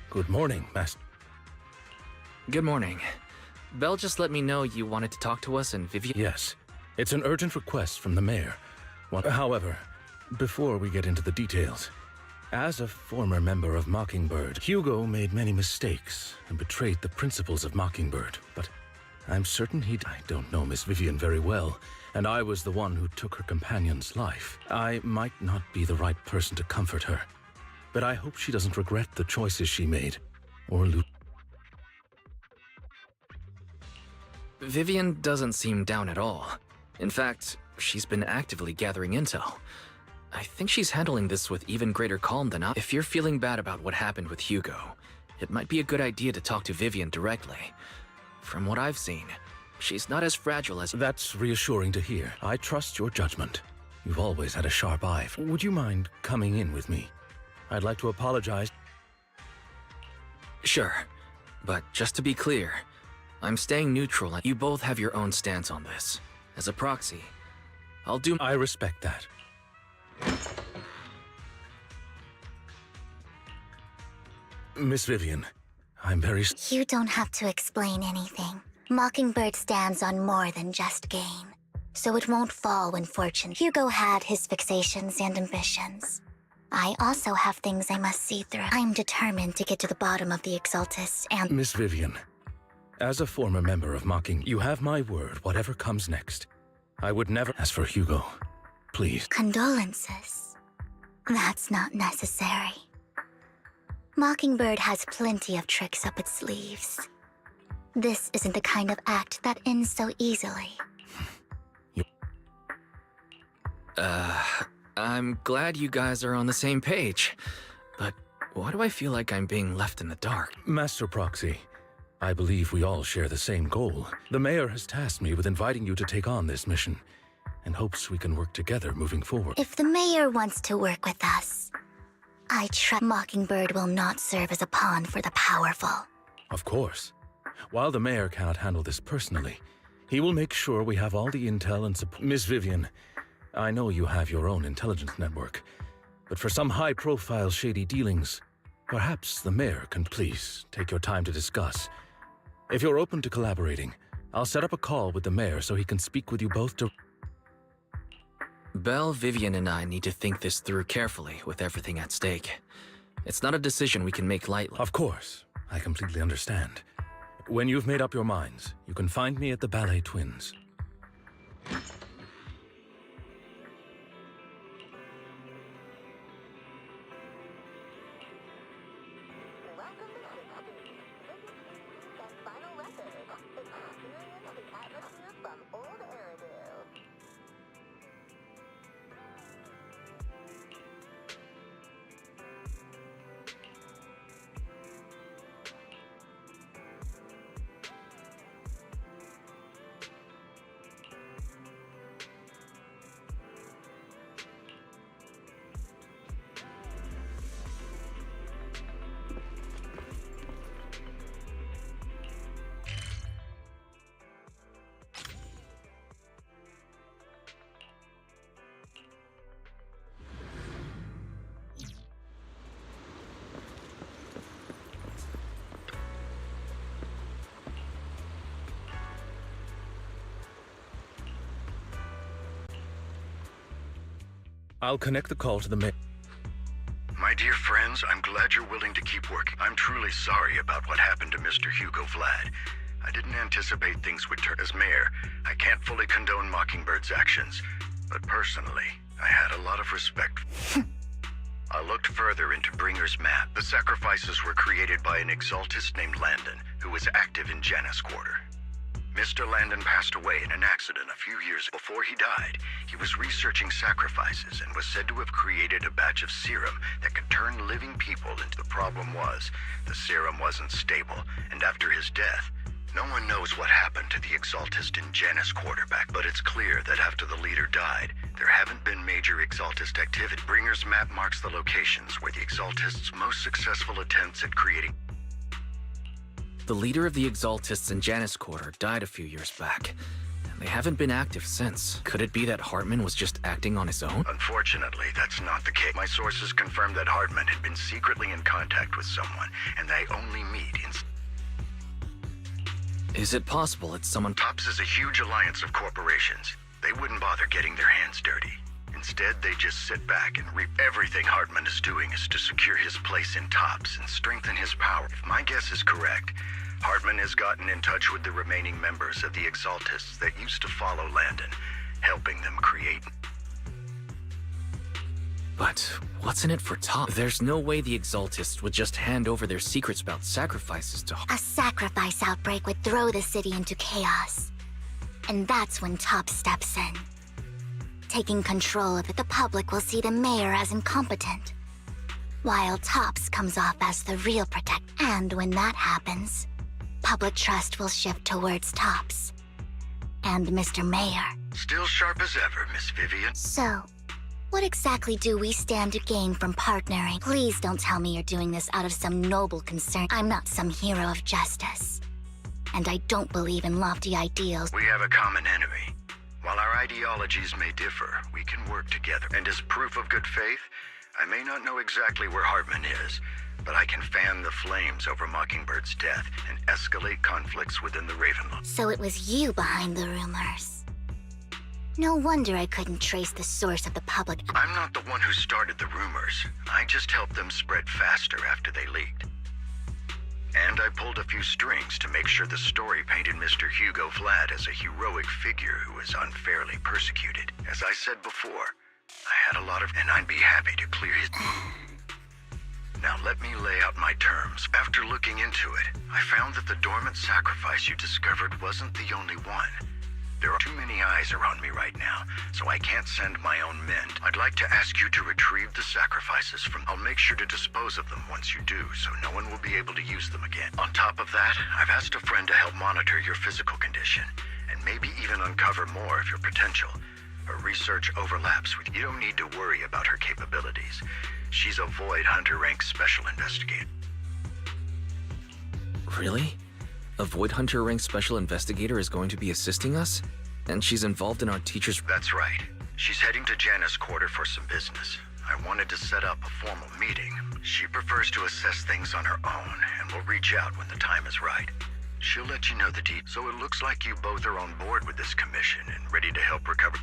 S14: Good morning, Master.
S8: Good morning. Belle just let me know you wanted to talk to us and Vivian...
S14: Yes. It's an urgent request from the mayor. However, before we get into the details, as a former member of Mockingbird, Hugo made many mistakes and betrayed the principles of Mockingbird, but I'm certain I don't know Miss Vivian very well, and I was the one who took her companion's life. I might not be the right person to comfort her, but I hope she doesn't regret the choices she made, or lose.
S8: Vivian doesn't seem down at all. In fact, she's been actively gathering intel. I think she's handling this with even greater calm than I. If you're feeling bad about what happened with Hugo, it might be a good idea to talk to Vivian directly. From what I've seen, she's not as fragile as...
S14: That's reassuring to hear. I trust your judgment. You've always had a sharp eye. Would you mind coming in with me? I'd like to apologize.
S8: Sure, but just to be clear, I'm staying neutral and you both have your own stance on this. As a proxy, I'll do...
S14: I respect that. Miss Vivian, I'm very...
S4: You don't have to explain anything. Mockingbird stands on more than just gain, so it won't fall when fortune... Hugo had his fixations and ambitions. I also have things I must see through. I'm determined to get to the bottom of the Exaltus and...
S14: Miss Vivian, as a former member of Mocking, you have my word, whatever comes next. I would never... As for Hugo, please.
S4: Condolences. That's not necessary. Mockingbird has plenty of tricks up its sleeves. This isn't the kind of act that ends so easily.
S8: I'm glad you guys are on the same page, but why do I feel like I'm being left in the dark?
S14: Master Proxy, I believe we all share the same goal. The mayor has tasked me with inviting you to take on this mission, and hopes we can work together moving forward.
S4: If the mayor wants to work with us, I trust Mockingbird will not serve as a pawn for the powerful.
S14: Of course. While the mayor cannot handle this personally, he will make sure we have all the intel and support. Miss Vivian, I know you have your own intelligence network, but for some high-profile shady dealings, perhaps the mayor can please take your time to discuss. If you're open to collaborating, I'll set up a call with the mayor so he can speak with you both to...
S8: Belle, Vivian, and I need to think this through carefully with everything at stake. It's not a decision we can make lightly.
S14: Of course, I completely understand. When you've made up your minds, you can find me at the Ballet Twins.
S11: I'll connect the call to the mayor.
S13: My dear friends, I'm glad you're willing to keep working. I'm truly sorry about what happened to Mr. Hugo Vlad. I didn't anticipate things would turn. As mayor, I can't fully condone Mockingbird's actions, but personally, I had a lot of respect. I looked further into Bringer's map. The sacrifices were created by an exaltist named Landon, who was active in Janus Quarter. Mr. Landon passed away in an accident a few years before he died. He was researching sacrifices and was said to have created a batch of serum that could turn living people into. The problem was, the serum wasn't stable, and after his death, no one knows what happened to the Exaltist in Janus Quarterback, but it's clear that after the leader died, there haven't been major Exaltist activity. Bringer's map marks the locations where the Exaltist's most successful attempts at creating...
S8: The leader of the Exaltists in Janus Quarter died a few years back, and they haven't been active since. Could it be that Hartman was just acting on his own?
S13: Unfortunately, that's not the case. My sources confirmed that Hartman had been secretly in contact with someone, and they only meet in...
S8: Is it possible it's someone...
S13: TOPS is a huge alliance of corporations. They wouldn't bother getting their hands dirty. Instead, they just sit back and reap. Everything Hartman is doing is to secure his place in TOPS and strengthen his power. If my guess is correct, Hartman has gotten in touch with the remaining members of the Exaltists that used to follow Landon, helping them create...
S8: But what's in it for TOPS? There's no way the Exaltists would just hand over their secrets about sacrifices to...
S4: A sacrifice outbreak would throw the city into chaos. And that's when TOPS steps in. Taking control of it, the public will see the mayor as incompetent, while TOPS comes off as the real protector. And when that happens, public trust will shift towards TOPS and Mr. Mayor.
S13: Still sharp as ever, Miss Vivian.
S4: So, what exactly do we stand to gain from partnering? Please don't tell me you're doing this out of some noble concern. I'm not some hero of justice, and I don't believe in lofty ideals.
S13: We have a common enemy. While our ideologies may differ, we can work together. And as proof of good faith, I may not know exactly where Hartman is, but I can fan the flames over Mockingbird's death and escalate conflicts within the Ravenloft.
S4: So it was you behind the rumors. No wonder I couldn't trace the source of the public.
S13: I'm not the one who started the rumors. I just helped them spread faster after they leaked. And I pulled a few strings to make sure the story painted Mr. Hugo Vlad as a heroic figure who was unfairly persecuted. As I said before, I had a lot of... and I'd be happy to clear his... Now let me lay out my terms. After looking into it, I found that the dormant sacrifice you discovered wasn't the only one. There are too many eyes around me right now, so I can't send my own men. I'd like to ask you to retrieve the sacrifices from... I'll make sure to dispose of them once you do, so no one will be able to use them again. On top of that, I've asked a friend to help monitor your physical condition, and maybe even uncover more of your potential. Her research overlaps with... You don't need to worry about her capabilities. She's a Void Hunter rank special investigator.
S8: Really? A Void Hunter rank special investigator is going to be assisting us? And she's involved in our teacher's...
S13: That's right. She's heading to Janus Quarter for some business. I wanted to set up a formal meeting. She prefers to assess things on her own, and will reach out when the time is right. She'll let you know the details. So it looks like you both are on board with this commission and ready to help recover...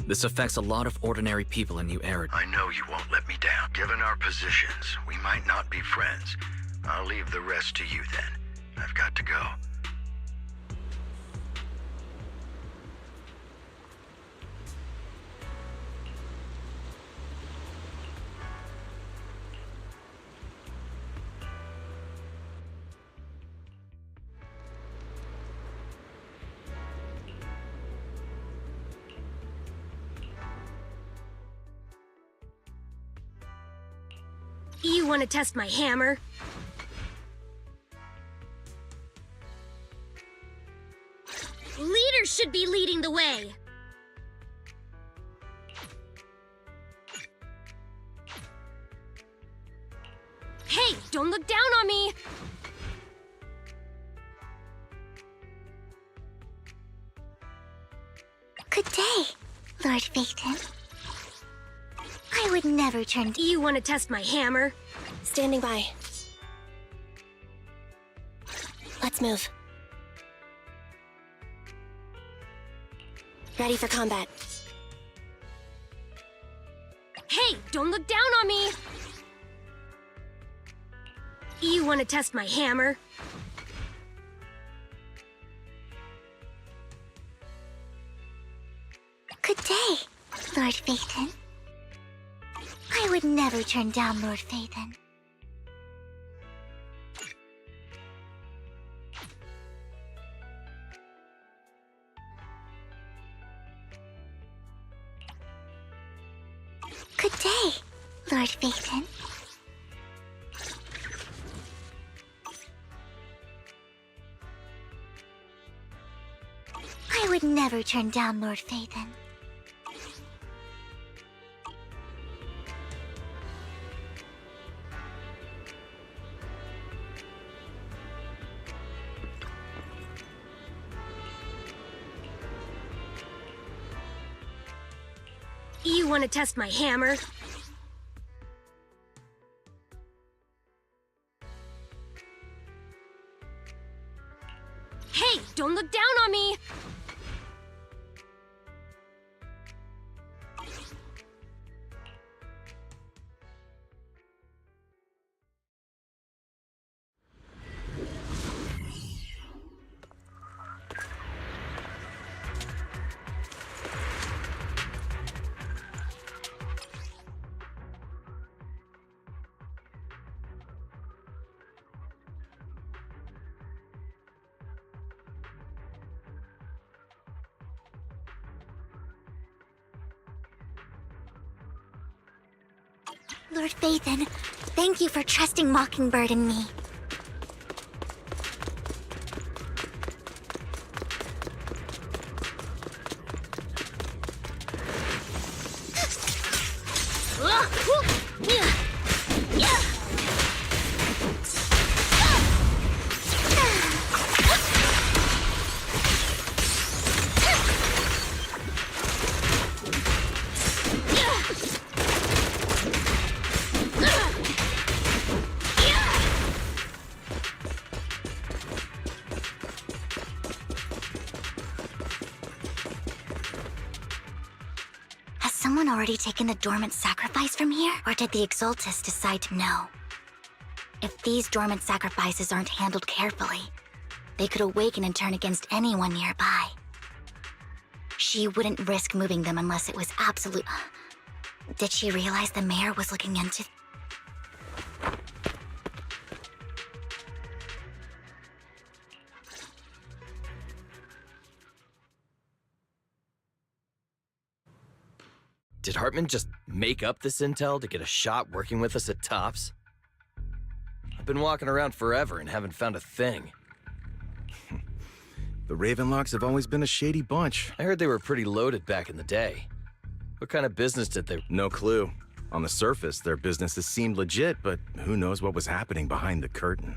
S8: This affects a lot of ordinary people in New Era.
S13: I know you won't let me down. Given our positions, we might not be friends. I'll leave the rest to you then. I've got to go.
S17: You want to test my hammer? Leaders should be leading the way. Hey, don't look down on me!
S4: Good day, Lord Phaeton. I would never turn to...
S17: You want to test my hammer?
S10: Standing by. Let's move. Ready for combat.
S17: Hey, don't look down on me! You want to test my hammer?
S4: Good day, Lord Phaethon. I would never turn down Lord Phaethon. Good day, Lord Phaethon. I would never turn down Lord Phaethon.
S17: You want to test my hammer? Hey, don't look down on me!
S4: Lord Phaethon, thank you for trusting Mockingbird and me. Has someone already taken the dormant sacrifice from here? Or did the Exaltus decide to know? If these dormant sacrifices aren't handled carefully, they could awaken and turn against anyone nearby. She wouldn't risk moving them unless it was absolute... Did she realize the mayor was looking into...
S6: Did Hartman just make up this intel to get a shot working with us at Tops? I've been walking around forever and haven't found a thing.
S16: The Ravenlocks have always been a shady bunch.
S6: I heard they were pretty loaded back in the day. What kind of business did they...
S16: No clue. On the surface, their businesses seemed legit, but who knows what was happening behind the curtain.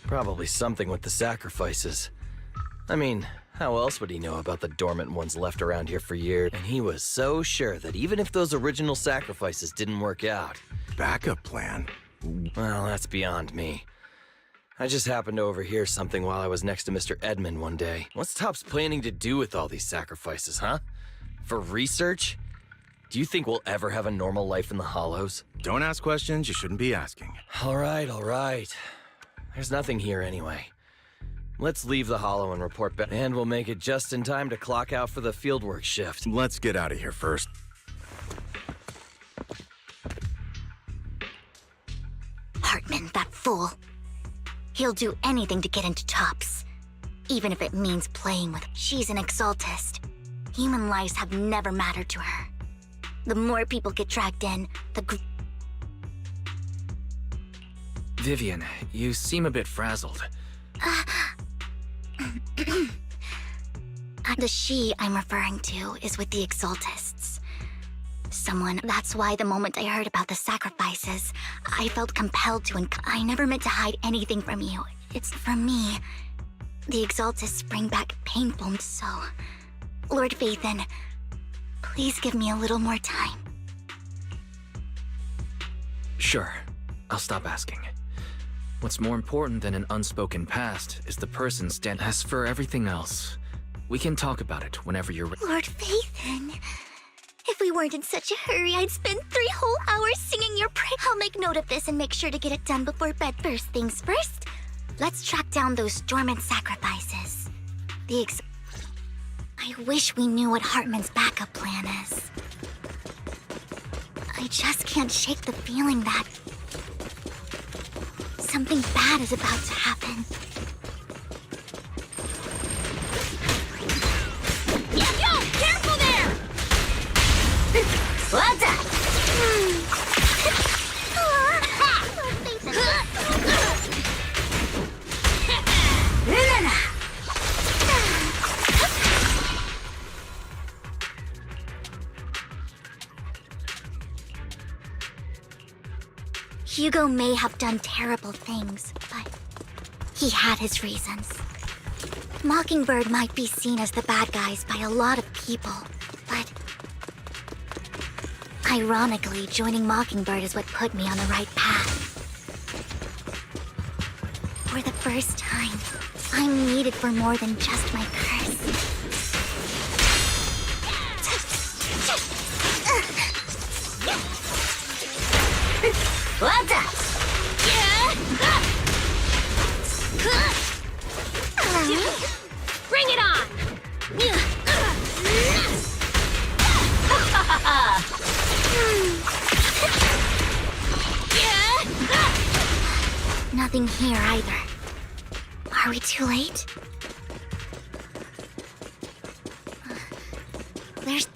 S6: Probably something with the sacrifices. I mean, how else would he know about the dormant ones left around here for years? And he was so sure that even if those original sacrifices didn't work out...
S16: Backup plan?
S6: Well, that's beyond me. I just happened to overhear something while I was next to Mr. Edmund one day. What's Tops planning to do with all these sacrifices, huh? For research? Do you think we'll ever have a normal life in the Hollows?
S16: Don't ask questions you shouldn't be asking.
S6: All right. There's nothing here anyway. Let's leave the Hollow and report back, and we'll make it just in time to clock out for the fieldwork shift.
S16: Let's get out of here first.
S4: Hartman, that fool. He'll do anything to get into Tops. Even if it means playing with. She's an Exaltist. Human lives have never mattered to her. The more people get dragged in,
S8: Vivian, you seem a bit frazzled.
S4: The she I'm referring to is with the Exaltists. That's why the moment I heard about the sacrifices, I felt compelled to, I never meant to hide anything from you. It's from me. The Exaltists bring back painful, so... Lord Vathan, please give me a little more time.
S8: Sure, I'll stop asking. What's more important than an unspoken past is the person As for everything else, we can talk about it whenever you're ready.
S4: Lord Vathan, if we weren't in such a hurry, I'd spend 3 whole hours singing your praise. I'll make note of this and make sure to get it done before bed. First things first, let's track down those dormant sacrifices. I wish we knew what Hartman's backup plan is. I just can't shake the feeling that something bad is about to happen.
S2: Yo! Careful there! What's that?
S4: Hugo may have done terrible things, but he had his reasons. Mockingbird might be seen as the bad guys by a lot of people, but ironically, joining Mockingbird is what put me on the right path. For the first time, I'm needed for more than just my curse.
S2: What's that? Bring it on!
S4: Nothing here either. Are we too late? There's...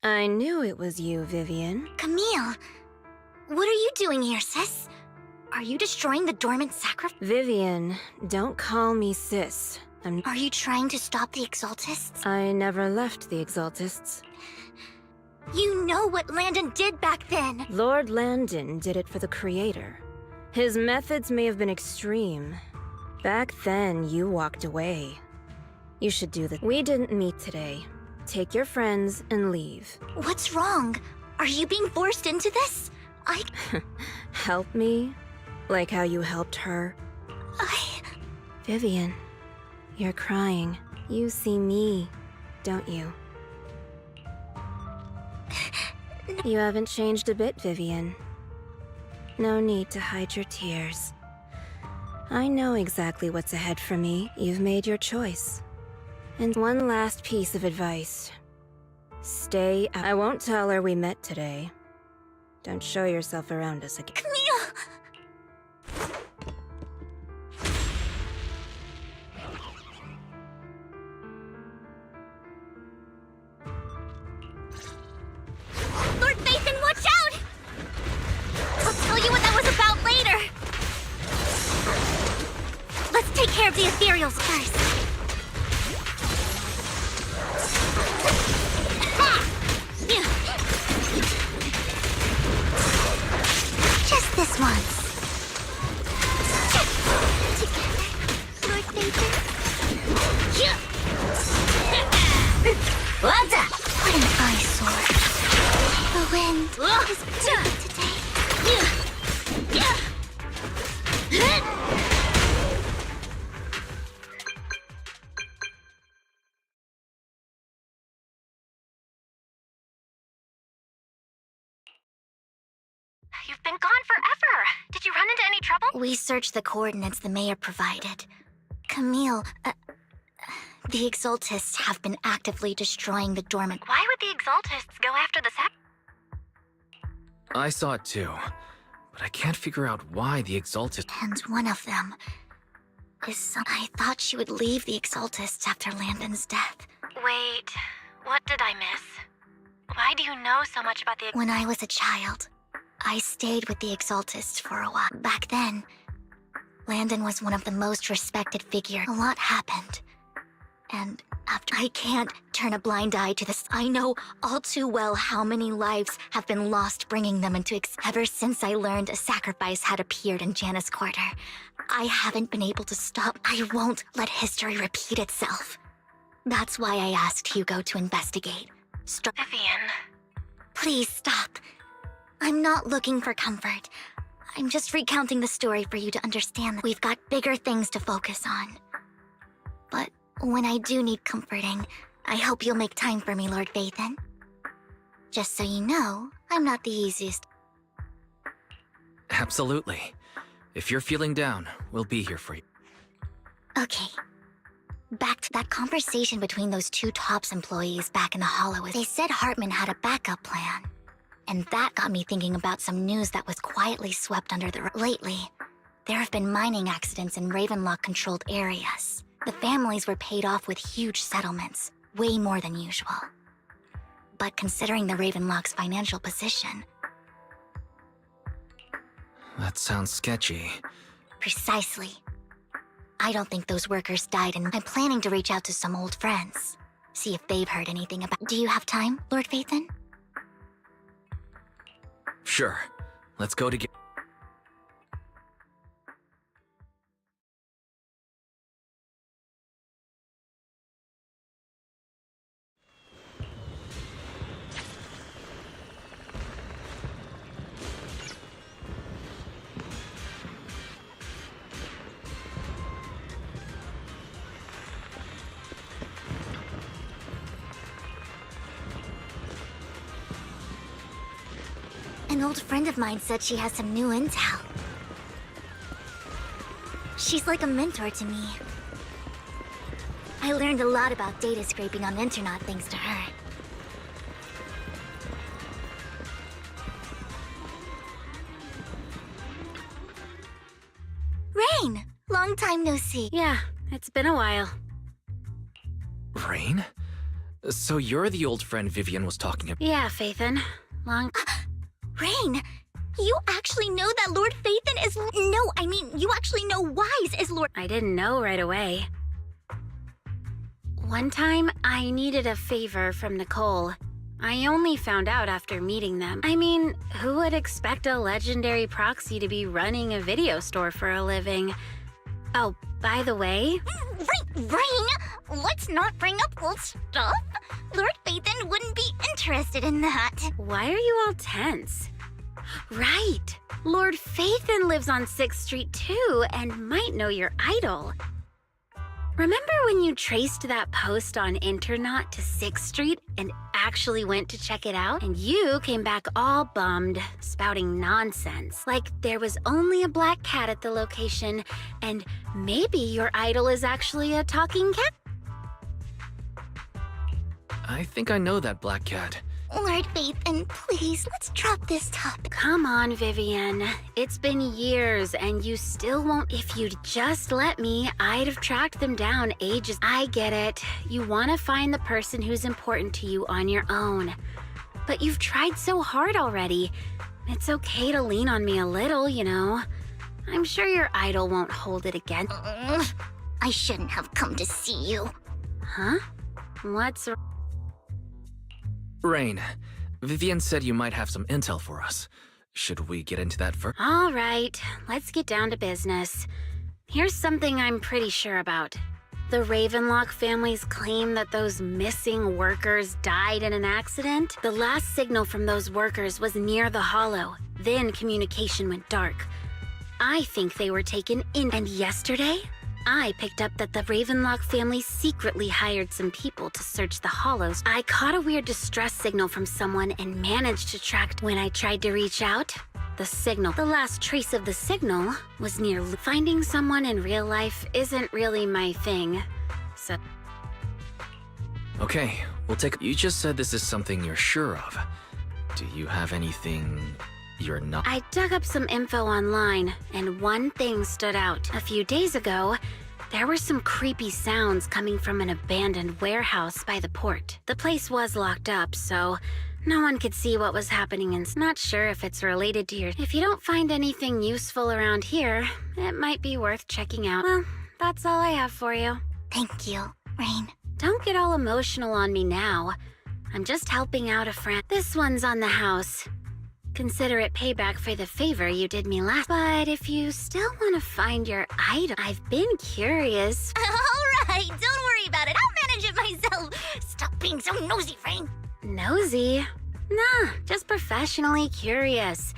S15: I knew it was you, Vivian.
S4: Camille! What are you doing here, sis? Are you destroying the dormant sacrifice?
S15: Vivian, don't call me sis.
S4: Are you trying to stop the Exaltists?
S15: I never left the Exaltists.
S4: You know what Landon did back then!
S15: Lord Landon did it for the Creator. His methods may have been extreme. Back then, you walked away. You should do that. We didn't meet today. Take your friends and leave.
S4: What's wrong? Are you being forced into this?
S15: Help me? Like how you helped her? Vivian, you're crying. You see me, don't you? You haven't changed a bit, Vivian. No need to hide your tears. I know exactly what's ahead for me. You've made your choice. And one last piece of advice. Stay out. I won't tell her we met today. Don't show yourself around us again.
S4: Camille!
S2: Lord Vathan, watch out! I'll tell you what that was about later. Let's take care of the ethereals first.
S4: Just this once. Lord Vathan.
S2: What's that?
S4: What an eyesore. The wind is
S10: You've been gone forever. Did you run into any trouble?
S4: We searched the coordinates the mayor provided. Camille, the Exaltists have been actively destroying the dormant.
S10: Why would the Exaltists go after the sac?
S8: I saw it too, but I can't figure out why the Exaltists.
S4: And one of them is. I thought she would leave the Exaltists after Landon's death.
S10: Wait, what did I miss? Why do you know so much about the...
S4: When I was a child, I stayed with the Exaltists for a while. Back then, Landon was one of the most respected figures. A lot happened. And after, I can't turn a blind eye to this. I know all too well how many lives have been lost bringing them into ever since I learned a sacrifice had appeared in Janus Quarter. I haven't been able to stop. I won't let history repeat itself. That's why I asked Hugo to investigate.
S10: Vivian.
S4: Please stop. I'm not looking for comfort. I'm just recounting the story for you to understand that we've got bigger things to focus on. But when I do need comforting, I hope you'll make time for me, Lord Phaethon. Just so you know, I'm not the easiest.
S8: Absolutely. If you're feeling down, we'll be here for you.
S4: Okay. Back to that conversation between those two TOPS employees back in the Hollow. They said Hartman had a backup plan. And that got me thinking about some news that was quietly swept under the rug. Lately, there have been mining accidents in Ravenlock-controlled areas. The families were paid off with huge settlements, way more than usual. But considering the Ravenlock's financial position...
S8: That sounds sketchy.
S4: Precisely. I don't think those workers died, and I'm planning to reach out to some old friends. See if they've heard anything about... Do you have time, Lord Phaethon?
S8: Sure. Let's go together.
S4: An old friend of mine said she has some new intel. She's like a mentor to me. I learned a lot about data scraping on Internet thanks to her. Rain! Long time no see.
S15: Yeah, it's been a while.
S8: Rain? So you're the old friend Vivian was talking about?
S15: Yeah, Phaethon.
S4: Rain! You actually know that Lord Phaethon is... No, I mean, you actually know Wise is Lord...
S15: I didn't know right away. One time, I needed a favor from Nicole. I only found out after meeting them. I mean, who would expect a legendary proxy to be running a video store for a living? Oh, by the way...
S4: Rain! Let's not bring up old stuff. Lord Phaethon wouldn't be interested in that.
S15: Why are you all tense? Right! Lord Phaethon lives on 6th Street too, and might know your idol. Remember when you traced that post on Internet to 6th Street and actually went to check it out? And you came back all bummed, spouting nonsense. Like there was only a black cat at the location, and maybe your idol is actually a talking cat?
S8: I think I know that black cat.
S4: Lord Phaethon, please, let's drop this topic.
S15: Come on, Vivian. It's been years, and you still won't. If you'd just let me, I'd have tracked them down ages. I get it. You want to find the person who's important to you on your own. But you've tried so hard already. It's okay to lean on me a little, you know. I'm sure your idol won't hold it again.
S4: I shouldn't have come to see you.
S15: Huh? What's...
S8: Rain, Vivian said you might have some intel for us. Should we get into that first?
S15: All right, let's get down to business. Here's something I'm pretty sure about. The Ravenlock families claim that those missing workers died in an accident. The last signal from those workers was near the Hollow. Then communication went dark. I think they were taken in. And yesterday, I picked up that the Ravenlock family secretly hired some people to search the Hollows. I caught a weird distress signal from someone and managed to track. When I tried to reach out,
S10: The signal. The last trace of the signal was near. Finding someone in real life isn't really my thing, so.
S8: Okay, we'll take. You just said this is something you're sure of. Do you have anything you're not?
S10: I dug up some info online, and one thing stood out. A few days ago, there were some creepy sounds coming from an abandoned warehouse by the port. The place was locked up, so no one could see what was happening, and not sure if it's related to your. If you don't find anything useful around here, it might be worth checking out. Well, that's all I have for you.
S4: Thank you, Rain.
S10: Don't get all emotional on me now. I'm just helping out a friend. This one's on the house. Consider it payback for the favor you did me last. But if you still want to find your item, I've been curious.
S4: All right, don't worry about it. I'll manage it myself. Stop being so nosy, Rain.
S10: Nosy? Nah, just professionally curious.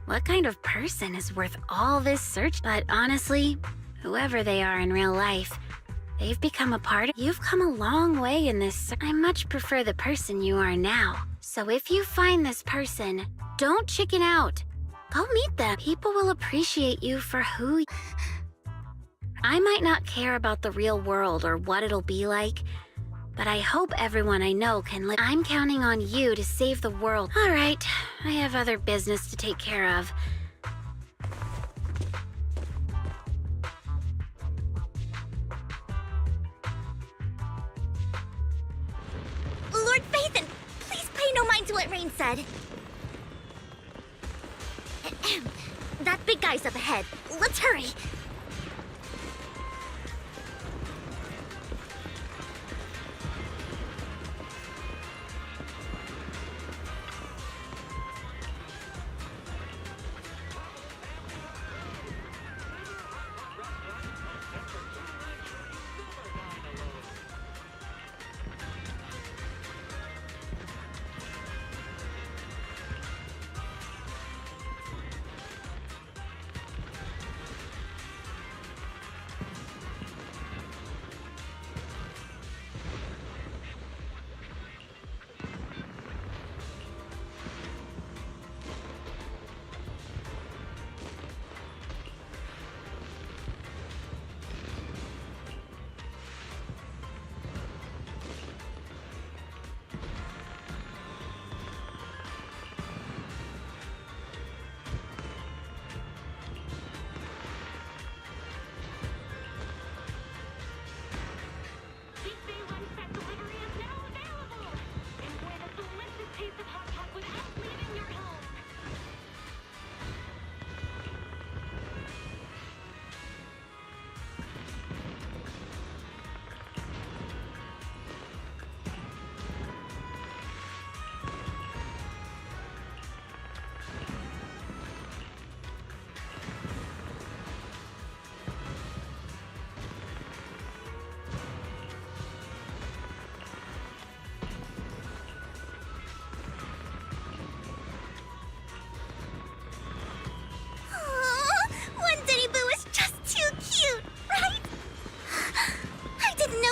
S10: What kind of person is worth all this search? But honestly, whoever they are in real life, they've become a part of. You've come a long way in this. I much prefer the person you are now. So if you find this person, don't chicken out. Go meet them. People will appreciate you for who. I might not care about the real world or what it'll be like, but I hope everyone I know can live. I'm counting on you to save the world. All right, I have other business to take care of.
S4: Lord Phaethon, please pay no mind to what Rain said. That big guy's up ahead. Let's hurry.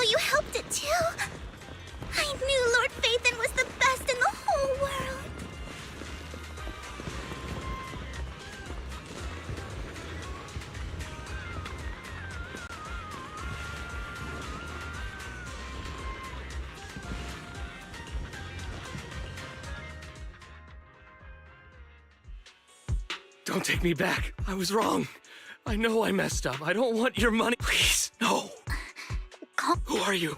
S4: You helped it too. I knew Lord Phaethon was the best in the whole world.
S14: Don't take me back. I was wrong. I know I messed up. I don't want your money. Please, no. Who are you?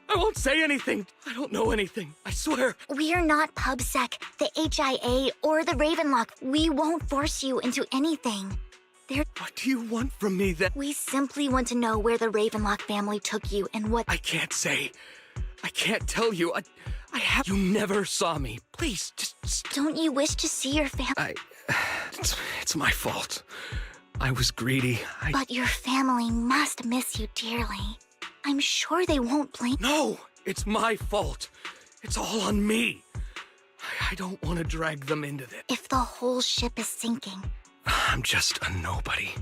S14: I won't say anything. I don't know anything. I swear.
S4: We are not PubSec, the HIA, or the Ravenlock. We won't force you into anything.
S14: What do you want from me then?
S4: We simply want to know where the Ravenlock family took you and what—
S14: I can't say. I can't tell you. I have— You never saw me. Please, just—
S4: Don't you wish to see your family?
S14: It's my fault. I was greedy.
S4: But your family must miss you dearly. I'm sure they won't blame—
S14: No! It's my fault. It's all on me. I don't want to drag them into this.
S4: If the whole ship is sinking—
S14: I'm just a nobody.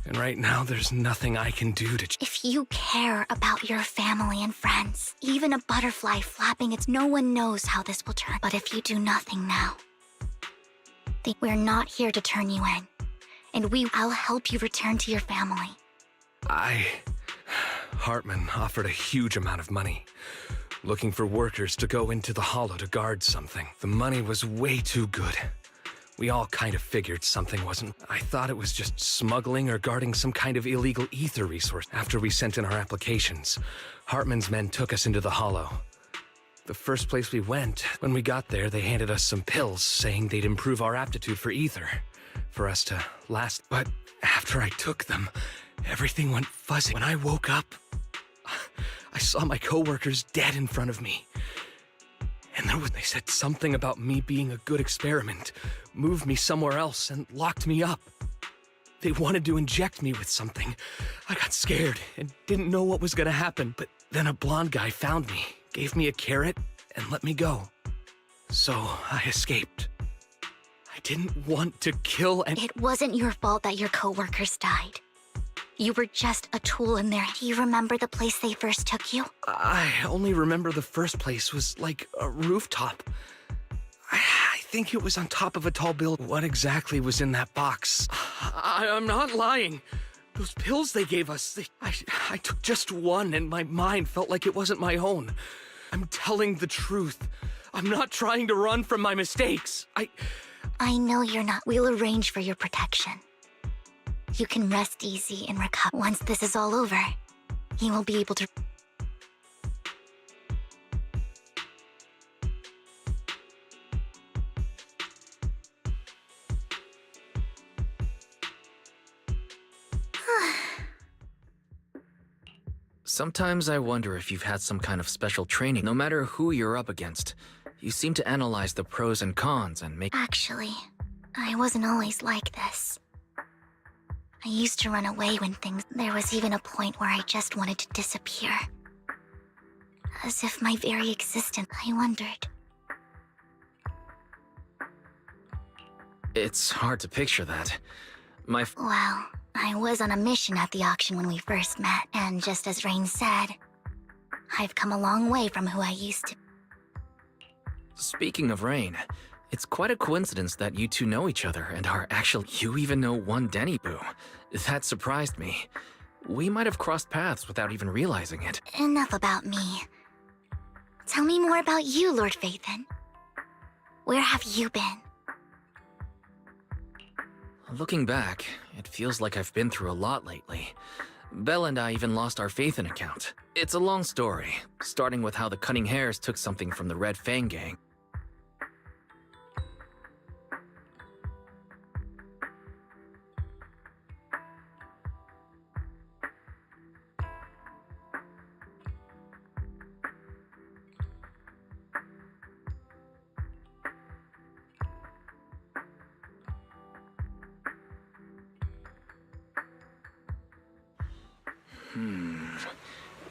S14: And right now, there's nothing I can do to—
S4: If you care about your family and friends, even a butterfly flapping its— No one knows how this will turn. But if you do nothing now, We're not here to turn you in. And I'll help you return to your family.
S14: Hartman offered a huge amount of money, looking for workers to go into the Hollow to guard something. The money was way too good. We all kind of figured something wasn't. I thought it was just smuggling or guarding some kind of illegal ether resource. After we sent in our applications, Hartman's men took us into the Hollow. The first place we went, when we got there, they handed us some pills saying they'd improve our aptitude for ether, for us to last. But after I took them, everything went fuzzy. When I woke up, I saw my coworkers dead in front of me. And they said something about me being a good experiment, moved me somewhere else, and locked me up. They wanted to inject me with something. I got scared and didn't know what was gonna happen, but then a blonde guy found me, gave me a carrot, and let me go. So I escaped. I didn't want to kill and—
S4: It wasn't your fault that your coworkers died. You were just a tool in there. Do you remember the place they first took you?
S14: I only remember the first place was like a rooftop. I think it was on top of a tall building. What exactly was in that box? I'm not lying. Those pills they gave us, I took just one and my mind felt like it wasn't my own. I'm telling the truth. I'm not trying to run from my mistakes.
S4: I know you're not. We'll arrange for your protection. You can rest easy and recover. Once this is all over, you will be able to...
S8: Sometimes I wonder if you've had some kind of special training. No matter who you're up against, you seem to analyze the pros and cons and make—
S4: Actually, I wasn't always like this. I used to run away when things— There was even a point where I just wanted to disappear. As if my very existence— I wondered.
S8: It's hard to picture that.
S4: Well, I was on a mission at the auction when we first met, and just as Rain said, I've come a long way from who I used to.
S8: Speaking of Rain, it's quite a coincidence that you two know each other and are actually— You even know one Denny Boo. That surprised me. We might have crossed paths without even realizing it.
S4: Enough about me. Tell me more about you, Lord Phaethon. Where have you been?
S8: Looking back, it feels like I've been through a lot lately. Belle and I even lost our Phaethon account. It's a long story, starting with how the Cunning Hares took something from the Red Fang gang.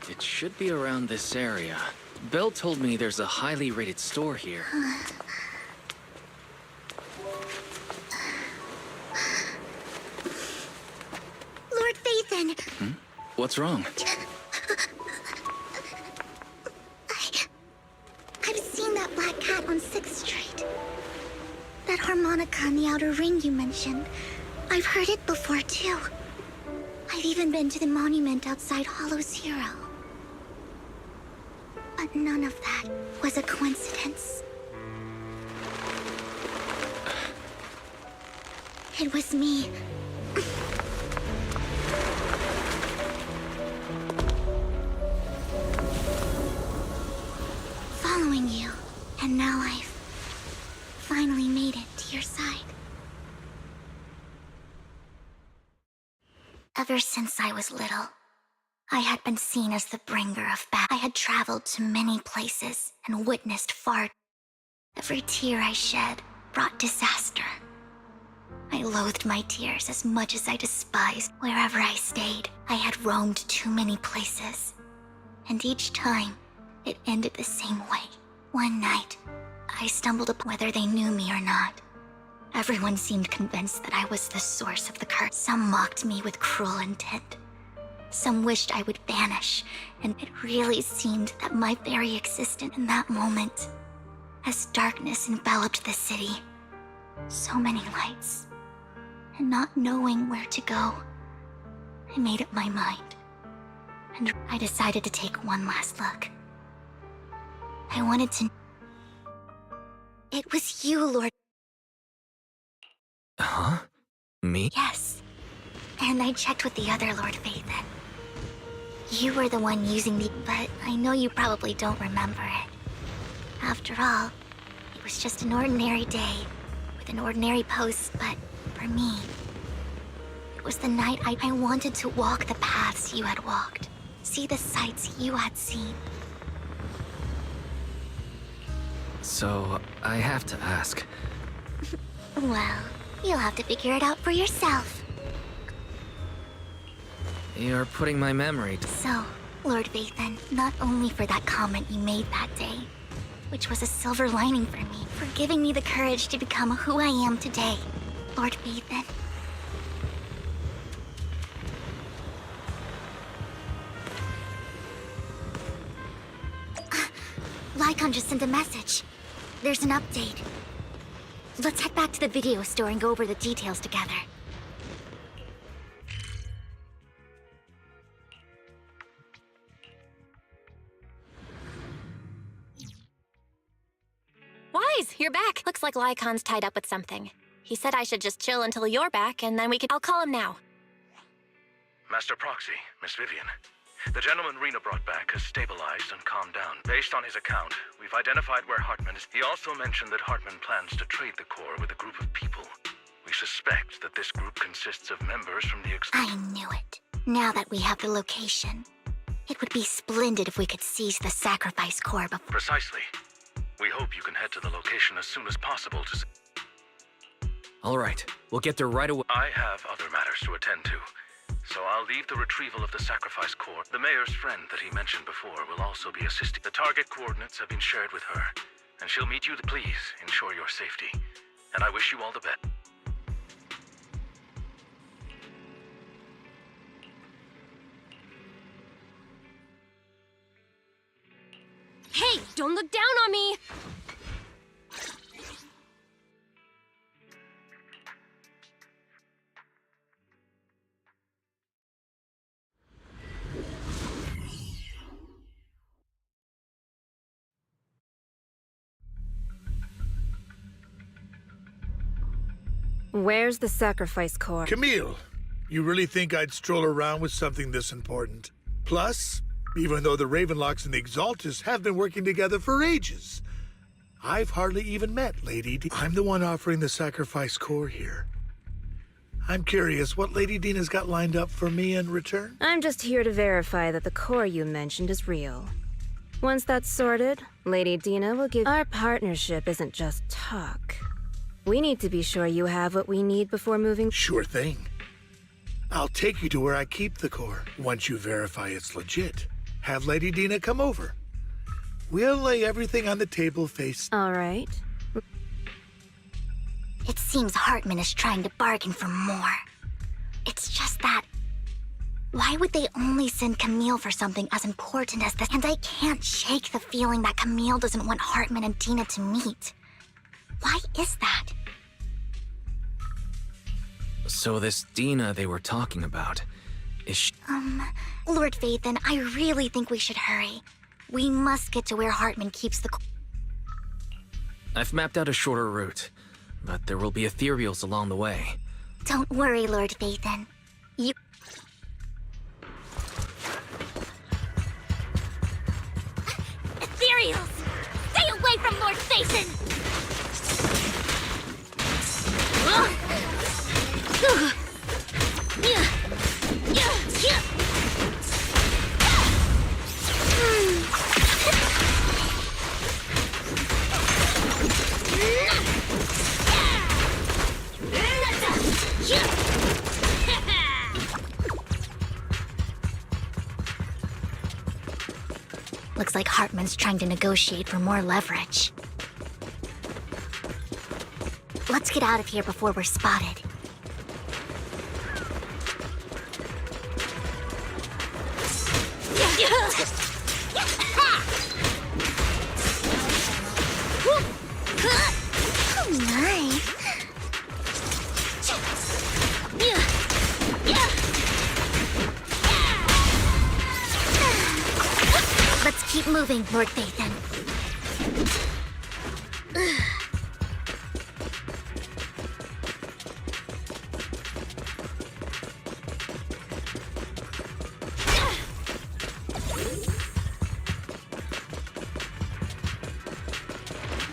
S8: It should be around this area. Belle told me there's a highly rated store here.
S4: Lord Phaethon!
S8: What's wrong?
S4: I've seen that black cat on 6th Street. That harmonica in the outer ring you mentioned. I've heard it before, too. I've even been to the monument outside Hollow Zero. But none of that was a coincidence. It was me. Following you, and now I've finally made it to your side. Ever since I was little, I had been seen as the bringer of bad. I had traveled to many places and witnessed far. Every tear I shed brought disaster. I loathed my tears as much as I despised. Wherever I stayed, I had roamed too many places. And each time, it ended the same way. One night, I stumbled upon whether they knew me or not. Everyone seemed convinced that I was the source of the curse. Some mocked me with cruel intent. Some wished I would vanish, and it really seemed that my very existence in that moment, as darkness enveloped the city, So many lights. And not knowing where to go, I made up my mind. And I decided to take one last look. I wanted to... It was you, Lord...
S8: Huh? Me?
S4: Yes. And I checked with the other Lord Phaethon. You were the one using the... But I know you probably don't remember it. After all, it was just an ordinary day, with an ordinary post, but for me, it was the night I wanted to walk the paths you had walked, see the sights you had seen.
S8: So, I have to ask.
S4: Well, you'll have to figure it out for yourself.
S8: You're putting my memory to...
S4: So, Lord Phaethon, not only for that comment you made that day, which was a silver lining for me, for giving me the courage to become who I am today, Lord Phaethon. Lycon just sent a message. There's an update. Let's head back to the video store and go over the details together.
S10: Wise, you're back. Looks like Lycon's tied up with something. He said I should just chill until you're back, and then we could... I'll call him now.
S7: Master Proxy, Miss Vivian. The gentleman Rena brought back has stabilized and calmed down. Based on his account, we've identified where Hartman is. He also mentioned that Hartman plans to trade the core with a group of people. We suspect that this group consists of members from the...
S4: I knew it. Now that we have the location, it would be splendid if we could seize the sacrifice core before...
S7: Precisely. We hope you can head to the location as soon as possible to...
S8: All right, we'll get there right away.
S7: I have other matters to attend to, so I'll leave the retrieval of the sacrifice core. The mayor's friend that he mentioned before will also be assisting. The target coordinates have been shared with her, and she'll meet you. Please ensure your safety, and I wish you all the best.
S17: Hey, don't look down on me!
S15: Where's the sacrifice core?
S19: Camille, you really think I'd stroll around with something this important? Plus, even though the Ravenlocks and the Exaltus have been working together for ages, I've hardly even met Lady D. I'm the one offering the sacrifice core here. I'm curious what Lady Dina's got lined up for me in return?
S15: I'm just here to verify that the core you mentioned is real. Once that's sorted, Lady Dina will give... Our partnership isn't just talk. We need to be sure you have what we need before moving...
S19: Sure thing. I'll take you to where I keep the core. Once you verify it's legit, have Lady Dina come over. We'll lay everything on the table face...
S15: All right.
S4: It seems Hartman is trying to bargain for more. It's just that... Why would they only send Camille for something as important as this? And I can't shake the feeling that Camille doesn't want Hartman and Dina to meet. Why is that?
S8: So this Dina they were talking about, is she...
S4: Lord Phaethon, I really think we should hurry. We must get to where Hartman keeps the...
S8: I've mapped out a shorter route, but there will be ethereals along the way.
S4: Don't worry, Lord Phaethon. You...
S2: Ethereals! Stay away from Lord Phaethon!
S4: Looks like Hartman's trying to negotiate for more leverage. Let's get out of here before we're spotted. Oh my.
S2: Keep moving, Lord Phaethon.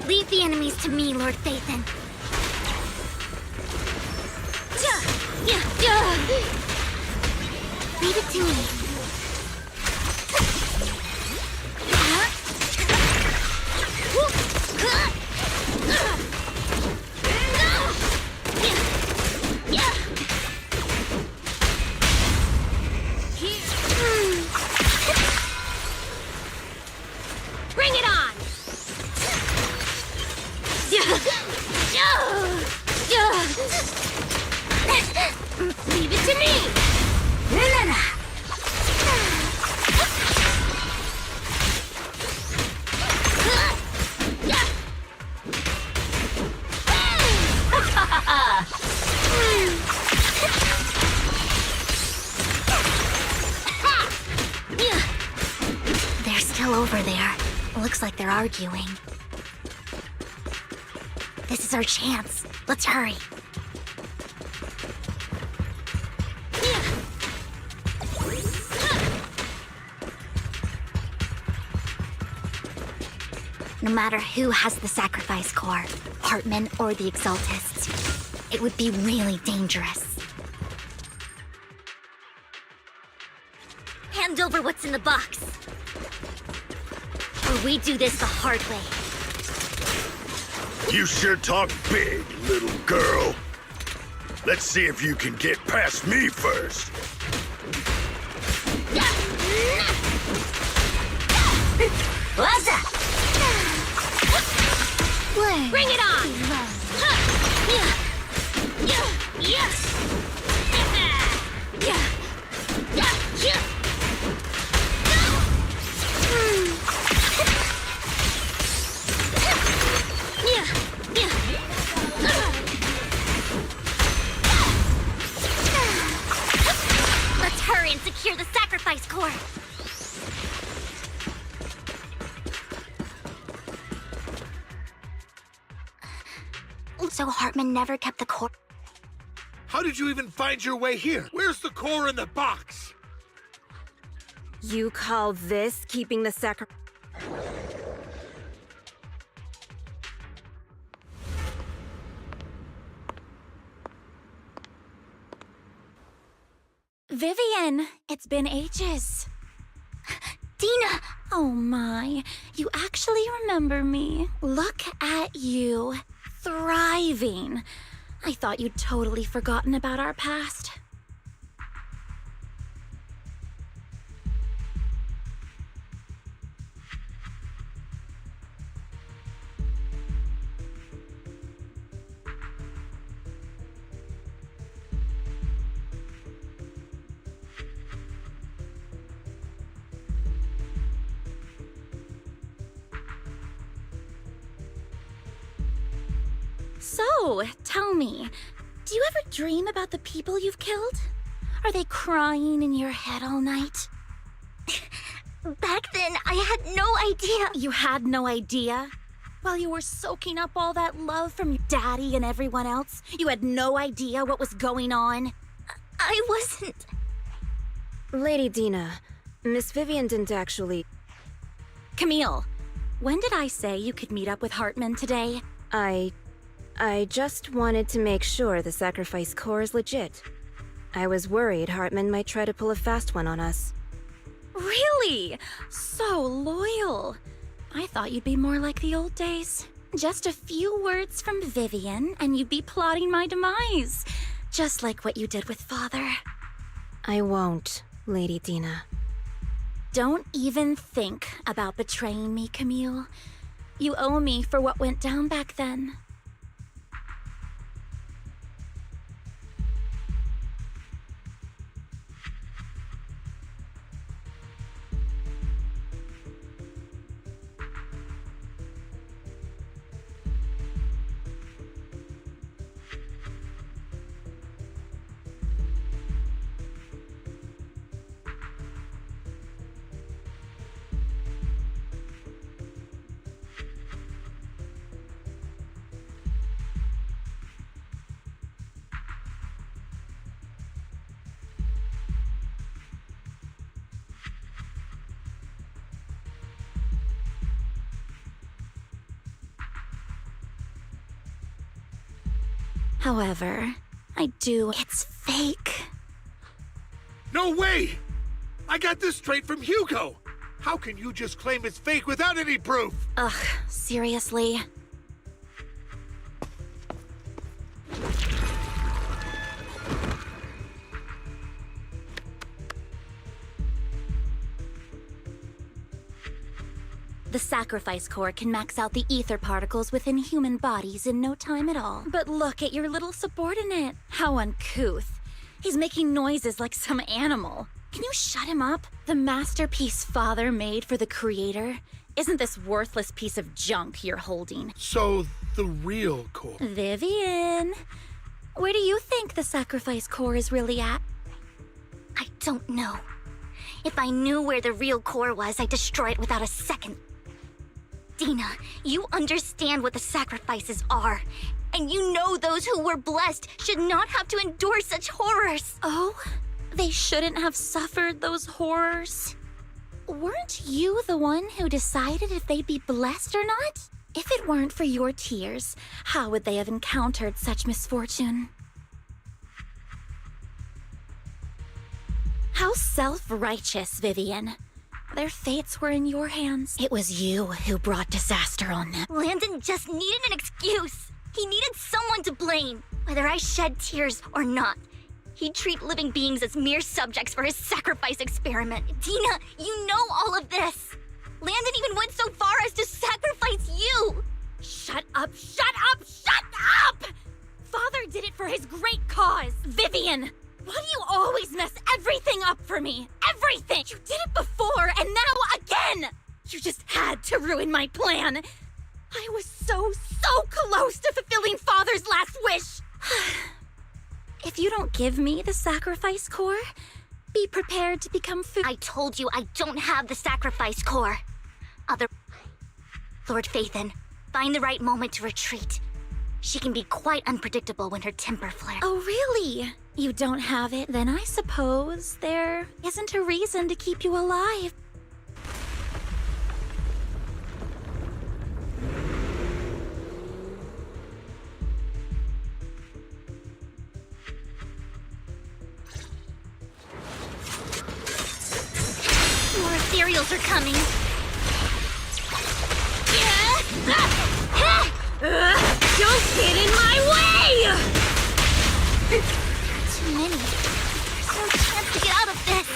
S2: Leave the enemies to me, Lord Phaethon. Leave it to me. Bring it on! Leave it to me! They're still over there. Looks like they're arguing. This is our chance. Let's hurry. No matter who has the sacrifice core, Heartman or the Exaltists, it would be really dangerous. Hand over what's in the box. Or we do this the hard way.
S20: You sure talk big, little girl. Let's see if you can get past me first.
S2: What's up? Bring it on! Let's hurry and secure the sacrifice core. So Heartman never kept the core.
S19: How did you even find your way here? Where's the core in the box?
S15: You call this keeping the sacrifice?
S22: Vivian, it's been ages.
S2: Dina!
S22: Oh my, you actually remember me. Look at you, thriving. I thought you'd totally forgotten about our past. So, tell me, do you ever dream about the people you've killed? Are they crying in your head all night?
S2: Back then, I had no idea.
S22: You had no idea? While you were soaking up all that love from your daddy and everyone else, you had no idea what was going on?
S2: I wasn't...
S15: Lady Dina, Miss Vivian didn't actually...
S22: Camille, when did I say you could meet up with Heartman today?
S15: I just wanted to make sure the sacrifice core is legit. I was worried Heartman might try to pull a fast one on us.
S22: Really? So loyal. I thought you'd be more like the old days. Just a few words from Vivian, and you'd be plotting my demise. Just like what you did with Father.
S15: I won't, Lady Dina.
S22: Don't even think about betraying me, Camille. You owe me for what went down back then. However, it's fake.
S19: No way! I got this straight from Hugo! How can you just claim it's fake without any proof?
S22: Ugh, seriously? The sacrifice core can max out the ether particles within human bodies in no time at all. But look at your little subordinate. How uncouth. He's making noises like some animal. Can you shut him up? The masterpiece Father made for the Creator isn't this worthless piece of junk you're holding.
S19: So, the real core.
S22: Vivian, where do you think the sacrifice core is really at?
S4: I don't know. If I knew where the real core was, I'd destroy it without a second. Dina, you understand what the sacrifices are. And you know those who were blessed should not have to endure such horrors.
S22: Oh? They shouldn't have suffered those horrors? Weren't you the one who decided if they'd be blessed or not? If it weren't for your tears, how would they have encountered such misfortune? How self-righteous, Vivian. Their fates were in your hands. It was you who brought disaster on them.
S4: Landon just needed an excuse. He needed someone to blame. Whether I shed tears or not, he'd treat living beings as mere subjects for his sacrifice experiment. Dina, you know all of this. Landon even went so far as to sacrifice you.
S22: Shut up, shut up, shut up! Father did it for his great cause. Vivian, why do you always mess everything up for me? Everything! You did it before, and now again! You just had to ruin my plan. I was so close to fulfilling Father's last wish. If you don't give me the sacrifice core, be prepared to become food.
S4: I told you I don't have the sacrifice core. Lord Phaethon, find the right moment to retreat. She can be quite unpredictable when her temper flares.
S22: Oh, really? You don't have it? Then I suppose there isn't a reason to keep you alive.
S4: More ethereals are coming.
S9: Don't get in my way!
S4: Too many. There's no chance to get out of this.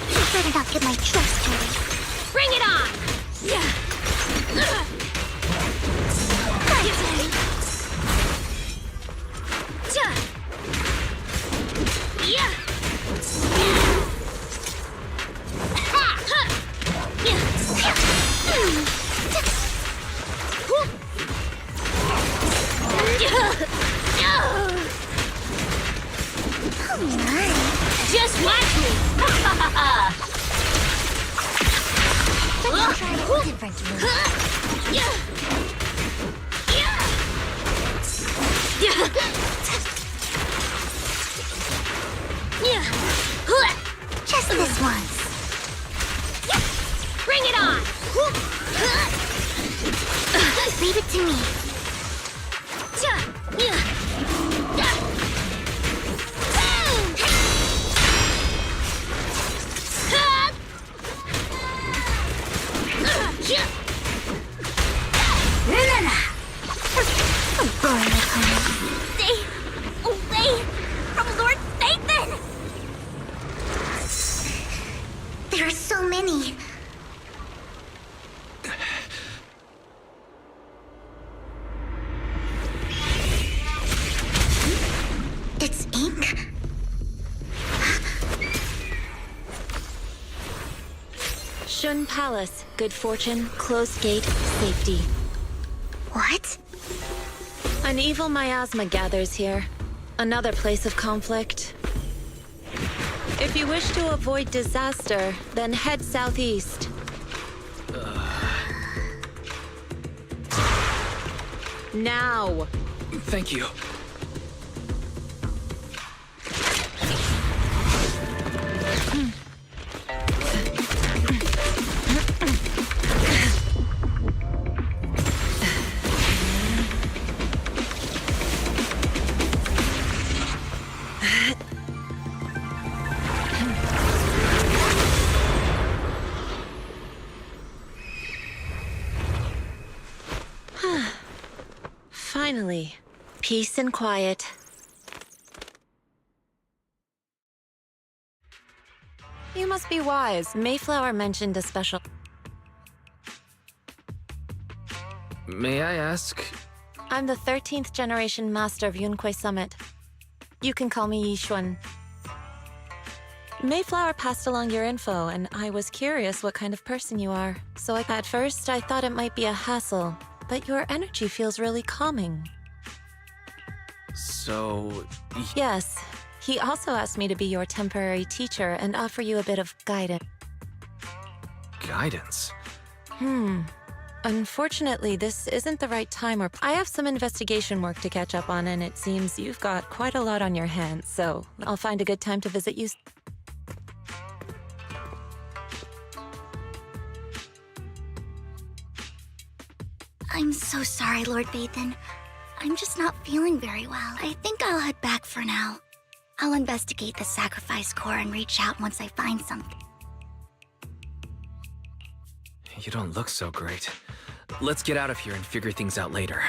S4: You better not get my trust dirty.
S9: Bring it on! Just watch me!
S4: Let's try a different Just this once.
S9: Bring it on!
S4: Leave it to me. Stay away from Lord Phaethon! There are so many. It's ink?
S22: Shun Palace, good fortune, closed gate, safety.
S4: What?
S22: An evil miasma gathers here. Another place of conflict. If you wish to avoid disaster, then head southeast. Now!
S8: Thank you.
S1: Finally, peace and quiet. You must be wise. Mayflower mentioned a special...
S8: May I ask?
S1: I'm the 13th generation master of Yunque Summit. You can call me Yishuan. Mayflower passed along your info, and I was curious what kind of person you are. So at first, I thought it might be a hassle, but your energy feels really calming.
S8: So...
S1: Yes. He also asked me to be your temporary teacher and offer you a bit of guidance.
S8: Guidance?
S1: Unfortunately, this isn't the right time or... I have some investigation work to catch up on, and it seems you've got quite a lot on your hands, so I'll find a good time to visit you.
S4: I'm so sorry, Lord Vathan. I'm just not feeling very well. I think I'll head back for now. I'll investigate the sacrifice core and reach out once I find something.
S8: You don't look so great. Let's get out of here and figure things out later.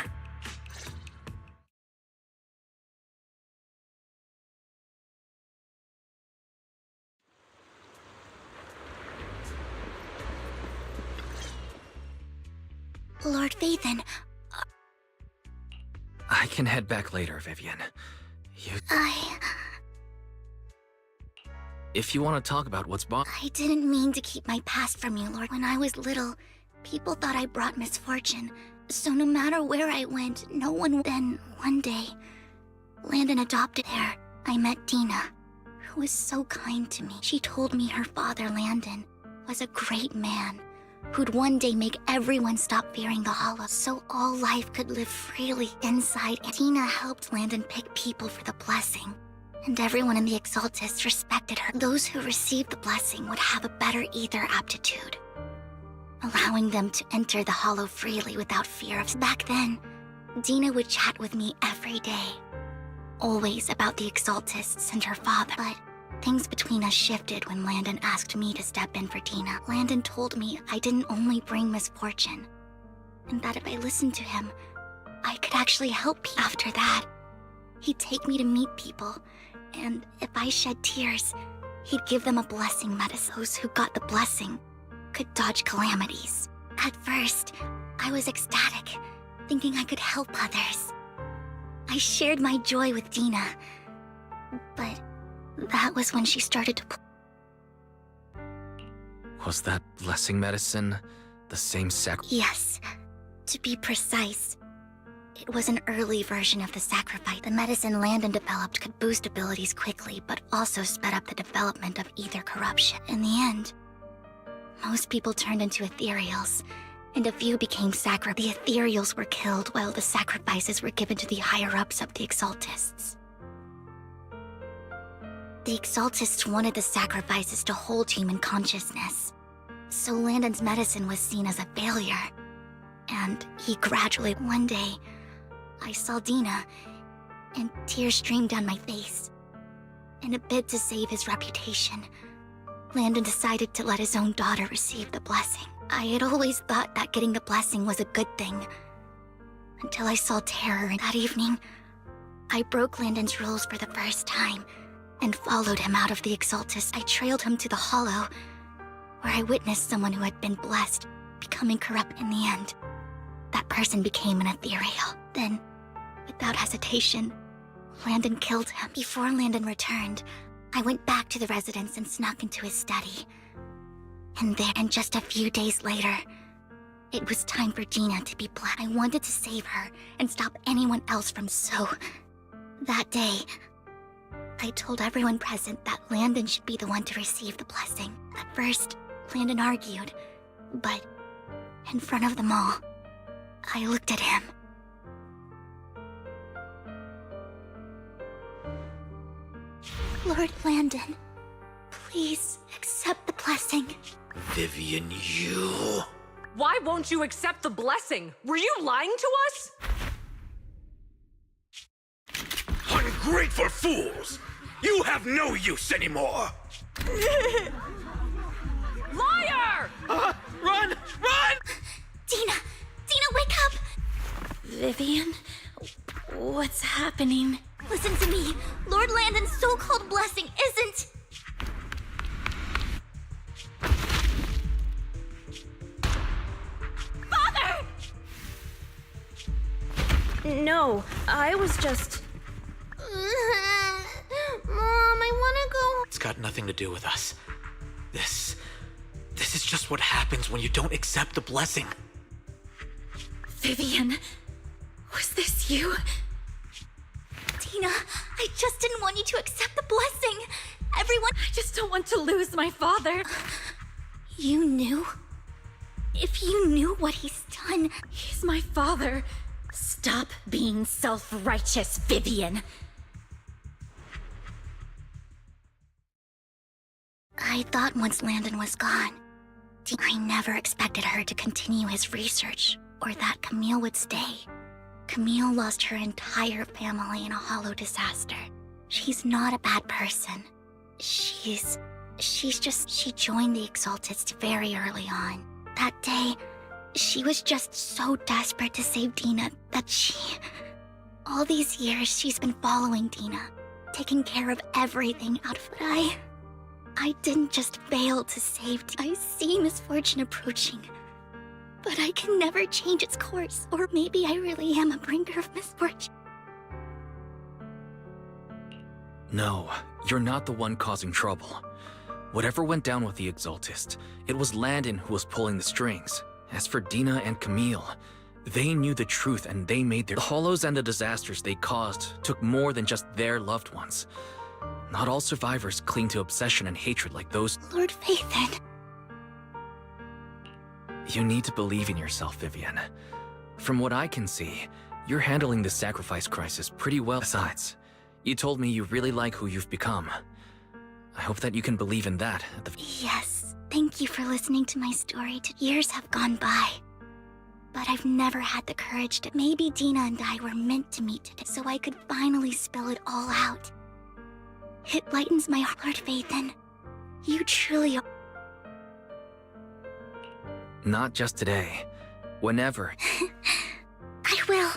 S4: Lord Vathan,
S8: I can head back later, Vivian. If you want to talk about what's
S4: I didn't mean to keep my past from you, Lord. When I was little, people thought I brought misfortune. So no matter where I went, no one... Then, one day, Landon adopted her. I met Dina, who was so kind to me. She told me her father, Landon, was a great man, who'd one day make everyone stop fearing the Hollow, so all life could live freely inside. And Dina helped Landon pick people for the blessing. And everyone in the Exaltists respected her. Those who received the blessing would have a better ether aptitude, allowing them to enter the Hollow freely without fear of... Back then, Dina would chat with me every day, always about the Exaltists and her father. But things between us shifted when Landon asked me to step in for Dina. Landon told me I didn't only bring misfortune, and that if I listened to him, I could actually help people. After that, he'd take me to meet people, and if I shed tears, he'd give them a blessing medicine. Those who got the blessing could dodge calamities. At first, I was ecstatic, thinking I could help others. I shared my joy with Dina, but that was when she started to...
S8: Was that blessing medicine the same
S4: Yes. To be precise, it was an early version of the sacrifice. The medicine Landon developed could boost abilities quickly, but also sped up the development of ether corruption. In the end, most people turned into ethereals, and a few became The ethereals were killed while the sacrifices were given to the higher-ups of the Exaltists. The Exaltists wanted the sacrifices to hold human consciousness, so Landon's medicine was seen as a failure, and he gradually... One day, I saw Dina, and tears streamed down my face. In a bid to save his reputation, Landon decided to let his own daughter receive the blessing. I had always thought that getting the blessing was a good thing, until I saw terror. That evening, I broke Landon's rules for the first time, and followed him out of the Exaltis. I trailed him to the Hollow, where I witnessed someone who had been blessed becoming corrupt. In the end, that person became an ethereal. Then, without hesitation, Landon killed him. Before Landon returned, I went back to the residence and snuck into his study. And just a few days later, it was time for Dina to be blessed. I wanted to save her and stop anyone else from That day, I told everyone present that Landon should be the one to receive the blessing. At first, Landon argued, but in front of them all, I looked at him. Lord Landon, please accept the blessing.
S20: Vivian, you...
S21: Why won't you accept the blessing? Were you lying to us?
S20: Ungrateful fools! You have no use anymore!
S21: Liar!
S20: Run! Run!
S4: Dina! Dina, wake up!
S22: Vivian, What's happening?
S4: Listen to me. Lord Landon's so-called blessing isn't... Father!
S15: No, I was just...
S17: Mom, I wanna go.
S3: It's got nothing to do with us. This is just what happens when you don't accept the blessing.
S22: Vivian, was this you?
S4: Tina, I just didn't want you to accept the blessing. Everyone...
S22: I just don't want to lose my father.
S4: You knew? If you knew what he's done...
S22: He's my father. Stop being self-righteous, Vivian.
S4: I thought once Landon was gone, I never expected her to continue his research, or that Camille would stay. Camille lost her entire family in a hollow disaster. She's not a bad person. She joined the Exaltists very early on. That day, she was just so desperate to save Dina that all these years she's been following Dina, taking care of everything out of... But I didn't just fail to save Dina. I see misfortune approaching. But I can never change its course, or maybe I really am a bringer of misfortune.
S8: No, you're not the one causing trouble. Whatever went down with the Exaltist, it was Landon who was pulling the strings. As for Dina and Camille, they knew the truth and they made their... The Hollows and the disasters they caused took more than just their loved ones. Not all survivors cling to obsession and hatred like those...
S4: Lord Phaethon.
S8: You need to believe in yourself, Vivian. From what I can see, you're handling the sacrifice crisis pretty well. Besides, you told me you really like who you've become. I hope that you can believe in that at the...
S4: Yes, thank you for listening to my story. Years have gone by, but I've never had the courage to... Maybe Dina and I were meant to meet today, so I could finally spill it all out. It lightens my heart, Lord Phaethon. You truly are...
S8: Not just today. Whenever.
S4: I will.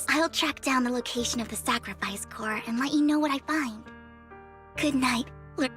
S4: I'll track down the location of the sacrifice core and let you know what I find. Good night, Lord.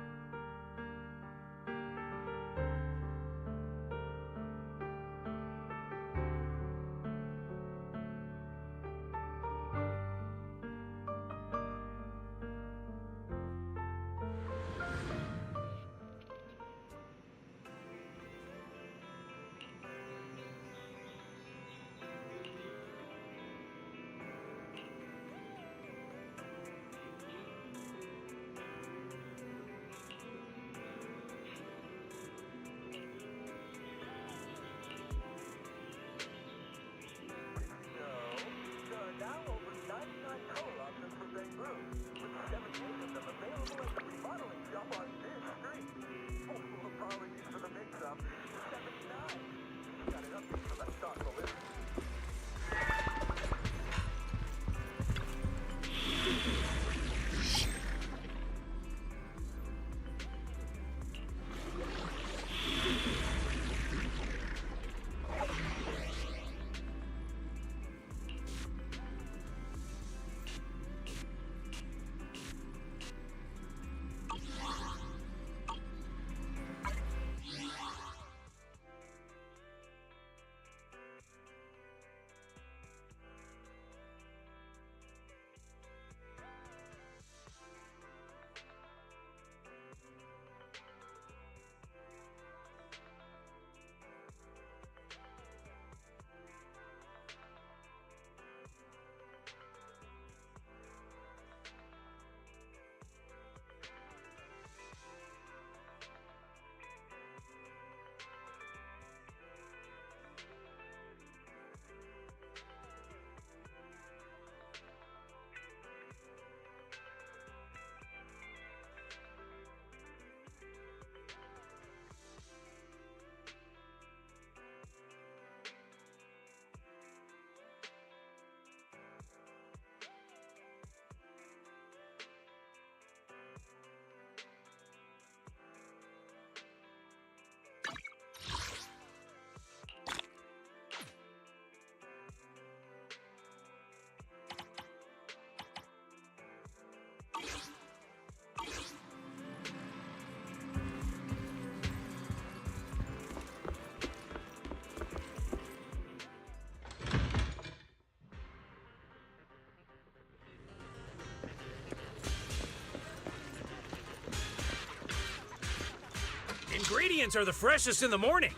S5: ingredients are the freshest in the morning.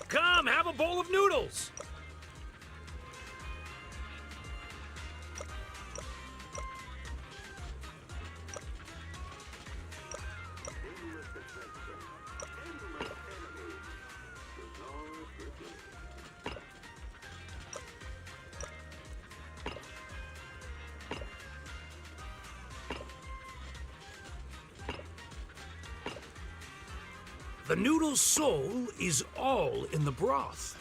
S5: Come, have a bowl of noodles. The noodle's soul is all in the broth.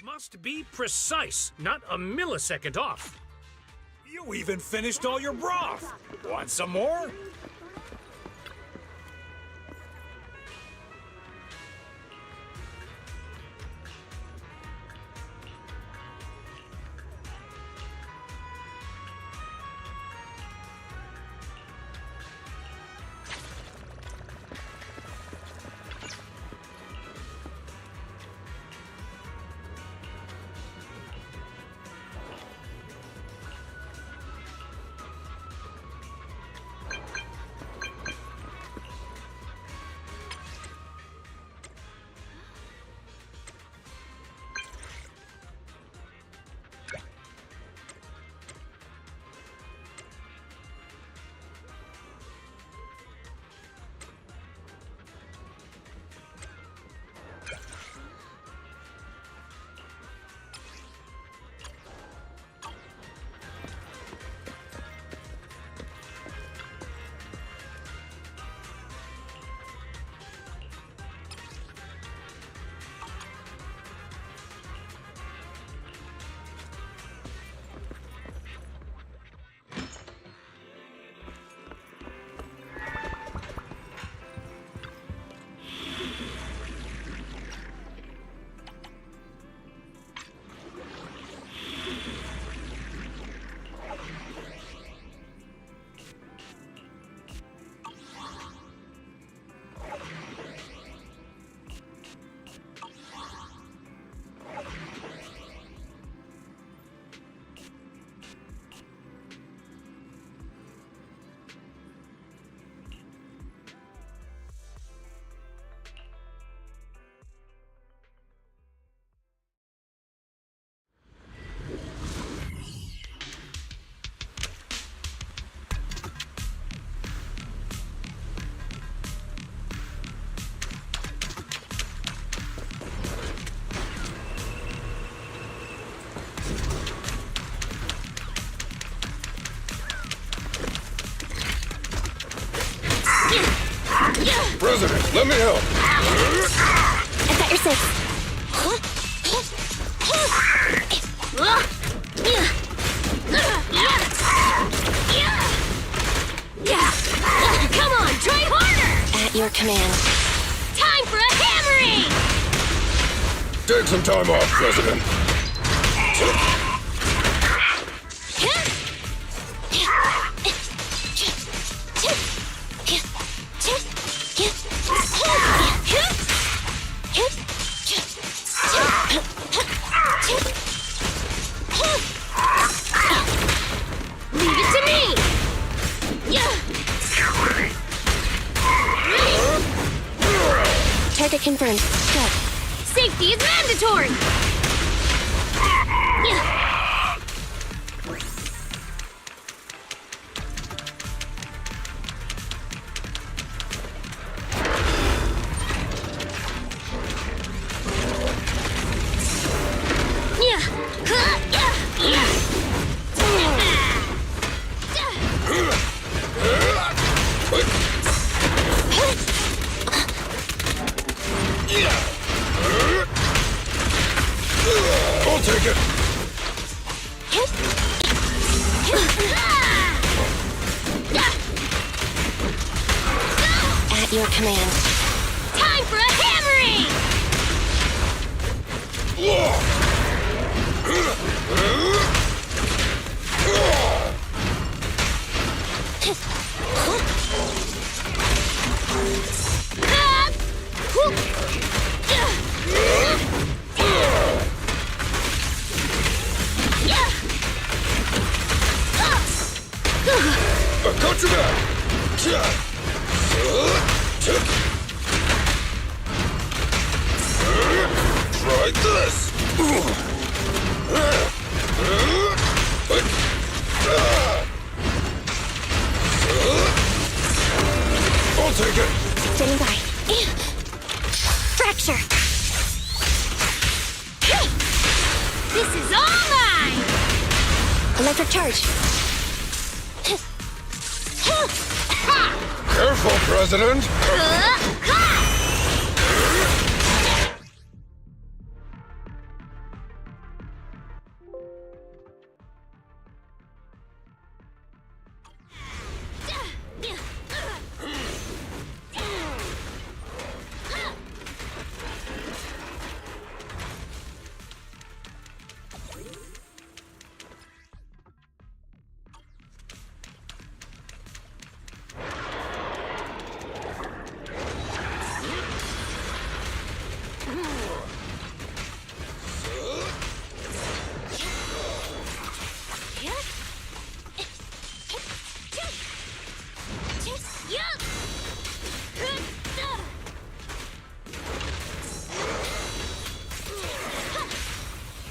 S5: Must be precise, not a millisecond off. You even finished all your broth. Want some more?
S20: President, let me help.
S10: I've got your six.
S2: Come on, try harder!
S10: At your command.
S2: Time for a hammering!
S20: Take some time off, President.
S2: Leave it to me!
S10: Target confirmed. Good.
S2: Safety is mandatory!
S20: I'll take it.
S10: At your command.
S2: Time for a hammering!
S20: I got you back! Try this! I'll take it!
S10: Standing by. Fracture!
S2: This is all mine!
S10: Electric charge.
S20: Careful, President!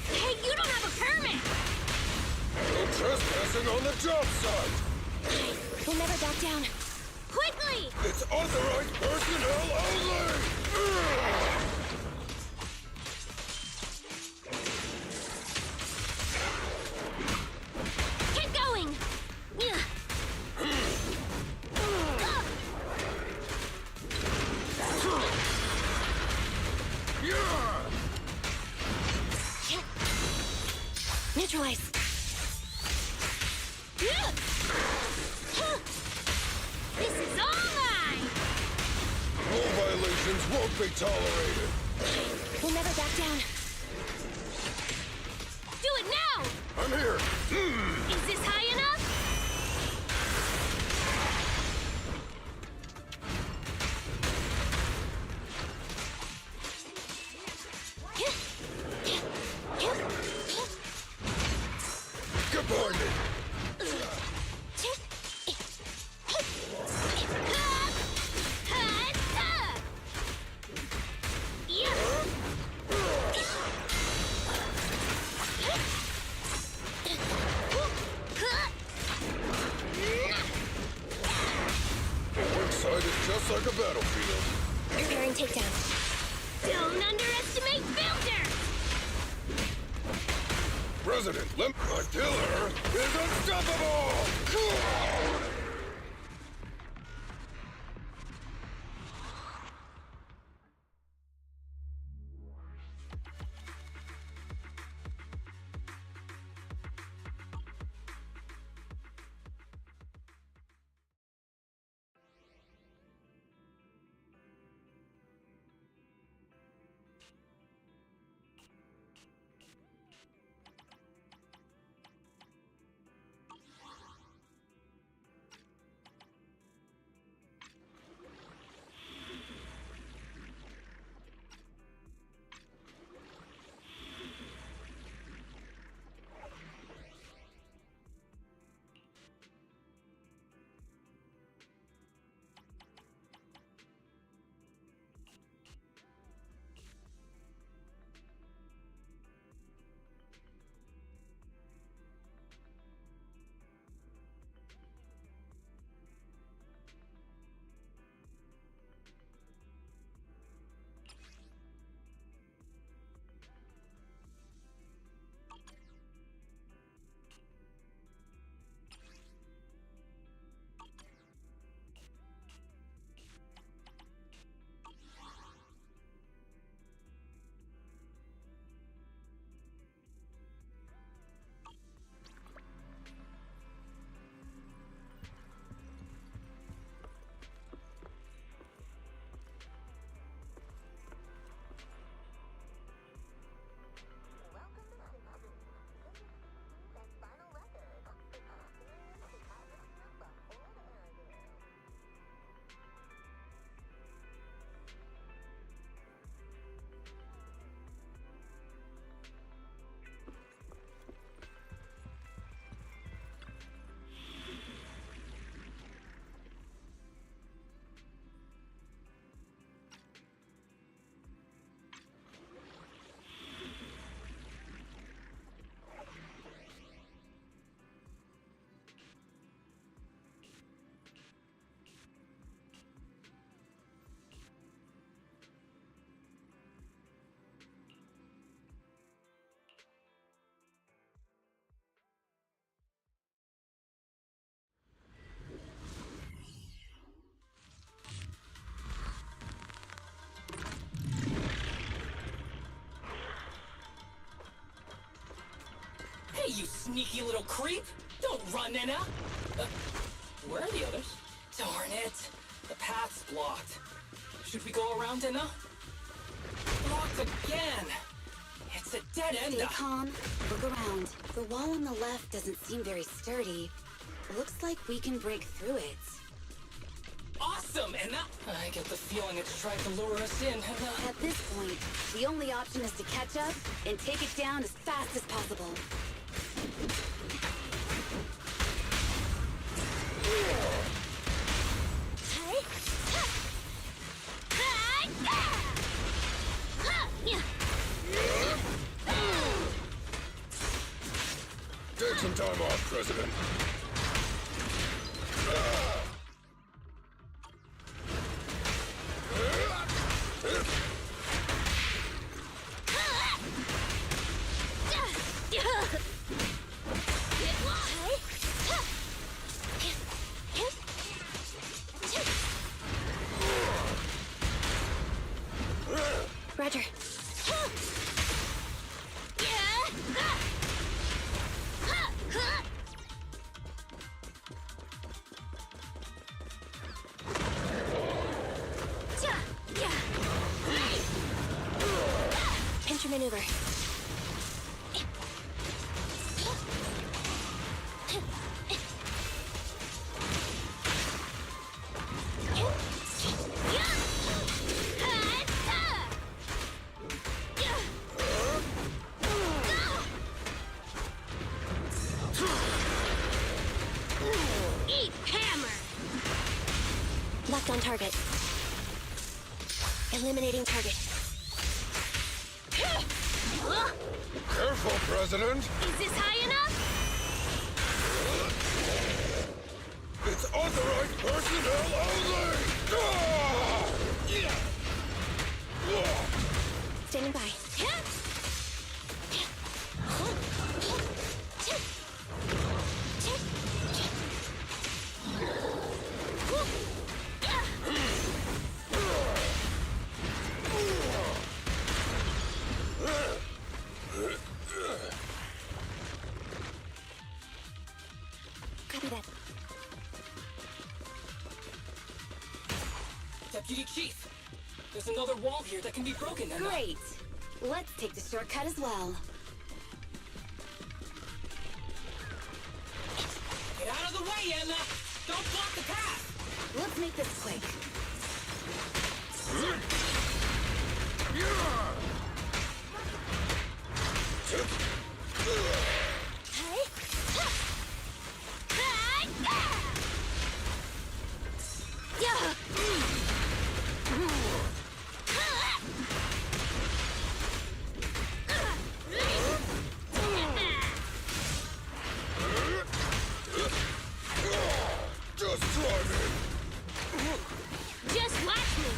S2: Hey, you don't have a permit!
S20: No trespassing on the job site!
S10: We'll never back down.
S2: Quickly!
S20: It's authorized personnel only!
S2: Keep going!
S10: Neutralize.
S2: This is all mine!
S20: Rule violations won't be tolerated!
S10: We'll never back down.
S2: Do it now!
S20: I'm here!
S2: Is this high enough?
S20: Get behind me! Workside is just like a battlefield.
S10: Preparing takedown.
S2: Don't underestimate Builder!
S20: President Limp, my killer, is unstoppable!
S12: you sneaky little creep! Don't run, Nina! Where are the others? Darn it! The path's blocked. Should we go around, Nina? Blocked again! It's a dead end!
S17: Stay calm. Look around. The wall on the left doesn't seem very sturdy. Looks like we can break through it.
S12: Awesome, Enna! I get the feeling it's trying to lure us in, Enna.
S17: At this point, the only option is to catch up and take it down as fast as possible.
S20: Take some time off, President.
S17: Roger.
S10: Pincher maneuver.
S2: Eat hammer!
S10: Locked on target. Eliminating target.
S20: Careful, President.
S2: Is this high enough?
S20: It's authorized personnel only!
S10: Standing by. Copy that.
S12: Deputy Chief, there's another wall here that can be broken, Enna.
S17: Great. Let's take the shortcut as well.
S12: Get out of the way, Enna! Don't block the path!
S17: Let's make this quick.
S20: Just try me!
S2: Just watch me!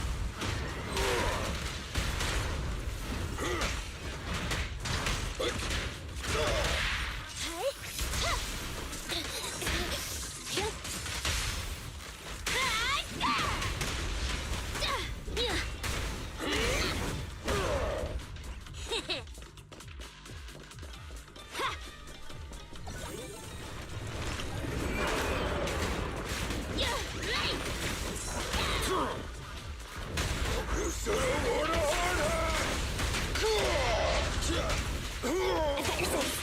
S20: You should have worn a hard hat!
S10: I thought you're safe.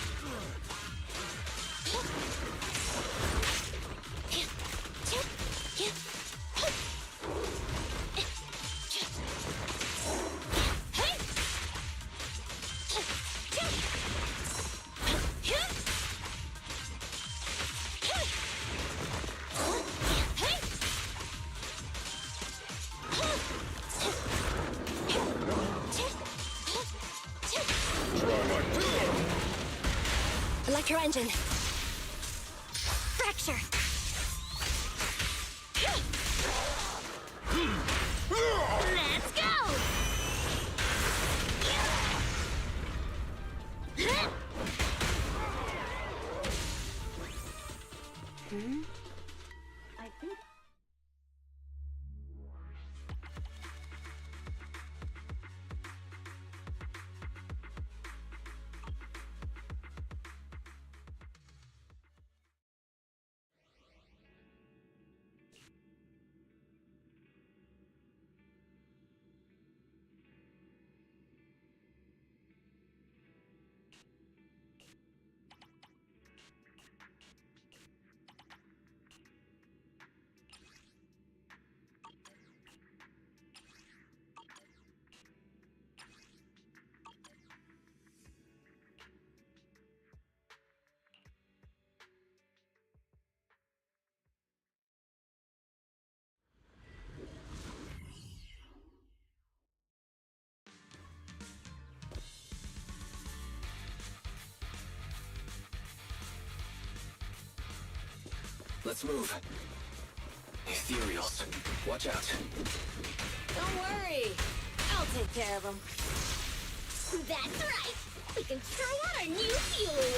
S10: Electro engine. Fracture.
S2: Let's go!
S17: I think...
S8: Let's move. Ethereals, watch out.
S9: Don't worry. I'll take care of them.
S2: That's right. We can try out our new fuel.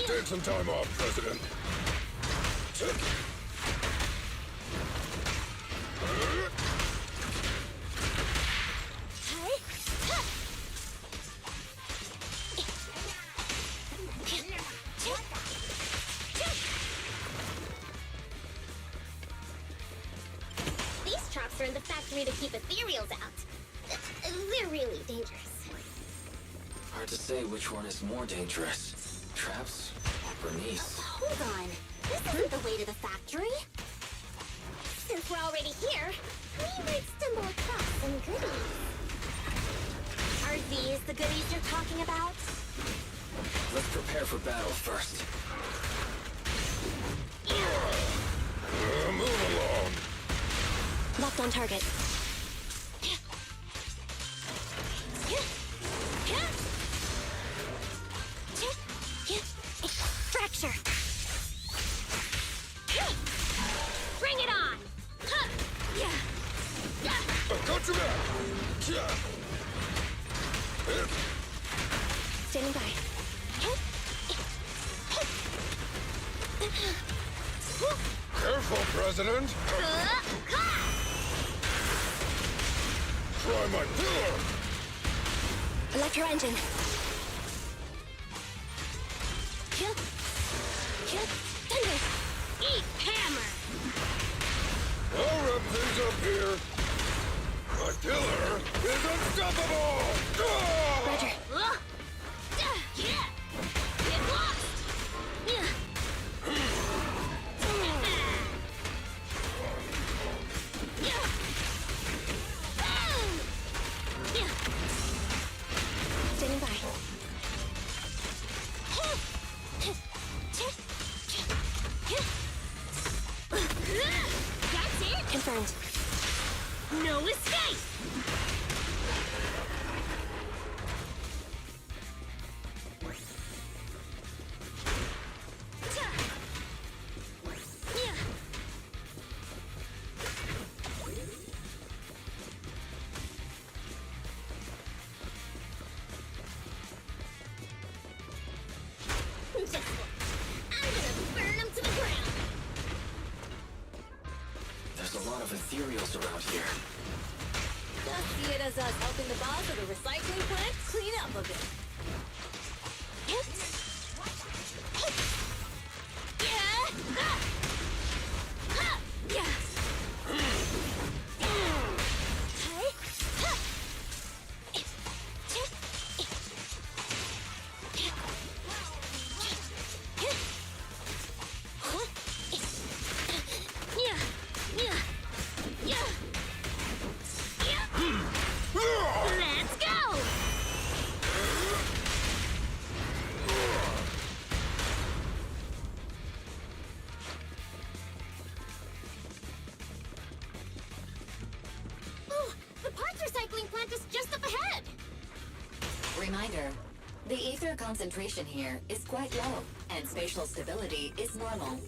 S20: Take some time off, President.
S2: These traps are in the factory to keep ethereals out. They're really dangerous.
S8: Hard to say which one is more dangerous. Traps or Bernice?
S2: Hold on. This isn't the way to the factory. Since we're already here, we might stumble across some goodies. Are these the goodies you're talking about?
S8: Let's prepare for battle first.
S20: Move along.
S10: Locked on target.
S2: Fracture! Bring it on!
S20: Got your back.
S10: Standing by.
S20: Careful, President. Try my pillar.
S10: Electro engine.
S2: Thunder! Eat hammer!
S20: I'll wrap things up here. My pillar is unstoppable!
S10: Roger.
S2: Get lost!
S10: Standing by.
S2: That's it!
S10: Confirmed.
S2: No escape! Just look. I'm gonna burn them to the ground!
S8: There's a lot of ethereals around here.
S9: Just see it as us helping the boss of the recycling plant clean up a bit.
S2: Let's go! Oh, the parts recycling plant is just up ahead!
S17: Reminder, the ether concentration here is quite low, and spatial stability is normal.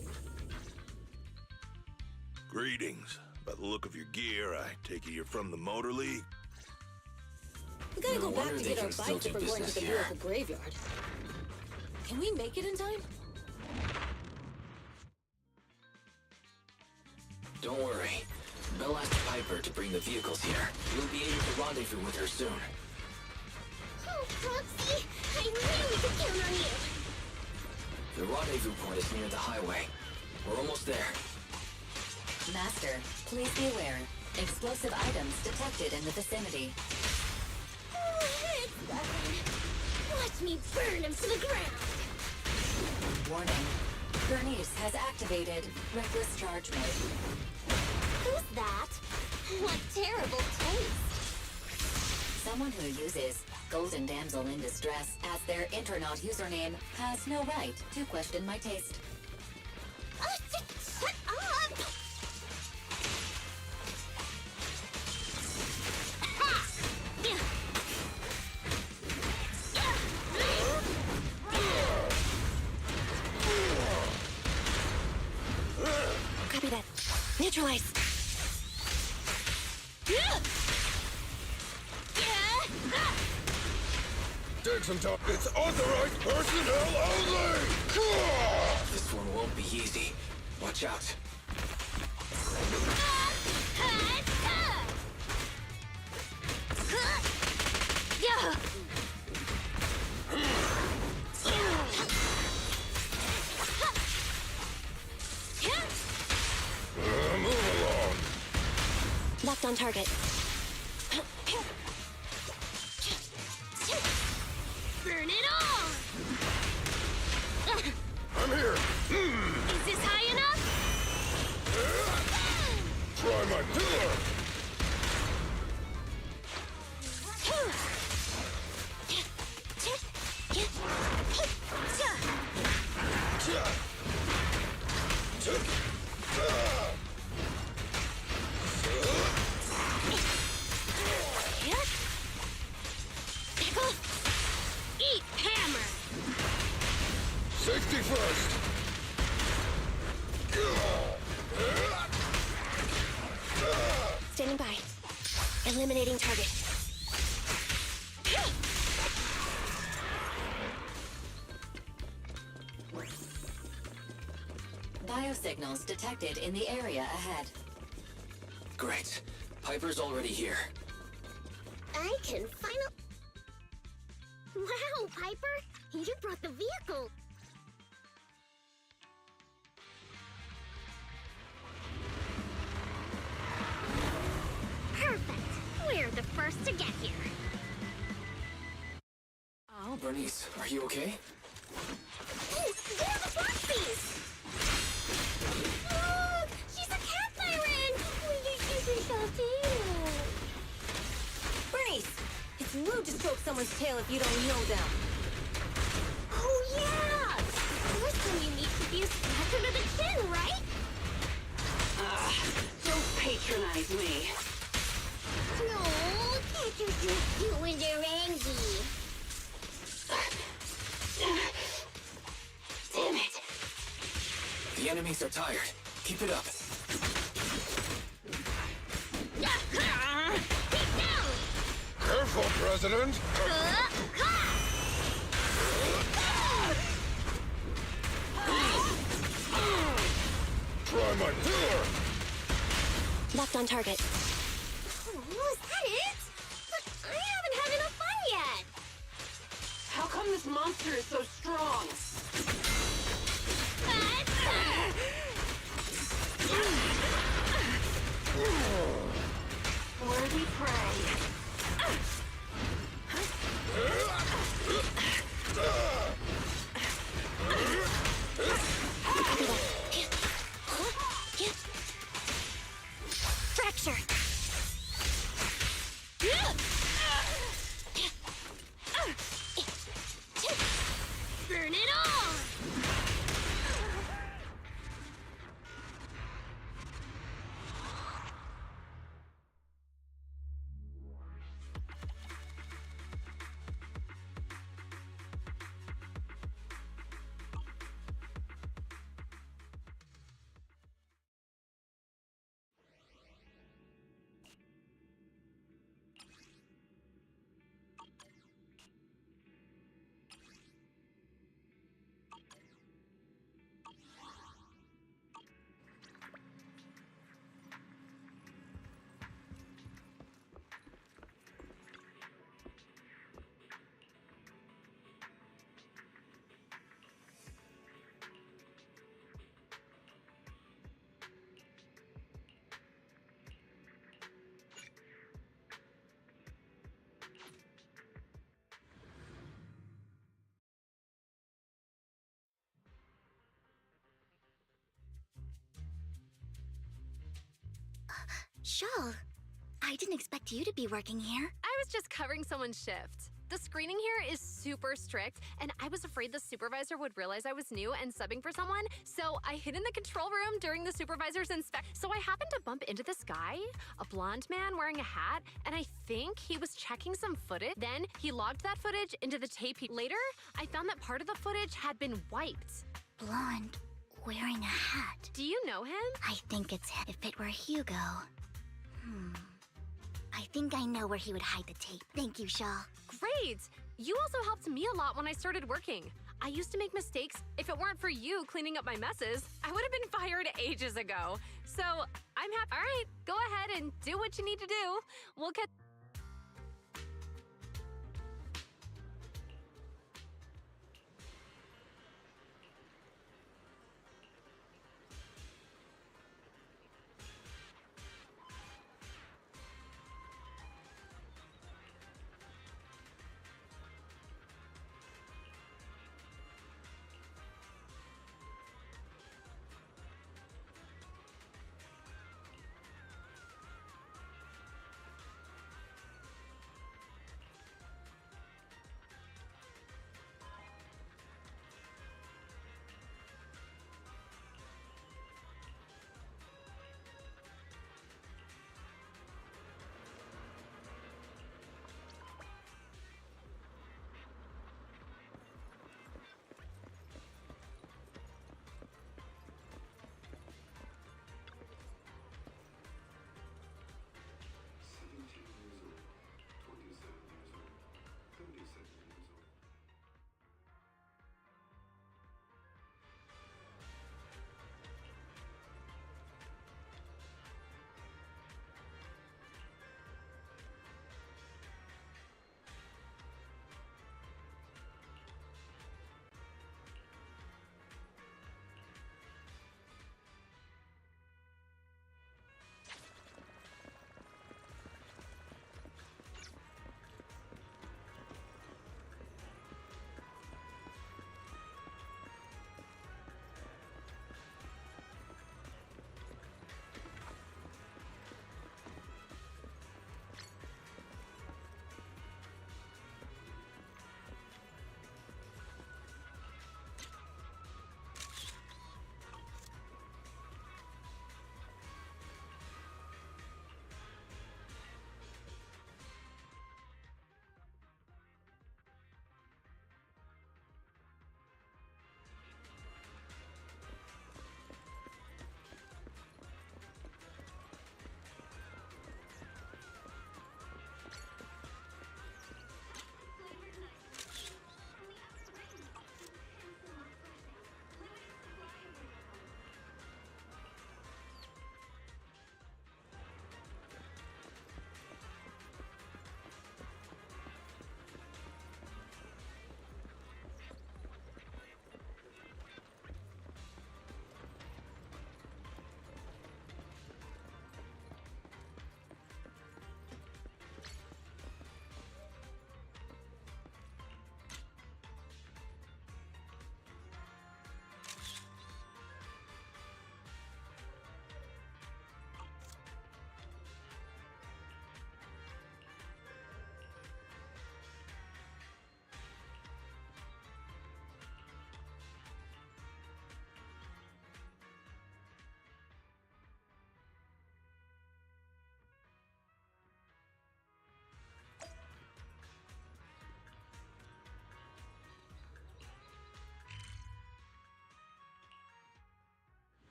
S20: Greetings. By the look of your gear, I take it you're from the Motor League?
S9: We gotta
S8: No
S9: go back
S8: wonder
S9: to
S8: they
S9: get our
S8: can still
S9: bikes
S8: do
S9: if we're going to
S8: business
S9: the
S8: here.
S9: vehicle graveyard. Can we make it in time?
S8: Don't worry. Belle asked Piper to bring the vehicles here. You'll be able to rendezvous with her soon.
S2: Oh, Proxy! I knew we could count on you!
S8: The rendezvous point is near the highway. We're almost there.
S17: Master, please be aware. Explosive items detected in the vicinity.
S2: Oh, it's nothing. Watch me burn him to the ground!
S17: Warning. Bernice has activated Reckless Charge Mode.
S2: Who's that? What terrible taste!
S17: Someone who uses Golden Damsel in Distress, as their Internaut username, has no right to question my taste.
S2: Shut up!
S10: Copy that. Neutralize.
S20: Take some time. It's authorized personnel only!
S8: This one won't be easy. Watch out.
S20: Move along.
S10: Locked on target.
S2: Burn it all!
S20: I'm here.
S2: Is this high enough?
S20: Try my pillar.
S2: Eat hammer!
S20: Safety first.
S10: Standing by. Eliminating target.
S17: Biosignals detected in the area ahead.
S8: Great. Piper's already here.
S2: I can finally... Wow, Piper! You brought the vehicle! Perfect! We're the first to get here.
S8: Oh, Bernice, are you okay?
S2: Oh, they're the Foxies! Look! She's a cat siren!
S9: Bernice! It's rude to stroke someone's tail if you don't know them.
S2: Oh, yeah! First time you meet should be a scratch under the chin, right?
S21: Don't patronize me.
S2: No, can't you just do when they're angry?
S21: Damn it.
S8: The enemies are tired. Keep it up.
S20: Careful, President. Try my pillar.
S10: Locked on target.
S2: Oh, is that it? But I haven't had enough fun yet.
S21: How come this monster is so strong? Worthy prey.
S2: Fracture. Burn it all!
S4: Shawl, I didn't expect you to be working here.
S21: I was just covering someone's shift.
S11: The screening here is super strict, and I was afraid the supervisor would realize I was new and subbing for someone, so I hid in the control room during the supervisor's inspection. So I happened to bump into this guy, a blonde man wearing a hat, and I think he was checking some footage. Then he logged that footage into the tape. Later, I found that part of the footage had been wiped.
S4: Blonde, wearing a hat.
S11: Do you know him?
S4: I think it's him. If it were Hugo. I think I know where he would hide the tape. Thank you, Shaw.
S11: Great! You also helped me a lot when I started working. I used to make mistakes. If it weren't for you cleaning up my messes, I would have been fired ages ago. So I'm happy. All right, go ahead and do what you need to do. We'll catch.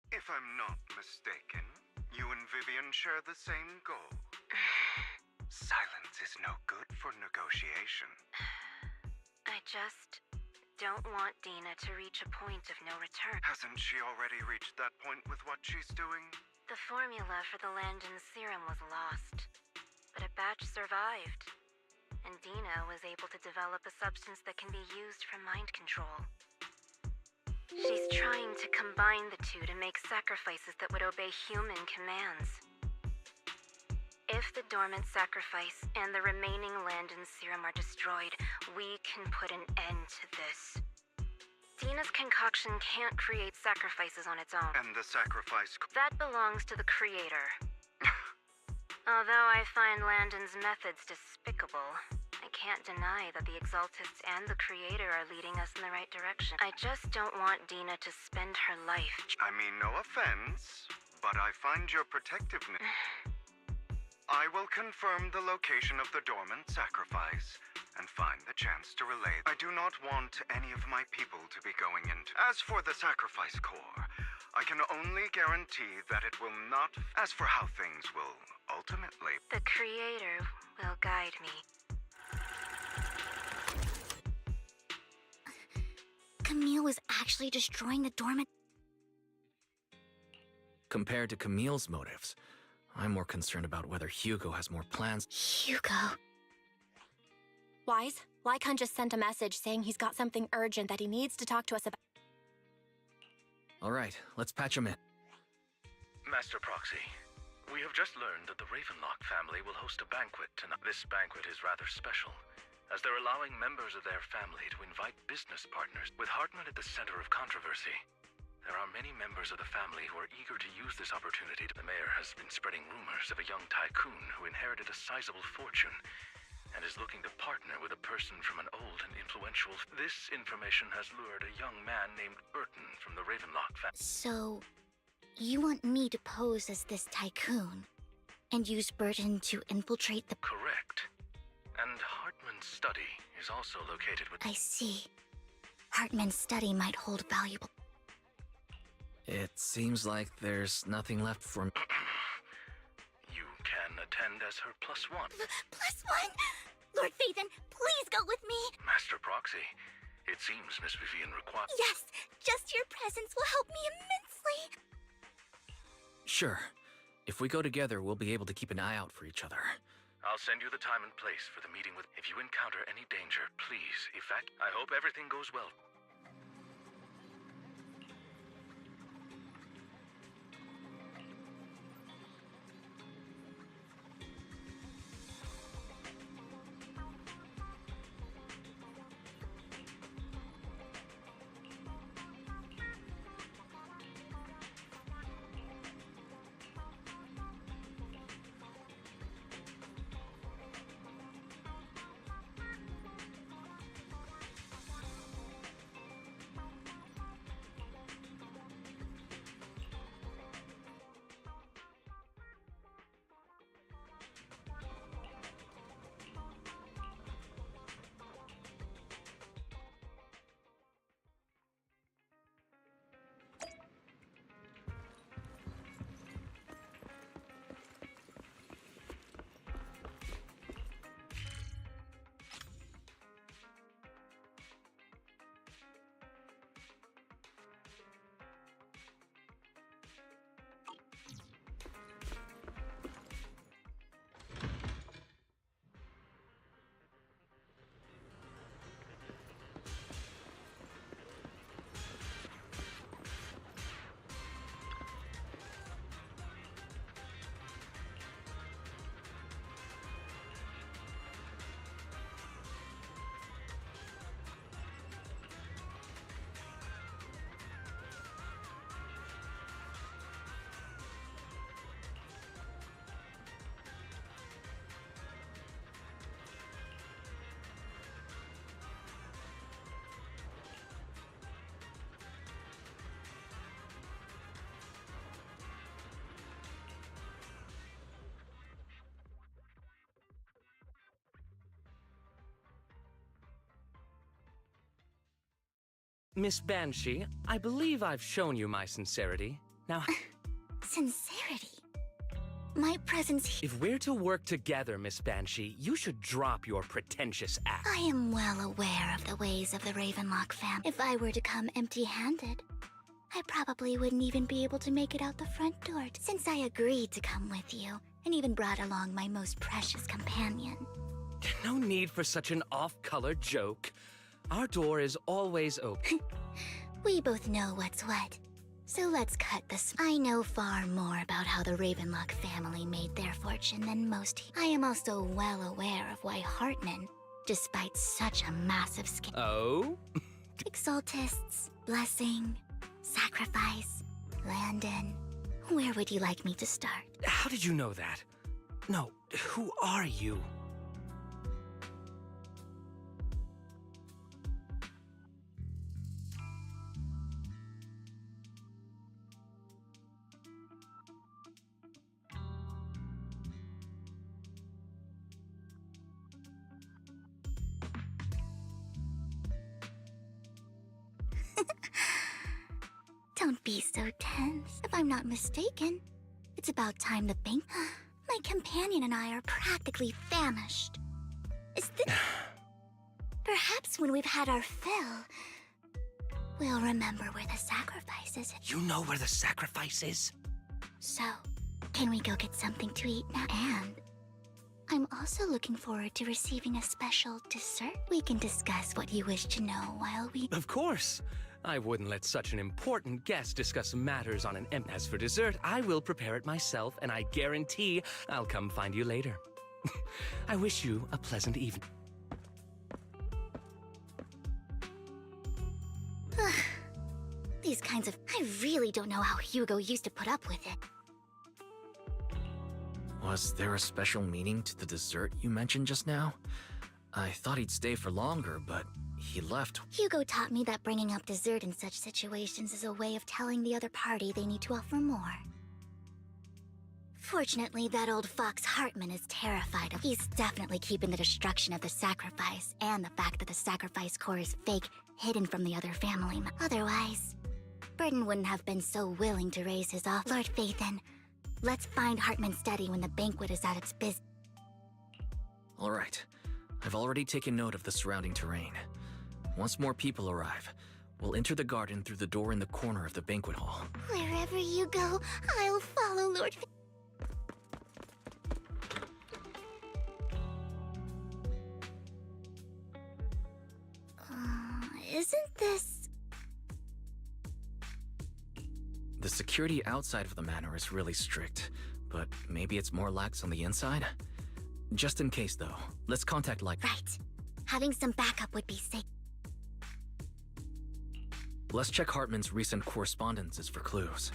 S18: If I'm not mistaken, you and Vivian share the same goal. Silence is no good for negotiation.
S15: I just don't want Dina to reach a point of no return.
S18: Hasn't she already reached that point with what she's doing?
S15: The formula for the Landon serum was lost, but a batch survived, and Dina was able to develop a substance that can be used for mind control. She's trying to combine the two to make sacrifices that would obey human commands. If the dormant sacrifice and the remaining Landon serum are destroyed, we can put an end to this. Dina's concoction can't create sacrifices on its own.
S18: And the sacrifice...
S15: That belongs to the creator. Although I find Landon's methods despicable, I can't deny that the Exaltists and the creator are leading us in the right direction. I just don't want Dina to spend her life...
S18: I mean, no offense, but I find your protectiveness... I will confirm the location of the dormant sacrifice and find the chance to relay. I do not want any of my people to be going into. As for the sacrifice core, I can only guarantee that it will not. As for how things will ultimately.
S15: The creator will guide me.
S4: Camille was actually destroying the dormant.
S8: Compared to Camille's motives, I'm more concerned about whether Hugo has more plans.
S4: Hugo.
S10: Wise, Lycon just sent a message saying he's got something urgent that he needs to talk to us about.
S8: All right, let's patch him in.
S6: Master Proxy, we have just learned that the Ravenlock family will host a banquet tonight. This banquet is rather special, as they're allowing members of their family to invite business partners. With Hartman at the center of controversy, there are many members of the family who are eager to use this opportunity. The mayor has been spreading rumors of a young tycoon who inherited a sizable fortune and is looking to partner with a person from an old and influential... This information has lured a young man named Burton from the Ravenlock family.
S4: So, you want me to pose as this tycoon and use Burton to infiltrate the...
S6: Correct. And Hartman's study is also located with...
S4: I see. Hartman's study might hold valuable...
S8: It seems like there's nothing left for me.
S6: You can attend as her +1.
S4: +1? Lord Phaethon, please go with me!
S6: Master Proxy, it seems Miss Vivian requires...
S4: Yes, just your presence will help me immensely!
S8: Sure. If we go together, we'll be able to keep an eye out for each other.
S6: I'll send you the time and place for the meeting with... If you encounter any danger, please evacuate. I hope everything goes well.
S13: Miss Banshee, I believe I've shown you my sincerity. Now...
S4: Sincerity? My presence here...
S13: If we're to work together, Miss Banshee, you should drop your pretentious act.
S4: I am well aware of the ways of the Ravenlock family. If I were to come empty-handed, I probably wouldn't even be able to make it out the front door. Since I agreed to come with you, and even brought along my most precious companion.
S13: No need for such an off-color joke. Our door is always open.
S4: We both know what's what. So let's cut this. I know far more about how the Ravenlock family made their fortune than most. I am also well aware of why Hartman, despite such a massive scale...
S13: Oh?
S4: Exaltists, blessing, sacrifice, Landon. Where would you like me to start?
S13: How did you know that? No, who are you?
S4: Don't be so tense. If I'm not mistaken, it's about time the bank. My companion and I are practically famished. Is this... Perhaps when we've had our fill, we'll remember where the sacrifice is.
S13: You know where the sacrifice is?
S4: So, can we go get something to eat now? And I'm also looking forward to receiving a special dessert. We can discuss what you wish to know while we...
S13: Of course. I wouldn't let such an important guest discuss matters on an empty. As for dessert, I will prepare it myself, and I guarantee I'll come find you later. I wish you a pleasant evening.
S4: These kinds of... I really don't know how Hugo used to put up with it.
S8: Was there a special meaning to the dessert you mentioned just now? I thought he'd stay for longer, but he left.
S4: Hugo taught me that bringing up dessert in such situations is a way of telling the other party they need to offer more. Fortunately, that old fox Hartman is terrified of... He's definitely keeping the destruction of the sacrifice and the fact that the sacrifice core is fake hidden from the other family. Otherwise, Burden wouldn't have been so willing to raise his off. Lord Phaethon, let's find Hartman's study when the banquet is at its business.
S8: All right. I've already taken note of the surrounding terrain. Once more people arrive, we'll enter the garden through the door in the corner of the banquet hall.
S4: Wherever you go, I'll follow, Lord Phaethon. Isn't this...
S8: The security outside of the manor is really strict, but maybe it's more lax on the inside? Just in case, though, let's contact Lyca.
S4: Right. Having some backup would be safe.
S8: Let's check Hartman's recent correspondences for clues.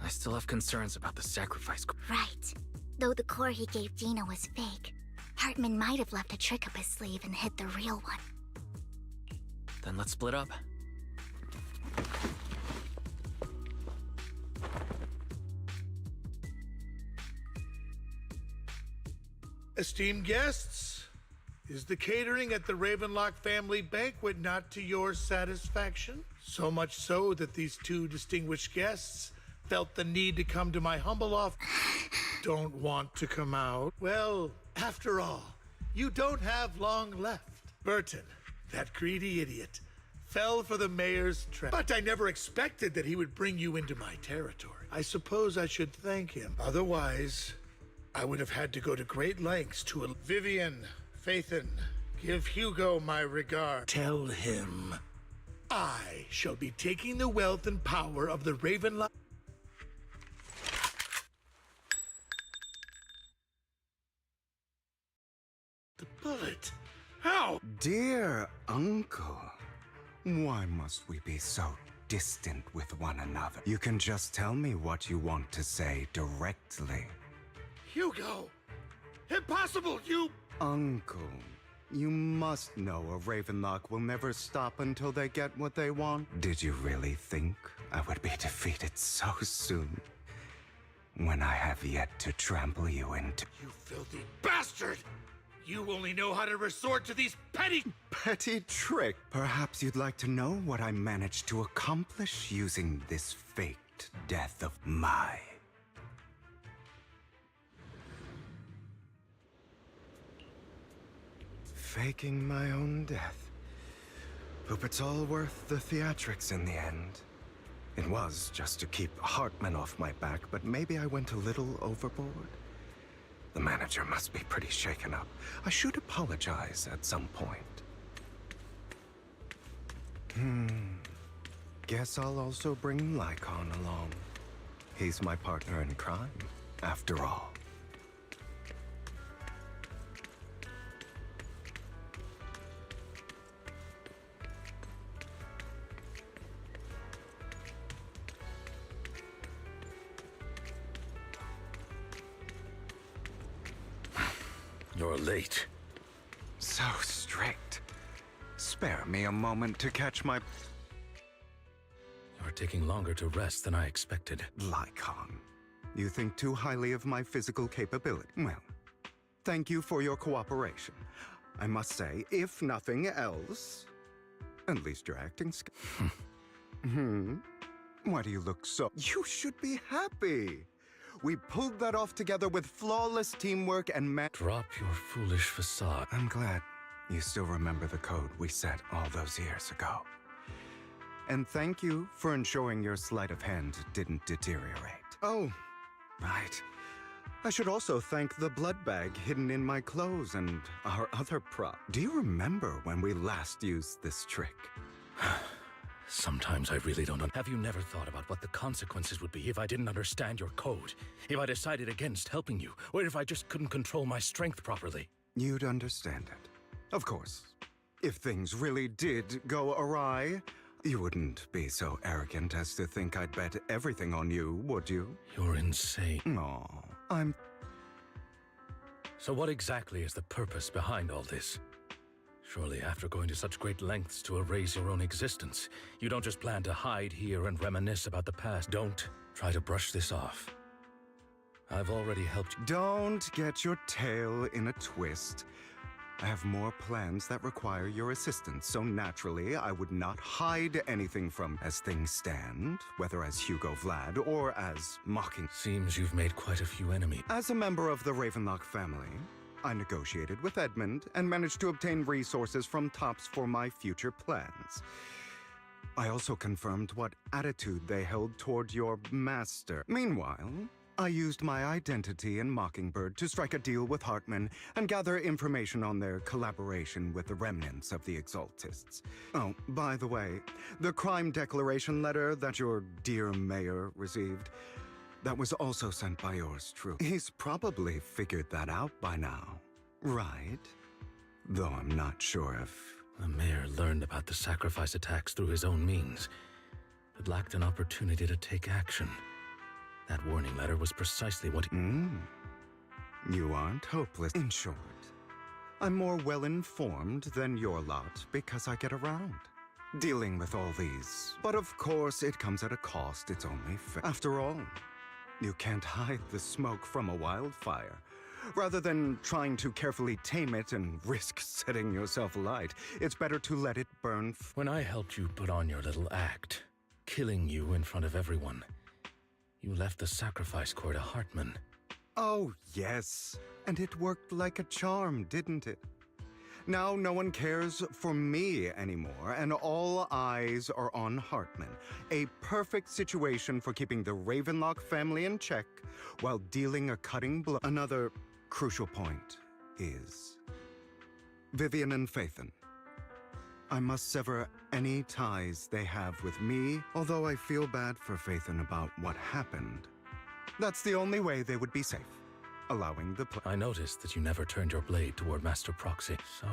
S8: I still have concerns about the sacrifice.
S4: Right. Though the core he gave Gina was fake, Hartman might have left a trick up his sleeve and hid the real one.
S8: Then let's split up.
S19: Esteemed guests, is the catering at the Ravenlock family banquet not to your satisfaction? So much so that these two distinguished guests felt the need to come to my humble office. Don't want to come out? Well, after all, you don't have long left. Burton, that greedy idiot, fell for the mayor's trap. But I never expected that he would bring you into my territory. I suppose I should thank him. Otherwise, I would have had to go to great lengths to... Vivian, Phaethon, give Hugo my regard. Tell him I shall be taking the wealth and power of the Ravenlock... The bullet. How?
S14: Dear uncle, why must we be so distant with one another? You can just tell me what you want to say directly.
S19: Hugo! Impossible! You...
S14: Uncle, you must know a Ravenlock will never stop until they get what they want. Did you really think I would be defeated so soon? When I have yet to trample you into...
S19: You filthy bastard! You only know how to resort to these petty...
S14: Petty trick? Perhaps you'd like to know what I managed to accomplish using this faked death of mine. Faking my own death. Hope it's all worth the theatrics in the end. It was just to keep Hartman off my back, but maybe I went a little overboard. The manager must be pretty shaken up. I should apologize at some point. Guess I'll also bring Lycon along. He's my partner in crime, after all.
S20: You're late.
S14: So strict. Spare me a moment to catch my...
S13: You're taking longer to rest than I expected.
S14: Lycon, you think too highly of my physical capability. Well, thank you for your cooperation. I must say, if nothing else, at least your acting skill. Why do you look so... You should be happy. We pulled that off together with flawless teamwork and
S13: Drop your foolish facade.
S14: I'm glad you still remember the code we set all those years ago. And thank you for ensuring your sleight of hand didn't deteriorate. Oh, right. I should also thank the blood bag hidden in my clothes and our other prop. Do you remember when we last used this trick?
S13: Sometimes I really don't. Have you never thought about what the consequences would be if I didn't understand your code? If I decided against helping you? Or if I just couldn't control my strength properly?
S14: You'd understand it. Of course. If things really did go awry, you wouldn't be so arrogant as to think I'd bet everything on you, would you?
S13: You're insane.
S14: Aw,
S13: So what exactly is the purpose behind all this? Surely after going to such great lengths to erase your own existence, you don't just plan to hide here and reminisce about the past. Don't try to brush this off. I've already helped you.
S14: Don't get your tail in a twist. I have more plans that require your assistance, so naturally I would not hide anything from as things stand, whether as Hugo Vlad or as Mocking.
S13: Seems you've made quite a few enemies.
S14: As a member of the Ravenlock family, I negotiated with Edmund and managed to obtain resources from Tops for my future plans. I also confirmed what attitude they held toward your master. Meanwhile, I used my identity in Mockingbird to strike a deal with Hartman and gather information on their collaboration with the remnants of the Exaltists. Oh, by the way, the crime declaration letter that your dear mayor received, that was also sent by yours truly. He's probably figured that out by now, right? Though I'm not sure if...
S13: The mayor learned about the sacrifice attacks through his own means, but lacked an opportunity to take action. That warning letter was precisely what
S14: You aren't hopeless. In short, I'm more well-informed than your lot because I get around dealing with all these. But of course, it comes at a cost. It's only fair. After all, you can't hide the smoke from a wildfire. Rather than trying to carefully tame it and risk setting yourself alight, it's better to let it burn.
S13: When I helped you put on your little act, killing you in front of everyone, you left the sacrifice core to Hartman.
S14: Oh, yes. And it worked like a charm, didn't it? Now no one cares for me anymore, and all eyes are on Hartman. A perfect situation for keeping the Ravenlock family in check while dealing a cutting blow. Another crucial point is Vivian and Phaethon. I must sever any ties they have with me, although I feel bad for Phaethon about what happened. That's the only way they would be safe, allowing the
S13: I noticed that you never turned your blade toward Master Proxy. So,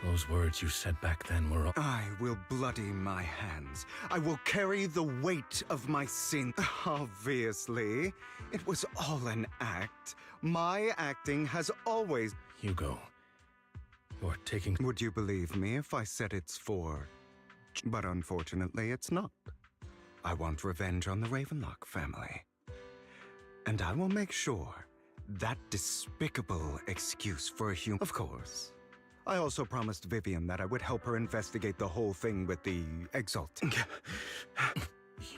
S13: those words you said back then were...
S14: I will bloody my hands. I will carry the weight of my sin. Obviously, it was all an act. My acting has always...
S13: Hugo, you're taking...
S14: Would you believe me if I said it's for... But unfortunately, it's not. I want revenge on the Ravenlock family. And I will make sure that despicable excuse for a human... Of course. I also promised Vivian that I would help her investigate the whole thing with the Exalted.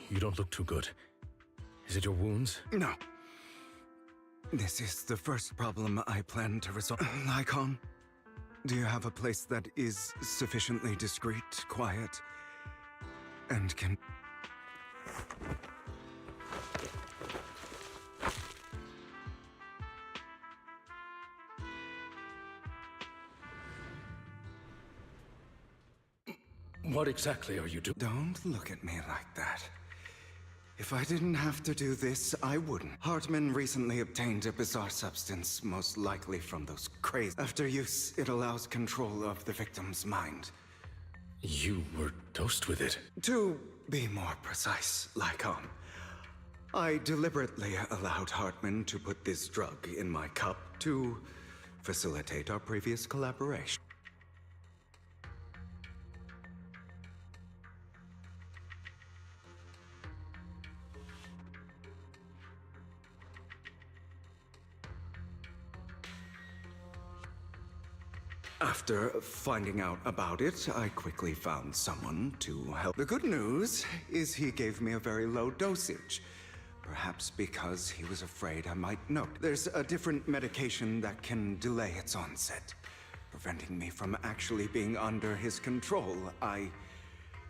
S13: You don't look too good. Is it your wounds?
S14: No. This is the first problem I plan to resolve. Lycon, do you have a place that is sufficiently discreet, quiet, and can...
S13: What exactly are you doing?
S14: Don't look at me like that. If I didn't have to do this, I wouldn't. Hartman recently obtained a bizarre substance, most likely from those crazy. After use, it allows control of the victim's mind.
S13: You were dosed with it?
S14: To be more precise, Lycon, I deliberately allowed Hartman to put this drug in my cup to facilitate our previous collaboration. After finding out about it, I quickly found someone to help. The good news is he gave me a very low dosage. Perhaps because he was afraid I might note. There's a different medication that can delay its onset, preventing me from actually being under his control. I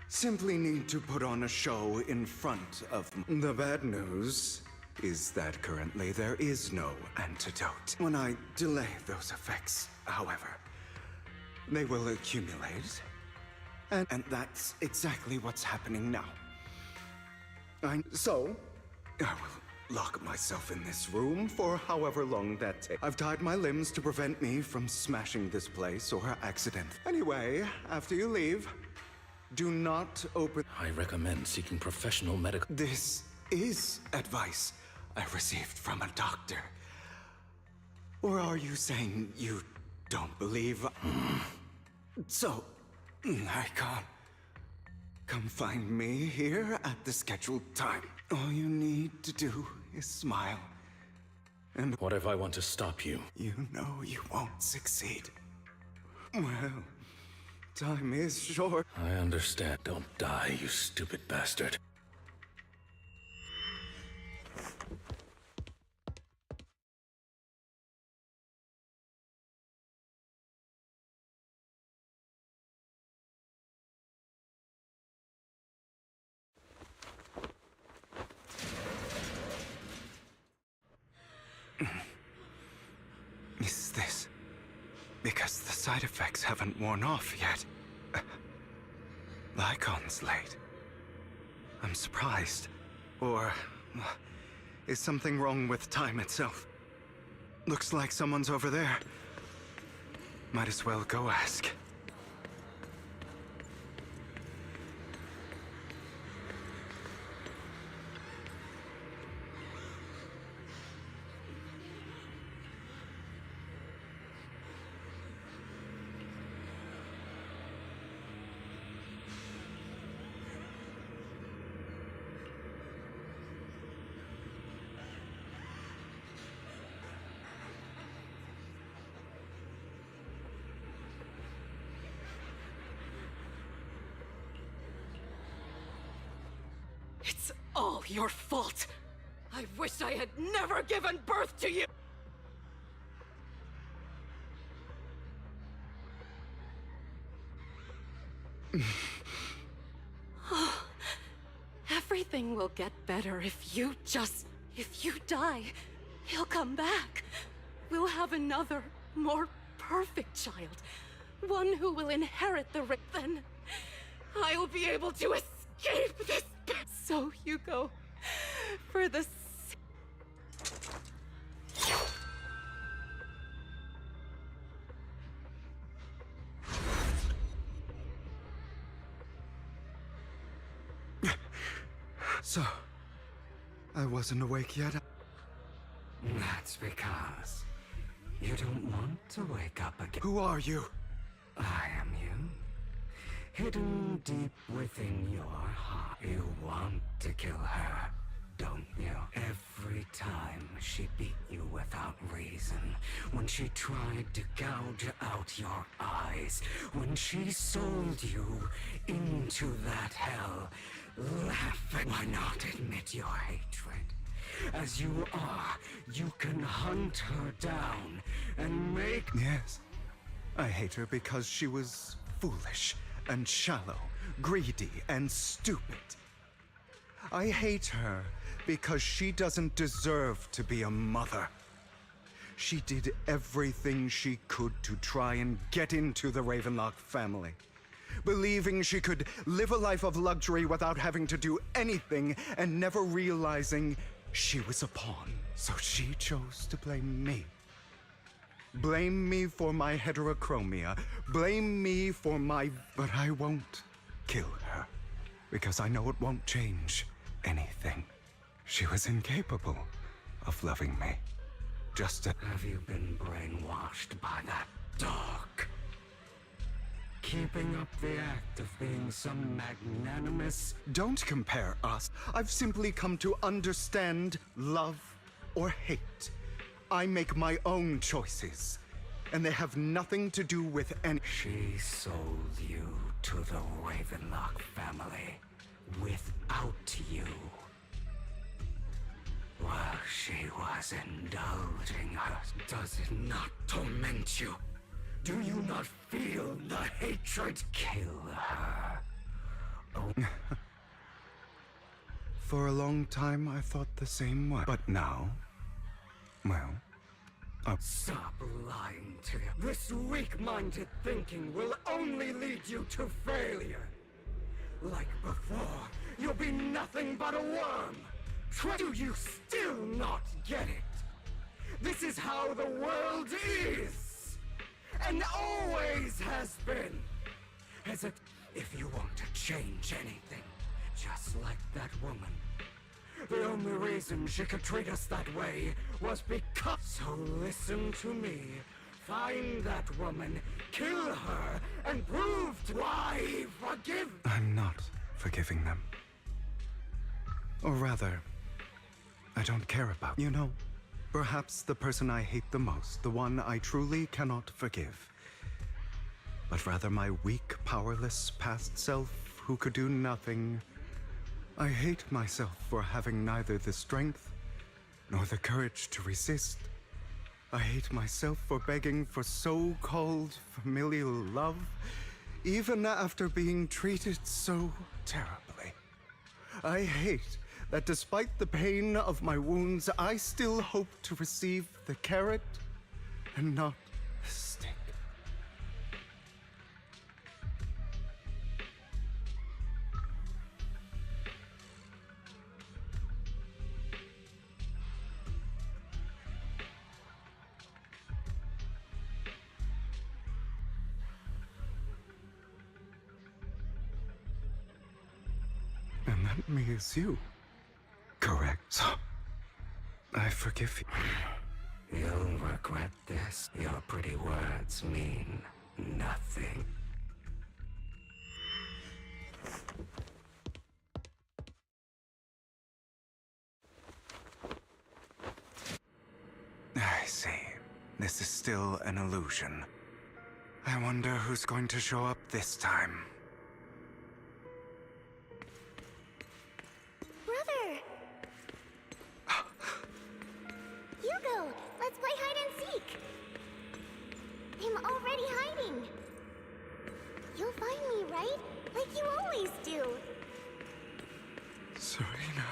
S14: simply need to put on a show in front of him. The bad news is that currently there is no antidote. When I delay those effects, however, they will accumulate. And that's exactly what's happening now. So, I will lock myself in this room for however long that takes. I've tied my limbs to prevent me from smashing this place or accident. Anyway, after you leave, do not open...
S13: I recommend seeking professional medical...
S14: This is advice I received from a doctor. Or are you saying you don't believe... So, Icon, come find me here at the scheduled time. All you need to do is smile. And
S13: what if I want to stop you?
S14: You know you won't succeed. Well, time is short.
S13: I understand. Don't die, you stupid bastard.
S14: Is this because the side effects haven't worn off yet? Lycon's late. I'm surprised. Or is something wrong with time itself? Looks like someone's over there. Might as well go ask.
S21: It's all your fault. I wish I had never given birth to you. Everything will get better if you die, he'll come back. We'll have another, more perfect child. One who will inherit the ring. Then I'll be able to escape this. So, Hugo, for the...
S14: So, I wasn't awake yet?
S7: That's because you don't want to wake up again.
S14: Who are you?
S7: I am you. Hidden deep within your heart. You want to kill her, don't you? Every time she beat you without reason, when she tried to gouge out your eyes, when she sold you into that hell, laughing. Why not admit your hatred? As you are, you can hunt her down and make...
S14: Yes. I hate her because she was foolish and shallow, greedy and stupid. I hate her because she doesn't deserve to be a mother. She did everything she could to try and get into the Ravenlock family, believing she could live a life of luxury without having to do anything and never realizing she was a pawn. So she chose to blame me. Blame me for my heterochromia. Blame me for my... But I won't kill her, because I know it won't change anything. She was incapable of loving me. just a...
S7: Have you been brainwashed by that dog? Keeping up the act of being some magnanimous...
S14: Don't compare us. I've simply come to understand love or hate. I make my own choices, and they have nothing to do with any...
S7: She sold you to the Ravenlock family without you. While she was indulging her, does it not torment you? Do you not feel the hatred? Kill her. Oh.
S14: For a long time, I thought the same way. But now... well...
S7: Stop lying to you. This weak-minded thinking will only lead you to failure. Like before, you'll be nothing but a worm. Do you still not get it? This is how the world is, and always has been. As it, if you want to change anything, just like that woman. The only reason she could treat us that way was because... So listen to me. Find that woman, kill her, and prove why forgive...
S14: I'm not forgiving them. Or rather, I don't care about... You know, perhaps the person I hate the most, the one I truly cannot forgive. But rather my weak, powerless past self who could do nothing. I hate myself for having neither the strength nor the courage to resist. I hate myself for begging for so-called familial love, even after being treated so terribly. I hate that despite the pain of my wounds, I still hope to receive the carrot and not the stick. And that me is you. Correct. So, I forgive you.
S7: You'll regret this. Your pretty words mean nothing.
S14: I see. This is still an illusion. I wonder who's going to show up this time.
S2: Brother! Hugo, let's play hide and seek. I'm already hiding. You'll find me, right? Like you always do.
S14: Serena.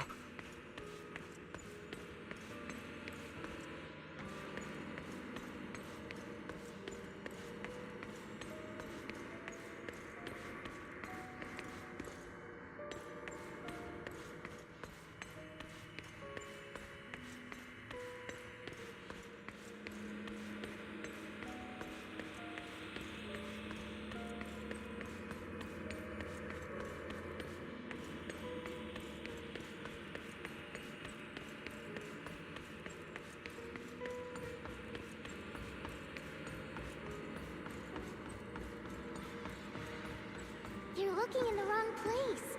S2: You're looking in the wrong place.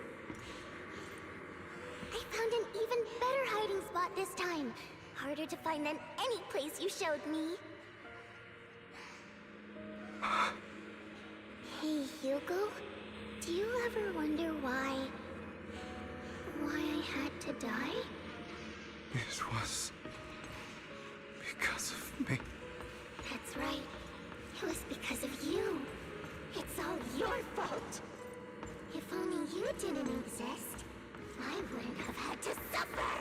S2: I found an even better hiding spot this time. Harder to find than any place you showed me. Hey, Hugo. Do you ever wonder why I had to die?
S14: It was because of me.
S2: That's right. It was because of you. It's all your fault. If only you didn't exist, I wouldn't have had to suffer.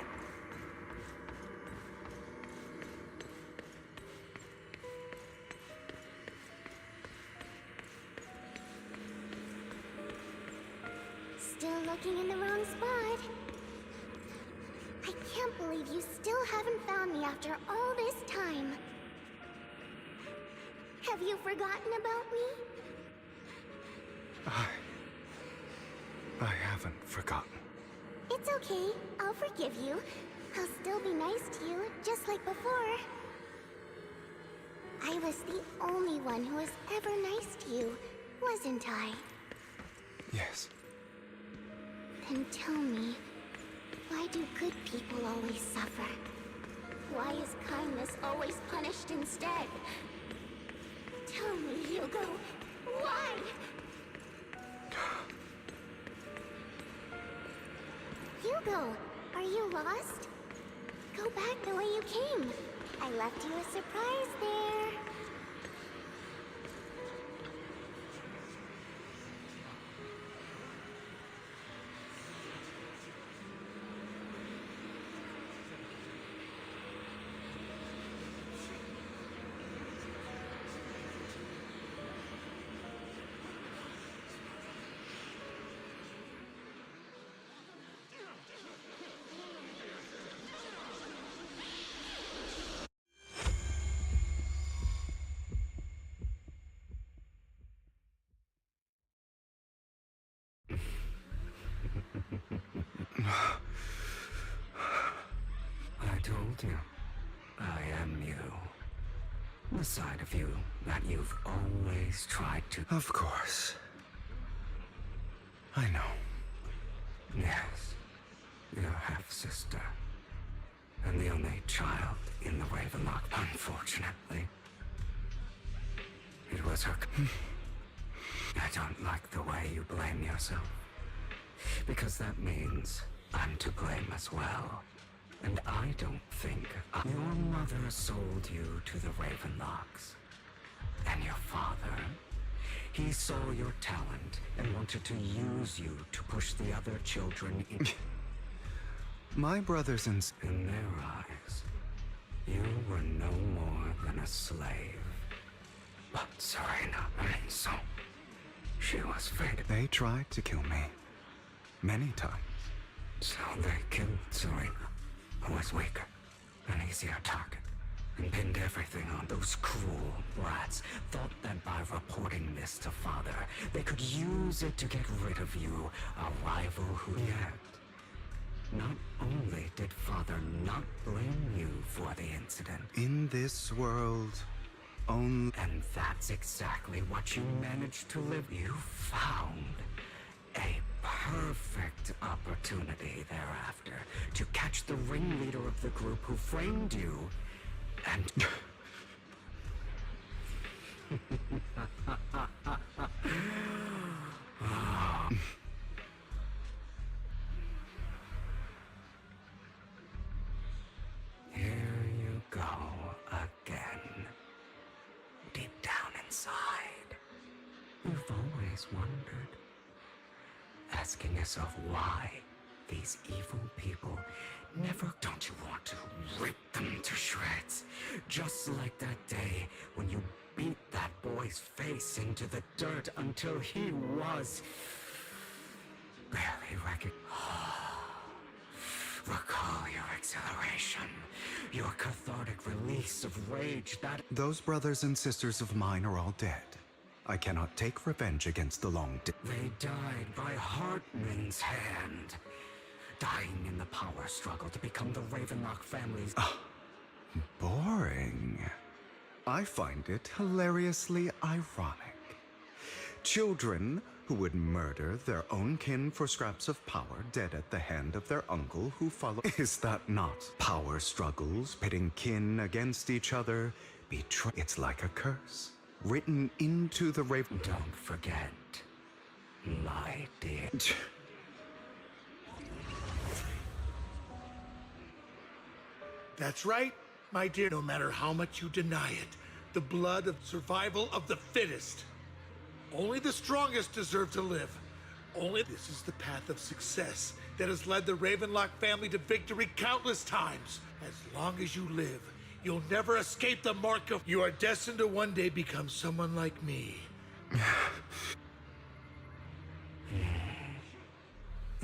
S2: Still looking in the wrong spot. I can't believe you still haven't found me after all this time. Have you forgotten about me?
S14: I haven't forgotten.
S2: It's okay. I'll forgive you. I'll still be nice to you, just like before. I was the only one who was ever nice to you, wasn't I?
S14: Yes.
S2: Then tell me, why do good people always suffer? Why is kindness always punished instead? Tell me, Hugo, why? Hugo, are you lost? Go back the way you came. I left you a surprise there.
S7: I told you, I am you. The side of you that you've always tried to...
S14: Of course. I know.
S7: Yes, your half-sister. And the only child in the Ravenlock, unfortunately. It was her... I don't like the way you blame yourself. Because that means I'm to blame as well. And I don't think... Your mother sold you to the Ravenlocks. And your father... He saw your talent and wanted to use you to push the other children in...
S14: My brothers and...
S7: In their eyes, you were no more than a slave. But Serena Renzo, she was fated.
S14: They tried to kill me. Many times.
S7: So they killed Serena, who was weaker, an easier target, and pinned everything on those cruel brats. Thought that by reporting this to Father, they could use it to get rid of you, a rival who yet. Not only did Father not blame you for the incident.
S14: In this world, only...
S7: And that's exactly what you managed to live. You found a perfect opportunity thereafter to catch the ringleader of the group who framed you and... Here you go again. Deep down inside, you've always wondered, asking yourself why these evil people never... Don't you want to rip them to shreds? Just like that day when you beat that boy's face into the dirt until he was... barely recognized. Recall your exhilaration, your cathartic release of rage that...
S14: Those brothers and sisters of mine are all dead. I cannot take revenge against the long dead.
S7: They died by Hartman's hand. Dying in the power struggle to become the Ravenlock family's...
S14: Boring. I find it hilariously ironic. Children who would murder their own kin for scraps of power, dead at the hand of their uncle who follow... Is that not power struggles, pitting kin against each other? It's like a curse, written into the Raven...
S7: Don't forget, my dear...
S19: That's right, my dear. No matter how much you deny it, the blood of survival of the fittest. Only the strongest deserve to live. Only this is the path of success that has led the Ravenlock family to victory countless times. As long as you live, you'll never escape the mark of... You are destined to one day become someone like me.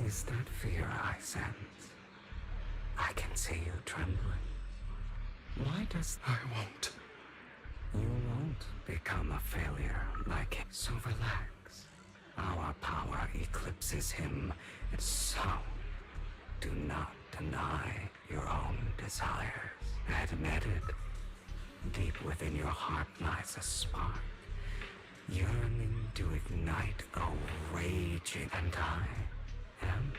S7: Is that fear I sense? I can see you trembling. Why does...
S14: I won't.
S7: You won't become a failure like him. So relax. Our power eclipses him. So, do not deny your own desires. Admit it. Deep within your heart lies a spark, yearning to ignite a raging, and I am.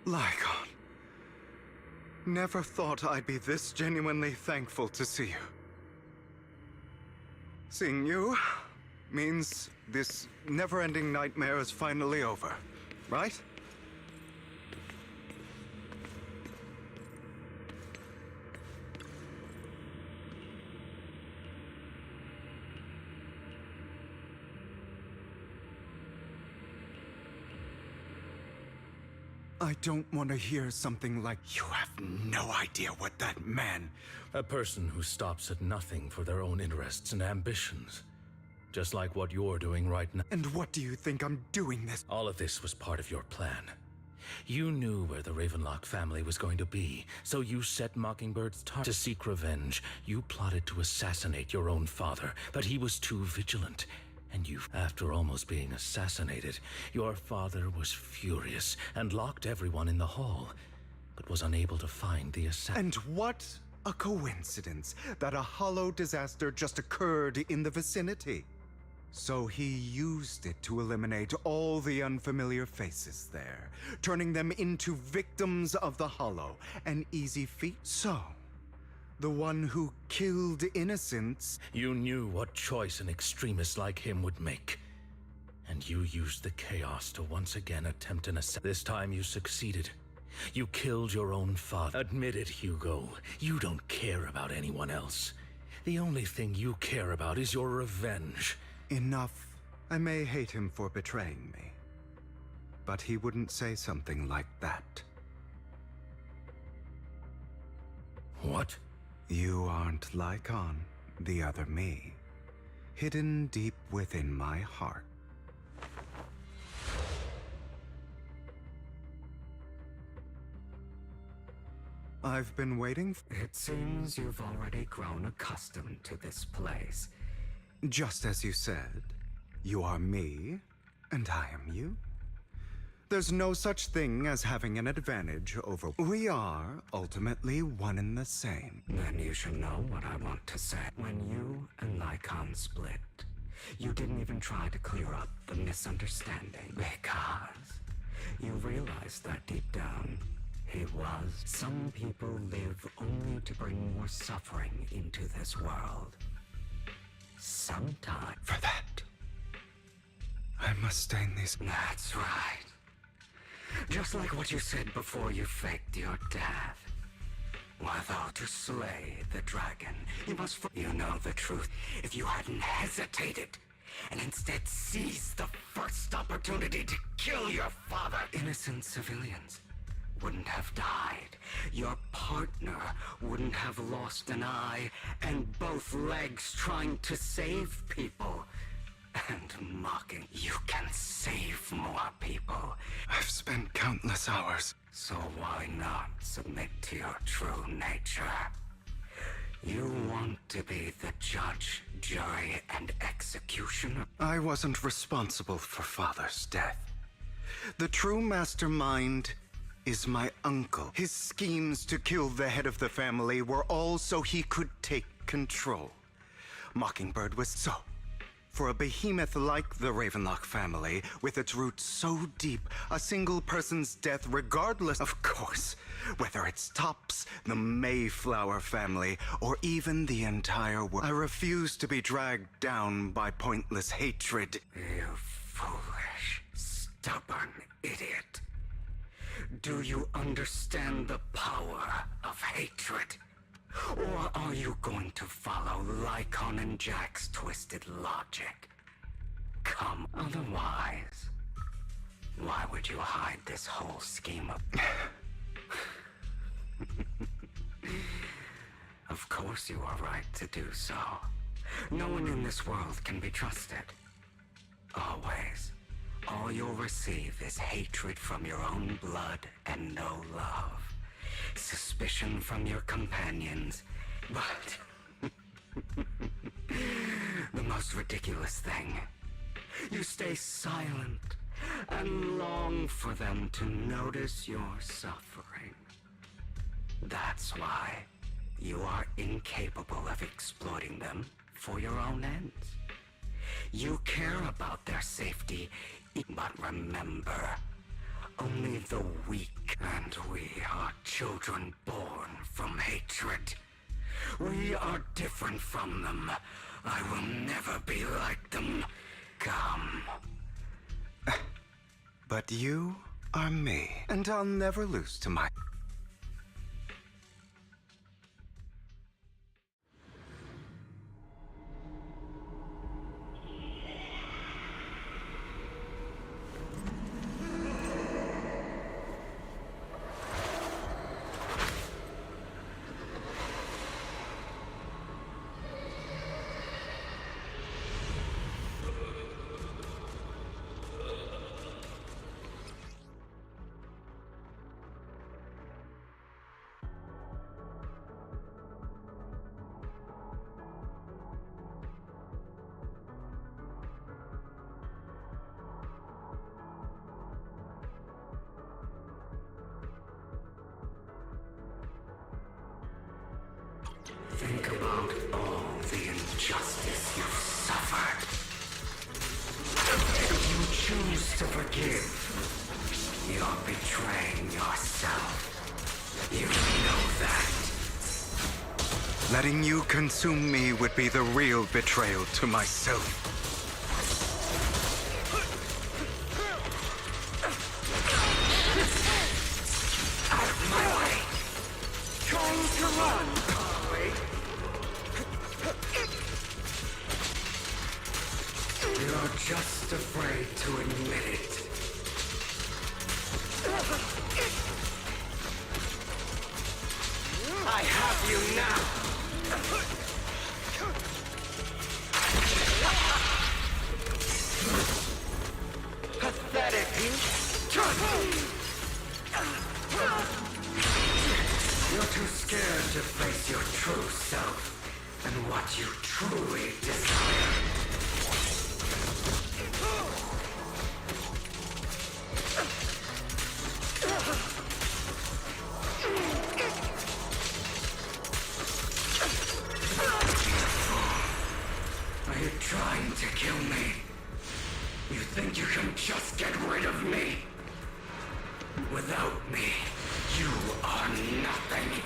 S14: Lycon. Never thought I'd be this genuinely thankful to see you. Seeing you means this never-ending nightmare is finally over, right? I don't want to hear something like, "You have no idea what that man..."
S5: A person who stops at nothing for their own interests and ambitions. Just like what you're doing right now.
S14: And what do you think I'm doing this?
S5: All of this was part of your plan. You knew where the Ravenlock family was going to be, so you set Mockingbird's target. To seek revenge, you plotted to assassinate your own father, but he was too vigilant. And you, after almost being assassinated, your father was furious and locked everyone in the hall, but was unable to find the assassin.
S14: And what a coincidence that a hollow disaster just occurred in the vicinity. So he used it to eliminate all the unfamiliar faces there, turning them into victims of the hollow. An easy feat. So, the one who killed innocents...
S5: You knew what choice an extremist like him would make. And you used the chaos to once again attempt an assassination. This time you succeeded. You killed your own father. Admit it, Hugo. You don't care about anyone else. The only thing you care about is your revenge.
S14: Enough. I may hate him for betraying me, but he wouldn't say something like that.
S5: What?
S14: You aren't Lycon, the other me, hidden deep within my heart. I've been waiting.
S7: It seems you've already grown accustomed to this place.
S14: Just as you said, you are me, and I am you. There's no such thing as having an advantage over... We are ultimately one and the same.
S7: Then you should know what I want to say. When you and Lycon split, you didn't even try to clear up the misunderstanding. Because you realized that deep down, he was. Some people live only to bring more suffering into this world. Sometime.
S14: For that, I must stain these...
S7: That's right. Just like what you said before you faked your death. Although to slay the dragon, you must... You know the truth. If you hadn't hesitated, and instead seized the first opportunity to kill your father, innocent civilians wouldn't have died. Your partner wouldn't have lost an eye and both legs trying to save people. And mocking, you can save more people.
S14: I've spent countless hours.
S7: So why not submit to your true nature? You want to be the judge, jury, and executioner?
S14: I wasn't responsible for Father's death. The true mastermind is my uncle. His schemes to kill the head of the family were all so he could take control. Mockingbird was so. For a behemoth like the Ravenlock family, with its roots so deep, a single person's death, regardless, of course, whether it's Tops, the Mayflower family, or even the entire world, I refuse to be dragged down by pointless hatred.
S7: You foolish, stubborn idiot. Do you understand the power of hatred? Or are you going to follow Lycon and Jack's twisted logic? Come, otherwise, why would you hide this whole scheme of... Of course you are right to do so. No one in this world can be trusted. Always. All you'll receive is hatred from your own blood and no love. Suspicion from your companions, but the most ridiculous thing, You stay silent and long for them to notice your suffering. That's why you are incapable of exploiting them for your own ends. You care about their safety, but remember, only the weak, and we are children born from hatred. We are different from them. I will never be like them. Come.
S14: But you are me, and I'll never lose to my...
S7: Think about all the injustice you've suffered. If you choose to forgive, you're betraying yourself. You know that.
S14: Letting you consume me would be the real betrayal to myself.
S7: Out of my way! Trying to run! You're just afraid to admit it. I have you now! Pathetic! You're too scared to face your true self and what you truly desire. Are you trying to kill me? You think you can just get rid of me? Without me, you are nothing.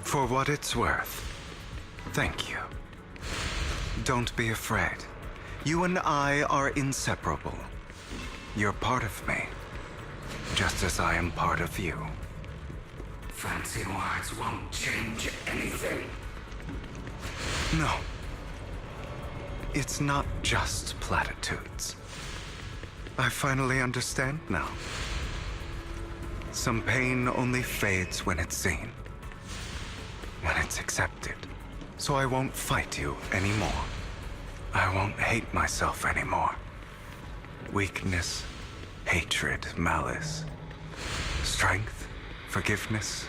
S14: For what it's worth, thank you. Don't be afraid. You and I are inseparable. You're part of me, just as I am part of you.
S7: Fancy words won't change anything.
S14: No. It's not just platitudes. I finally understand now. Some pain only fades when it's seen, when it's accepted. So I won't fight you anymore. I won't hate myself anymore. Weakness, hatred, malice, strength, forgiveness,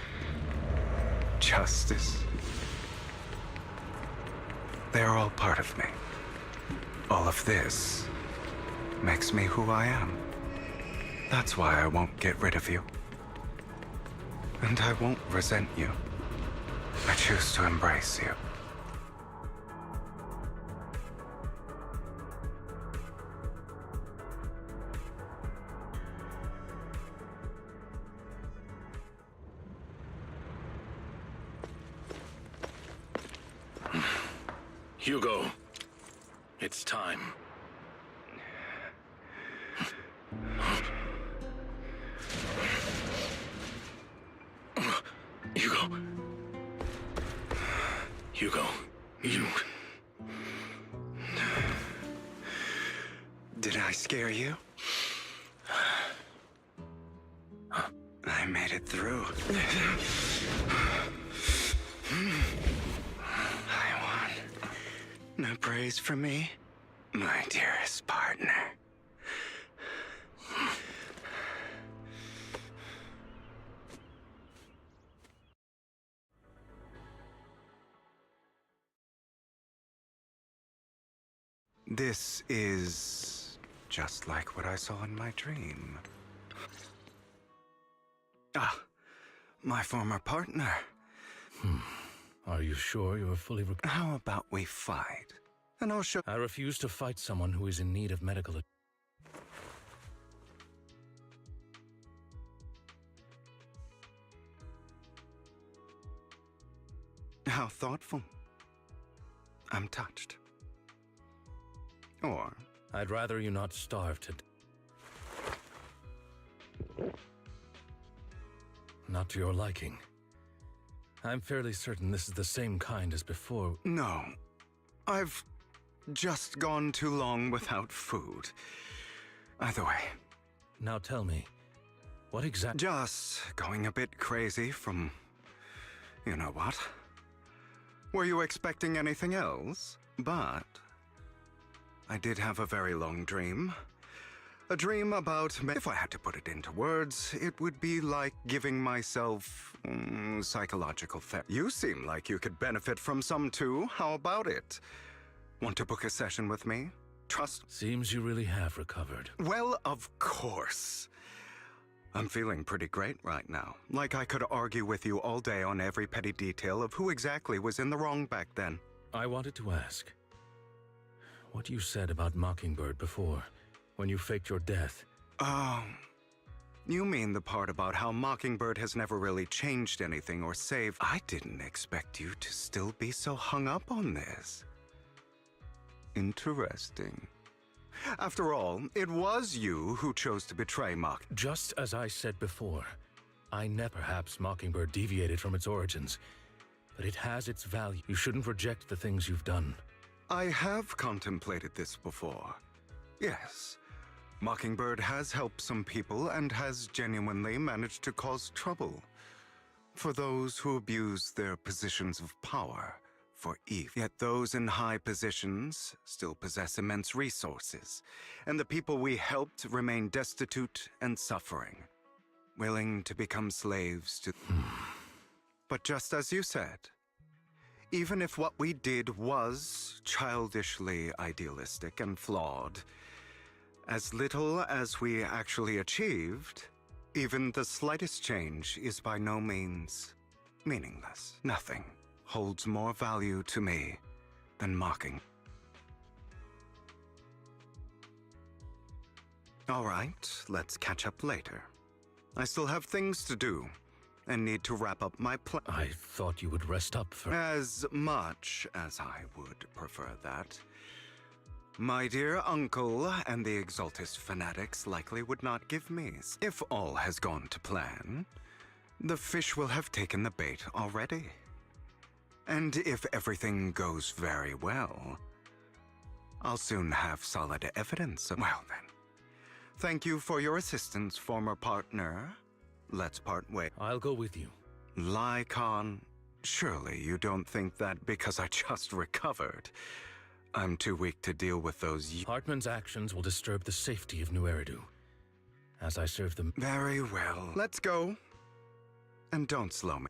S14: justice. They're all part of me. All of this makes me who I am. That's why I won't get rid of you. And I won't resent you. I choose to embrace you.
S5: Hugo, it's time. Hugo. Hugo, you...
S14: Did I scare you? I made it through. I won. No praise for me, my dearest partner.
S18: This is just like what I saw in my dream. Ah, my former partner.
S5: Are you sure you're fully
S18: How about we fight? And I'll show.
S5: I refuse to fight someone who is in need of medical
S18: How thoughtful. I'm touched. Or
S5: I'd rather you not starve to Not to your liking. I'm fairly certain this is the same kind as before.
S18: No. I've just gone too long without food. Either way.
S5: Now tell me, what exactly?
S18: Just going a bit crazy from... you know what? Were you expecting anything else? But... I did have a very long dream. A dream about... If I had to put it into words, it would be like giving myself... psychological therapy. You seem like you could benefit from some too. How about it? Want to book a session with me? Trust...
S5: Seems you really have recovered.
S18: Well, of course. I'm feeling pretty great right now. Like I could argue with you all day on every petty detail of who exactly was in the wrong back then.
S5: I wanted to ask, what you said about Mockingbird before, when you faked your death.
S18: Oh, you mean the part about how Mockingbird has never really changed anything or saved? I didn't expect you to still be so hung up on this. Interesting. After all, it was you who chose to betray Mock.
S5: Just as I said before, perhaps Mockingbird deviated from its origins, but it has its value. You shouldn't reject the things you've done.
S18: I have contemplated this before. Yes. Mockingbird has helped some people and has genuinely managed to cause trouble for those who abuse their positions of power for evil. Yet those in high positions still possess immense resources, and the people we helped remain destitute and suffering, willing to become slaves to... But just as you said, even if what we did was childishly idealistic and flawed, as little as we actually achieved, even the slightest change is by no means meaningless. Nothing holds more value to me than mocking. All right, let's catch up later. I still have things to do and need to wrap up my plan.
S5: I thought you would rest up for...
S18: As much as I would prefer that. My dear uncle and the Exaltus fanatics likely would not give me. If all has gone to plan, the fish will have taken the bait already. And if everything goes very well, I'll soon have solid evidence. Well then, thank you for your assistance, former partner. Let's part ways.
S5: I'll go with you.
S18: Lycon, surely you don't think that because I just recovered, I'm too weak to deal with those...
S5: Hartman's actions will disturb the safety of New Eridu, as I serve them.
S18: Very well. Let's go. And don't slow me.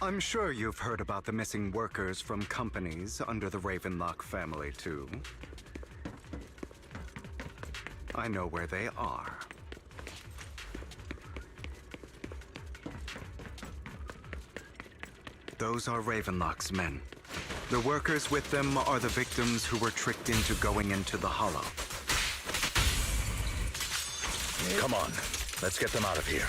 S18: I'm sure you've heard about the missing workers from companies under the Ravenlock family, too. I know where they are. Those are Ravenlock's men. The workers with them are the victims who were tricked into going into the Hollow.
S20: Come on, let's get them out of here.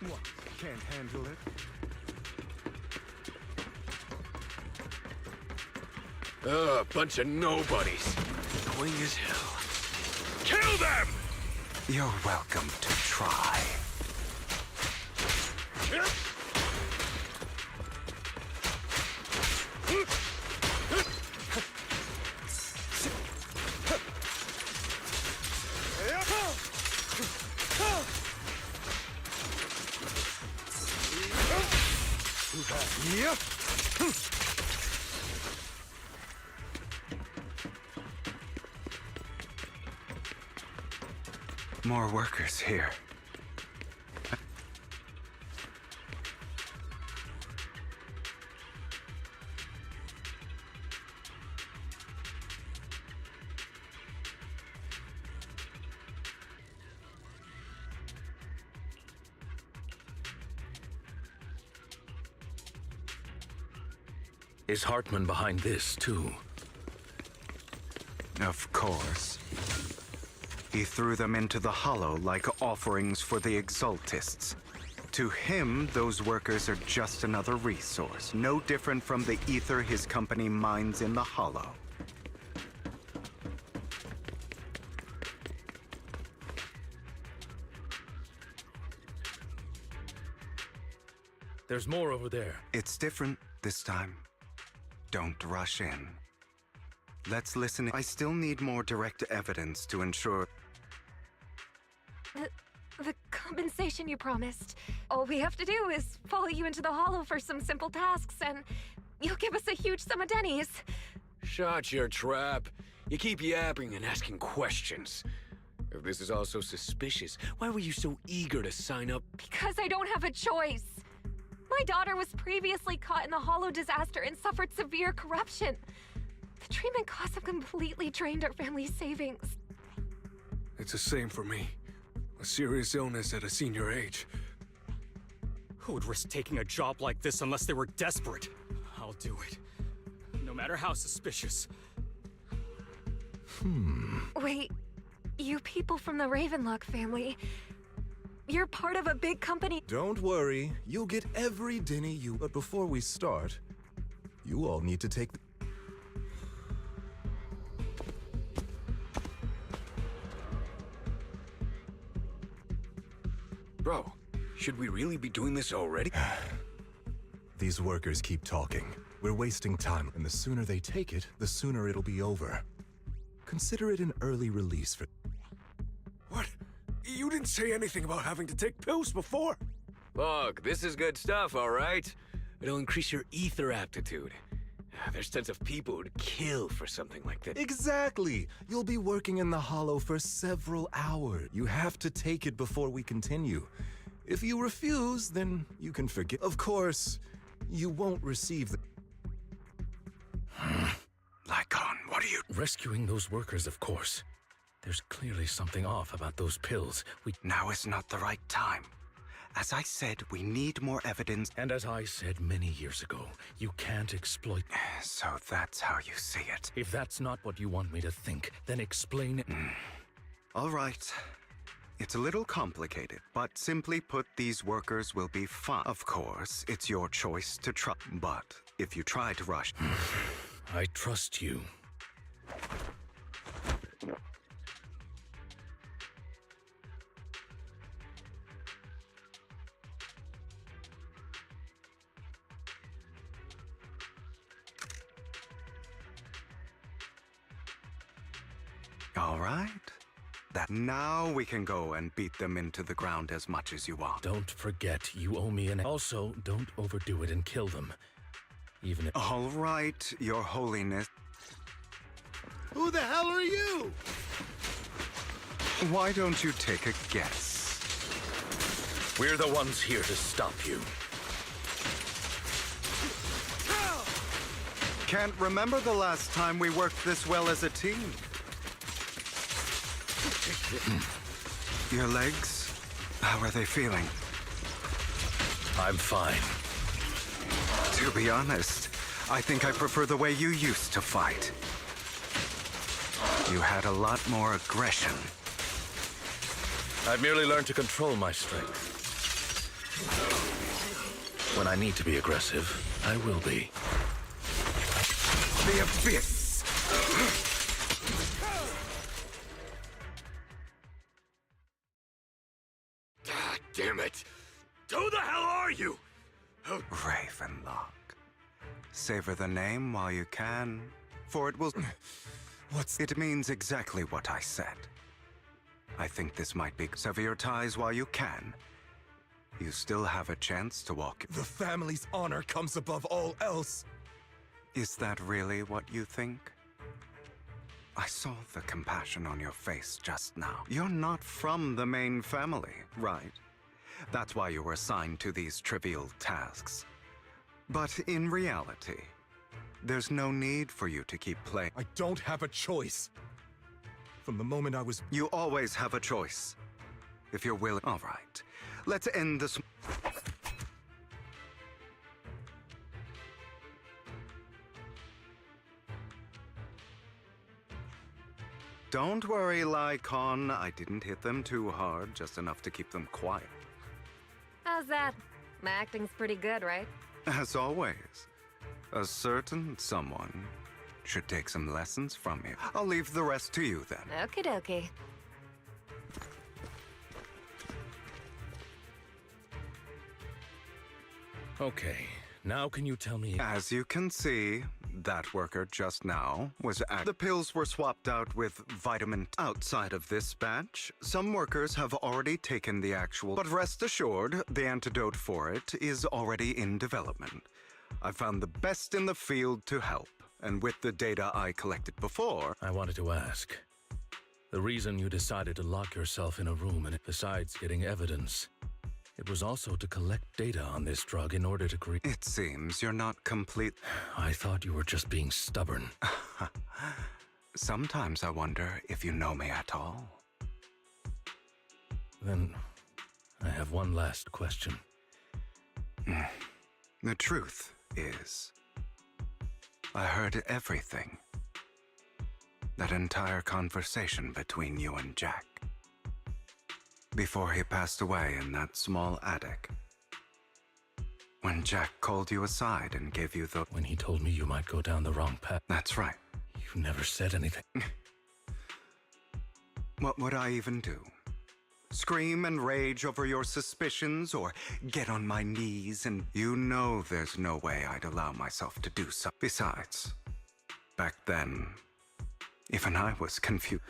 S18: What? Can't handle it?
S20: Bunch of nobodies. Annoying as hell. Kill them!
S18: You're welcome to try. Yep. More workers here.
S5: Is Hartman behind this, too?
S18: Of course. He threw them into the Hollow like offerings for the Exaltists. To him, those workers are just another resource, no different from the ether his company mines in the Hollow.
S5: There's more over there.
S18: It's different this time. Don't rush in. Let's listen. I still need more direct evidence to ensure.
S1: The compensation you promised. All we have to do is follow you into the Hollow for some simple tasks, and you'll give us a huge sum of dennies.
S20: Shut your trap. You keep yapping and asking questions. If this is all so suspicious, why were you so eager to sign up?
S1: Because I don't have a choice. My daughter was previously caught in the Hollow disaster and suffered severe corruption. The treatment costs have completely drained our family's savings.
S16: It's the same for me. A serious illness at a senior age.
S23: Who would risk taking a job like this unless they were desperate? I'll do it. No matter how suspicious.
S1: Wait, you people from the Ravenlock family, You're part of a big company.
S3: Don't worry, you'll get every dinny you... But before we start, you all need to take...
S20: Bro, should we really be doing this already?
S3: These workers keep talking. We're wasting time, and the sooner they take it, the sooner it'll be over. Consider it an early release for...
S16: What? You didn't say anything about having to take pills before.
S20: Look, this is good stuff, all right? It'll increase your ether aptitude. There's tons of people who'd kill for something like this.
S3: Exactly! You'll be working in the Hollow for several hours. You have to take it before we continue. If you refuse, then you can forget. Of course, you won't receive the...
S5: Lycon, what are you... Rescuing those workers, of course. There's clearly something off about those pills.
S18: Now is not the right time. As I said, we need more evidence.
S5: And as I said many years ago, you can't exploit...
S18: So that's how you see it.
S5: If that's not what you want me to think, then explain it.
S18: All right. It's a little complicated, but simply put, these workers will be fine. Of course, it's your choice to try. But if you try to rush...
S5: I trust you.
S18: All right. Now we can go and beat them into the ground as much as you want.
S5: Don't forget, you owe me an... Also, don't overdo it and kill them. Even if...
S18: All right, Your Holiness.
S19: Who the hell are you?
S18: Why don't you take a guess?
S5: We're the ones here to stop you.
S18: Can't remember the last time we worked this well as a team. Your legs? How are they feeling?
S5: I'm fine.
S18: To be honest, I think I prefer the way you used to fight. You had a lot more aggression.
S5: I've merely learned to control my strength. When I need to be aggressive, I will be.
S18: The Abyss!
S20: Damn it! Who the hell are you?
S18: Ravenlock. Savor the name while you can, for it will... It means exactly what I said. I think this might be... Sever your ties while you can. You still have a chance to walk...
S3: The family's honor comes above all else.
S18: Is that really what you think? I saw the compassion on your face just now. You're not from the main family, right? That's why you were assigned to these trivial tasks. But in reality, there's no need for you to keep playing.
S3: I don't have a choice. From the moment I was...
S18: You always have a choice. If you're willing... All right. Let's end this... Don't worry, Lycon. I didn't hit them too hard, just enough to keep them quiet.
S1: How's that? My acting's pretty good, right?
S18: As always, a certain someone should take some lessons from you. I'll leave the rest to you then.
S1: Okie dokie.
S5: Okay, now can you tell me...
S18: As you can see, that worker just now was The pills were swapped out with vitamin outside of this batch. Some workers have already taken the actual, but rest assured, the antidote for it is already in development. I found the best in the field to help, and with the data I collected before...
S5: I wanted to ask. The reason you decided to lock yourself in a room, and besides getting evidence, it was also to collect data on this drug in order to create...
S18: It seems you're not complete...
S5: I thought you were just being stubborn.
S18: Sometimes I wonder if you know me at all.
S5: Then, I have one last question.
S18: The truth is, I heard everything. That entire conversation between you and Jack. before he passed away in that small attic. When Jack called you aside and gave you the...
S5: When he told me you might go down the wrong path.
S18: That's right.
S5: You never said anything.
S18: What would I even do? Scream and rage over your suspicions, or get on my knees and... You know there's no way I'd allow myself to do so. Besides, back then, even I was confused.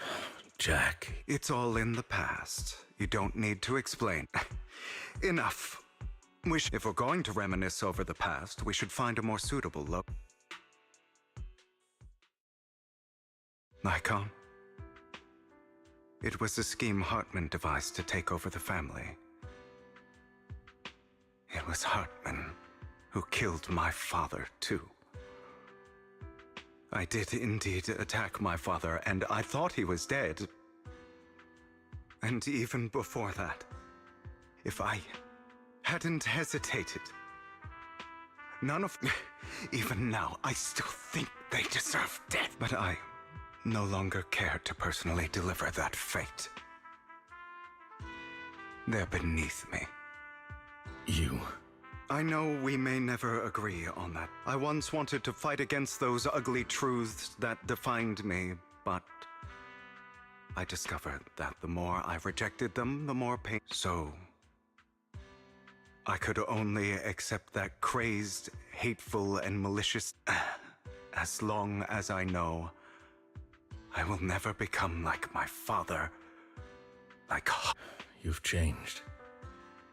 S5: Jack.
S18: It's all in the past. You don't need to explain. Enough. If we're going to reminisce over the past, we should find a more suitable look. Lycon? It was a scheme Hartman devised to take over the family. It was Hartman who killed my father, too. I did indeed attack my father, and I thought he was dead. And even before that, if I hadn't hesitated, none of... Even now, I still think they deserve death. But I no longer care to personally deliver that fate. They're beneath me.
S5: You...
S18: I know we may never agree on that. I once wanted to fight against those ugly truths that defined me, but I discovered that the more I rejected them, the more pain. So I could only accept that crazed, hateful, and malicious. As long as I know I will never become like my father. Like...
S5: You've changed.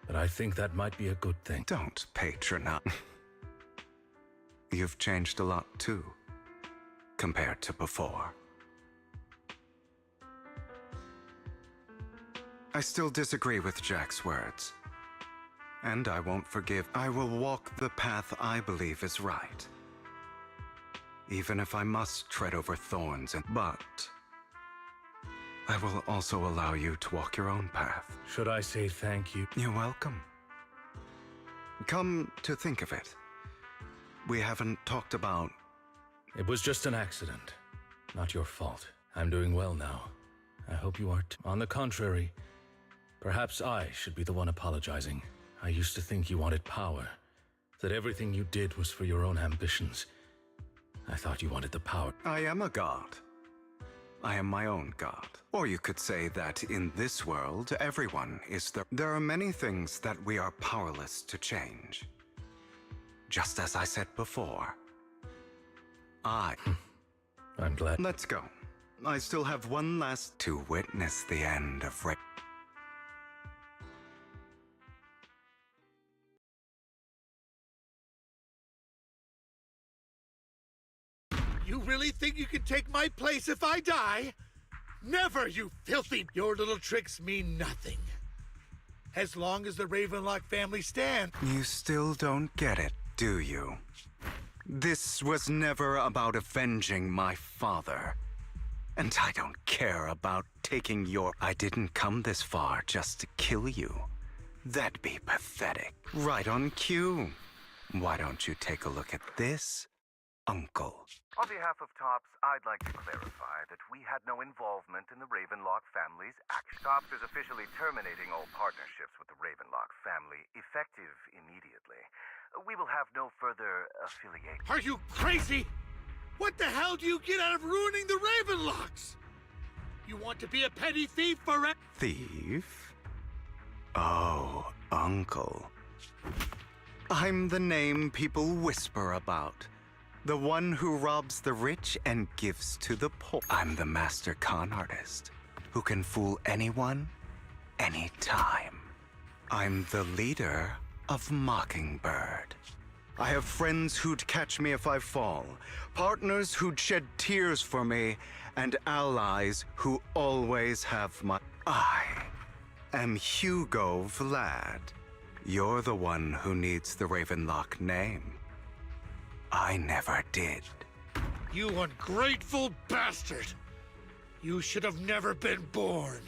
S5: But I think that might be a good thing.
S18: Don't patronize. You've changed a lot, too, compared to before. I still disagree with Jack's words. And I won't forgive. I will walk the path I believe is right. Even if I must tread over thorns and... But I will also allow you to walk your own path.
S5: Should I say thank you?
S18: You're welcome. Come to think of it, we haven't talked about...
S5: It was just an accident. Not your fault. I'm doing well now. I hope you are too. On the contrary, perhaps I should be the one apologizing. I used to think you wanted power, that everything you did was for your own ambitions. I thought you wanted the power.
S18: I am a god. I am my own god. Or you could say that in this world, everyone is the... There are many things that we are powerless to change. Just as I said before.
S5: I'm glad.
S18: Let's go. I still have one last... To witness the end of...
S19: You really think you can take my place if I die? Never, you filthy... Your little tricks mean nothing. As long as the Ravenlock family stands.
S18: You still don't get it, do you? This was never about avenging my father. And I don't care about taking your... I didn't come this far just to kill you. That'd be pathetic. Right on cue. Why don't you take a look at this, Uncle?
S6: On behalf of TOPS, I'd like to clarify that we had no involvement in the Ravenlock family's action. TOPS is officially terminating all partnerships with the Ravenlock family, effective immediately. We will have no further affiliation.
S19: Are you crazy? What the hell do you get out of ruining the Ravenlocks? You want to be a petty thief forever?
S18: Thief? Oh, Uncle. I'm the name people whisper about. The one who robs the rich and gives to the poor. I'm the master con artist who can fool anyone, anytime. I'm the leader of Mockingbird. I have friends who'd catch me if I fall, partners who'd shed tears for me, and allies who always have my... I am Hugo Vlad. You're the one who needs the Ravenlock name. I never did.
S19: You ungrateful bastard! You should have never been born.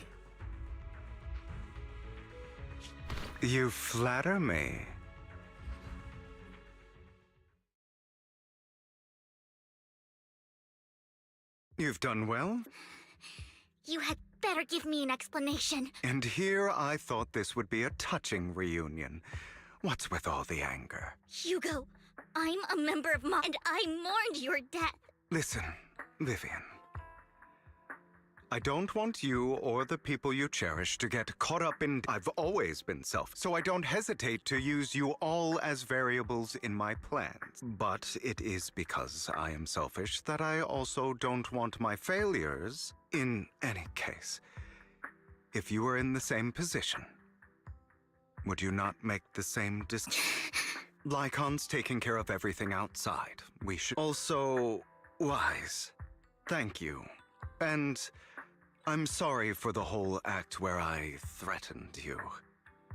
S18: You flatter me. You've done well.
S2: You had
S4: better give me an explanation.
S18: And here I thought this would be a touching reunion. What's with all the anger?
S4: Hugo, I'm a member of and I mourned your death.
S18: Listen, Vivian. I don't want you or the people you cherish to get caught up in... I've always been selfish, so I don't hesitate to use you all as variables in my plans. But it is because I am selfish that I also don't want my failures in any case. If you were in the same position, would you not make the same decision? Lycon's taking care of everything outside. We should... Also, Wise, thank you. And... I'm sorry for the whole act where I threatened you.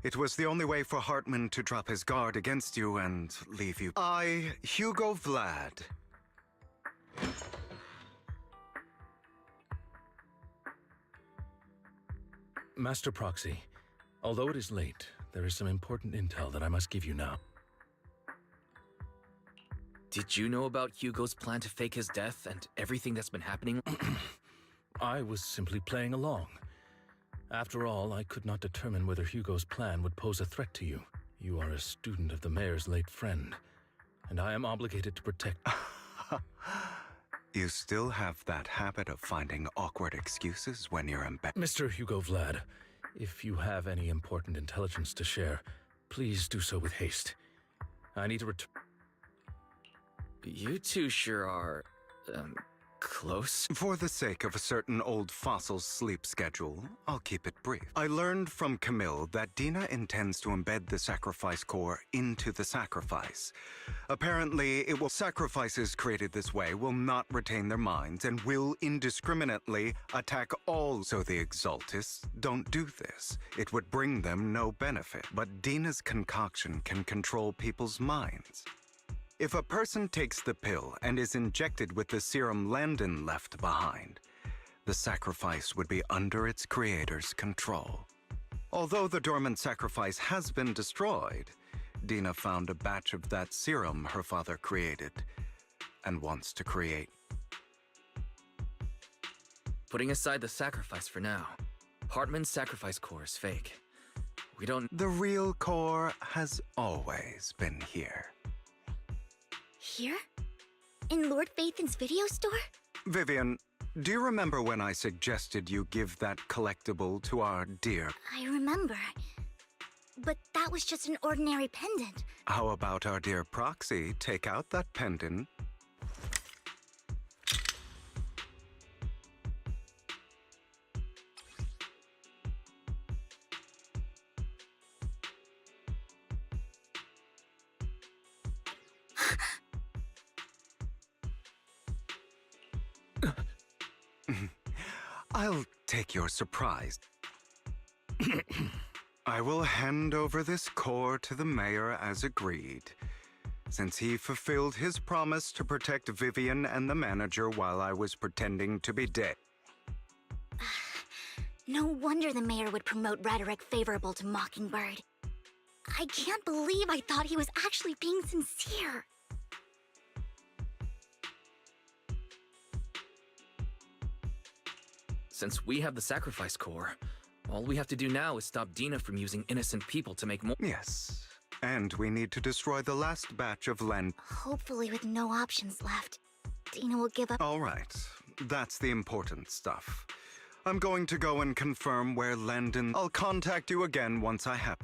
S18: It was the only way for Hartman to drop his guard against you and leave you. I, Hugo Vlad.
S5: Master Proxy, although it is late, there is some important intel that I must give you now.
S8: Did you know about Hugo's plan to fake his death and everything that's been happening?
S5: I was simply playing along. After all, I could not determine whether Hugo's plan would pose a threat to you. You are a student of the mayor's late friend, and I am obligated to protect...
S18: You still have that habit of finding awkward excuses when you're in bed.
S5: Mr. Hugo Vlad, if you have any important intelligence to share, please do so with haste. I need to return...
S8: You two sure are... close?
S18: For the sake of a certain old fossil's sleep schedule, I'll keep it brief. I learned from Camille that Dina intends to embed the Sacrifice Core into the sacrifice. Apparently, sacrifices created this way will not retain their minds and will indiscriminately attack all. So the Exaltists don't do this. It would bring them no benefit. But Dina's concoction can control people's minds. If a person takes the pill and is injected with the serum Landon left behind, the sacrifice would be under its creator's control. Although the dormant sacrifice has been destroyed, Dina found a batch of that serum her father created and wants to create.
S8: Putting aside the sacrifice for now, Hartman's sacrifice core is fake. We don't...
S18: The real core has always been here.
S4: Here? In Lord Phaethon's video store?
S18: Vivian, do you remember when I suggested you give that collectible to our dear...
S4: I remember. But that was just an ordinary pendant.
S18: How about our dear Proxy take out that pendant? I'll take your surprise. I will hand over this core to the mayor as agreed, since he fulfilled his promise to protect Vivian and the manager while I was pretending to be dead.
S4: No wonder the mayor would promote rhetoric favorable to Mockingbird. I can't believe I thought he was actually being sincere.
S8: Since we have the sacrifice core, all we have to do now is stop Dina from using innocent people to make more—
S18: Yes, and we need to destroy the last batch of Len—
S4: Hopefully with no options left, Dina will give up—
S18: All right, that's the important stuff. I'm going to go and confirm where Landon— I'll contact you again once I have—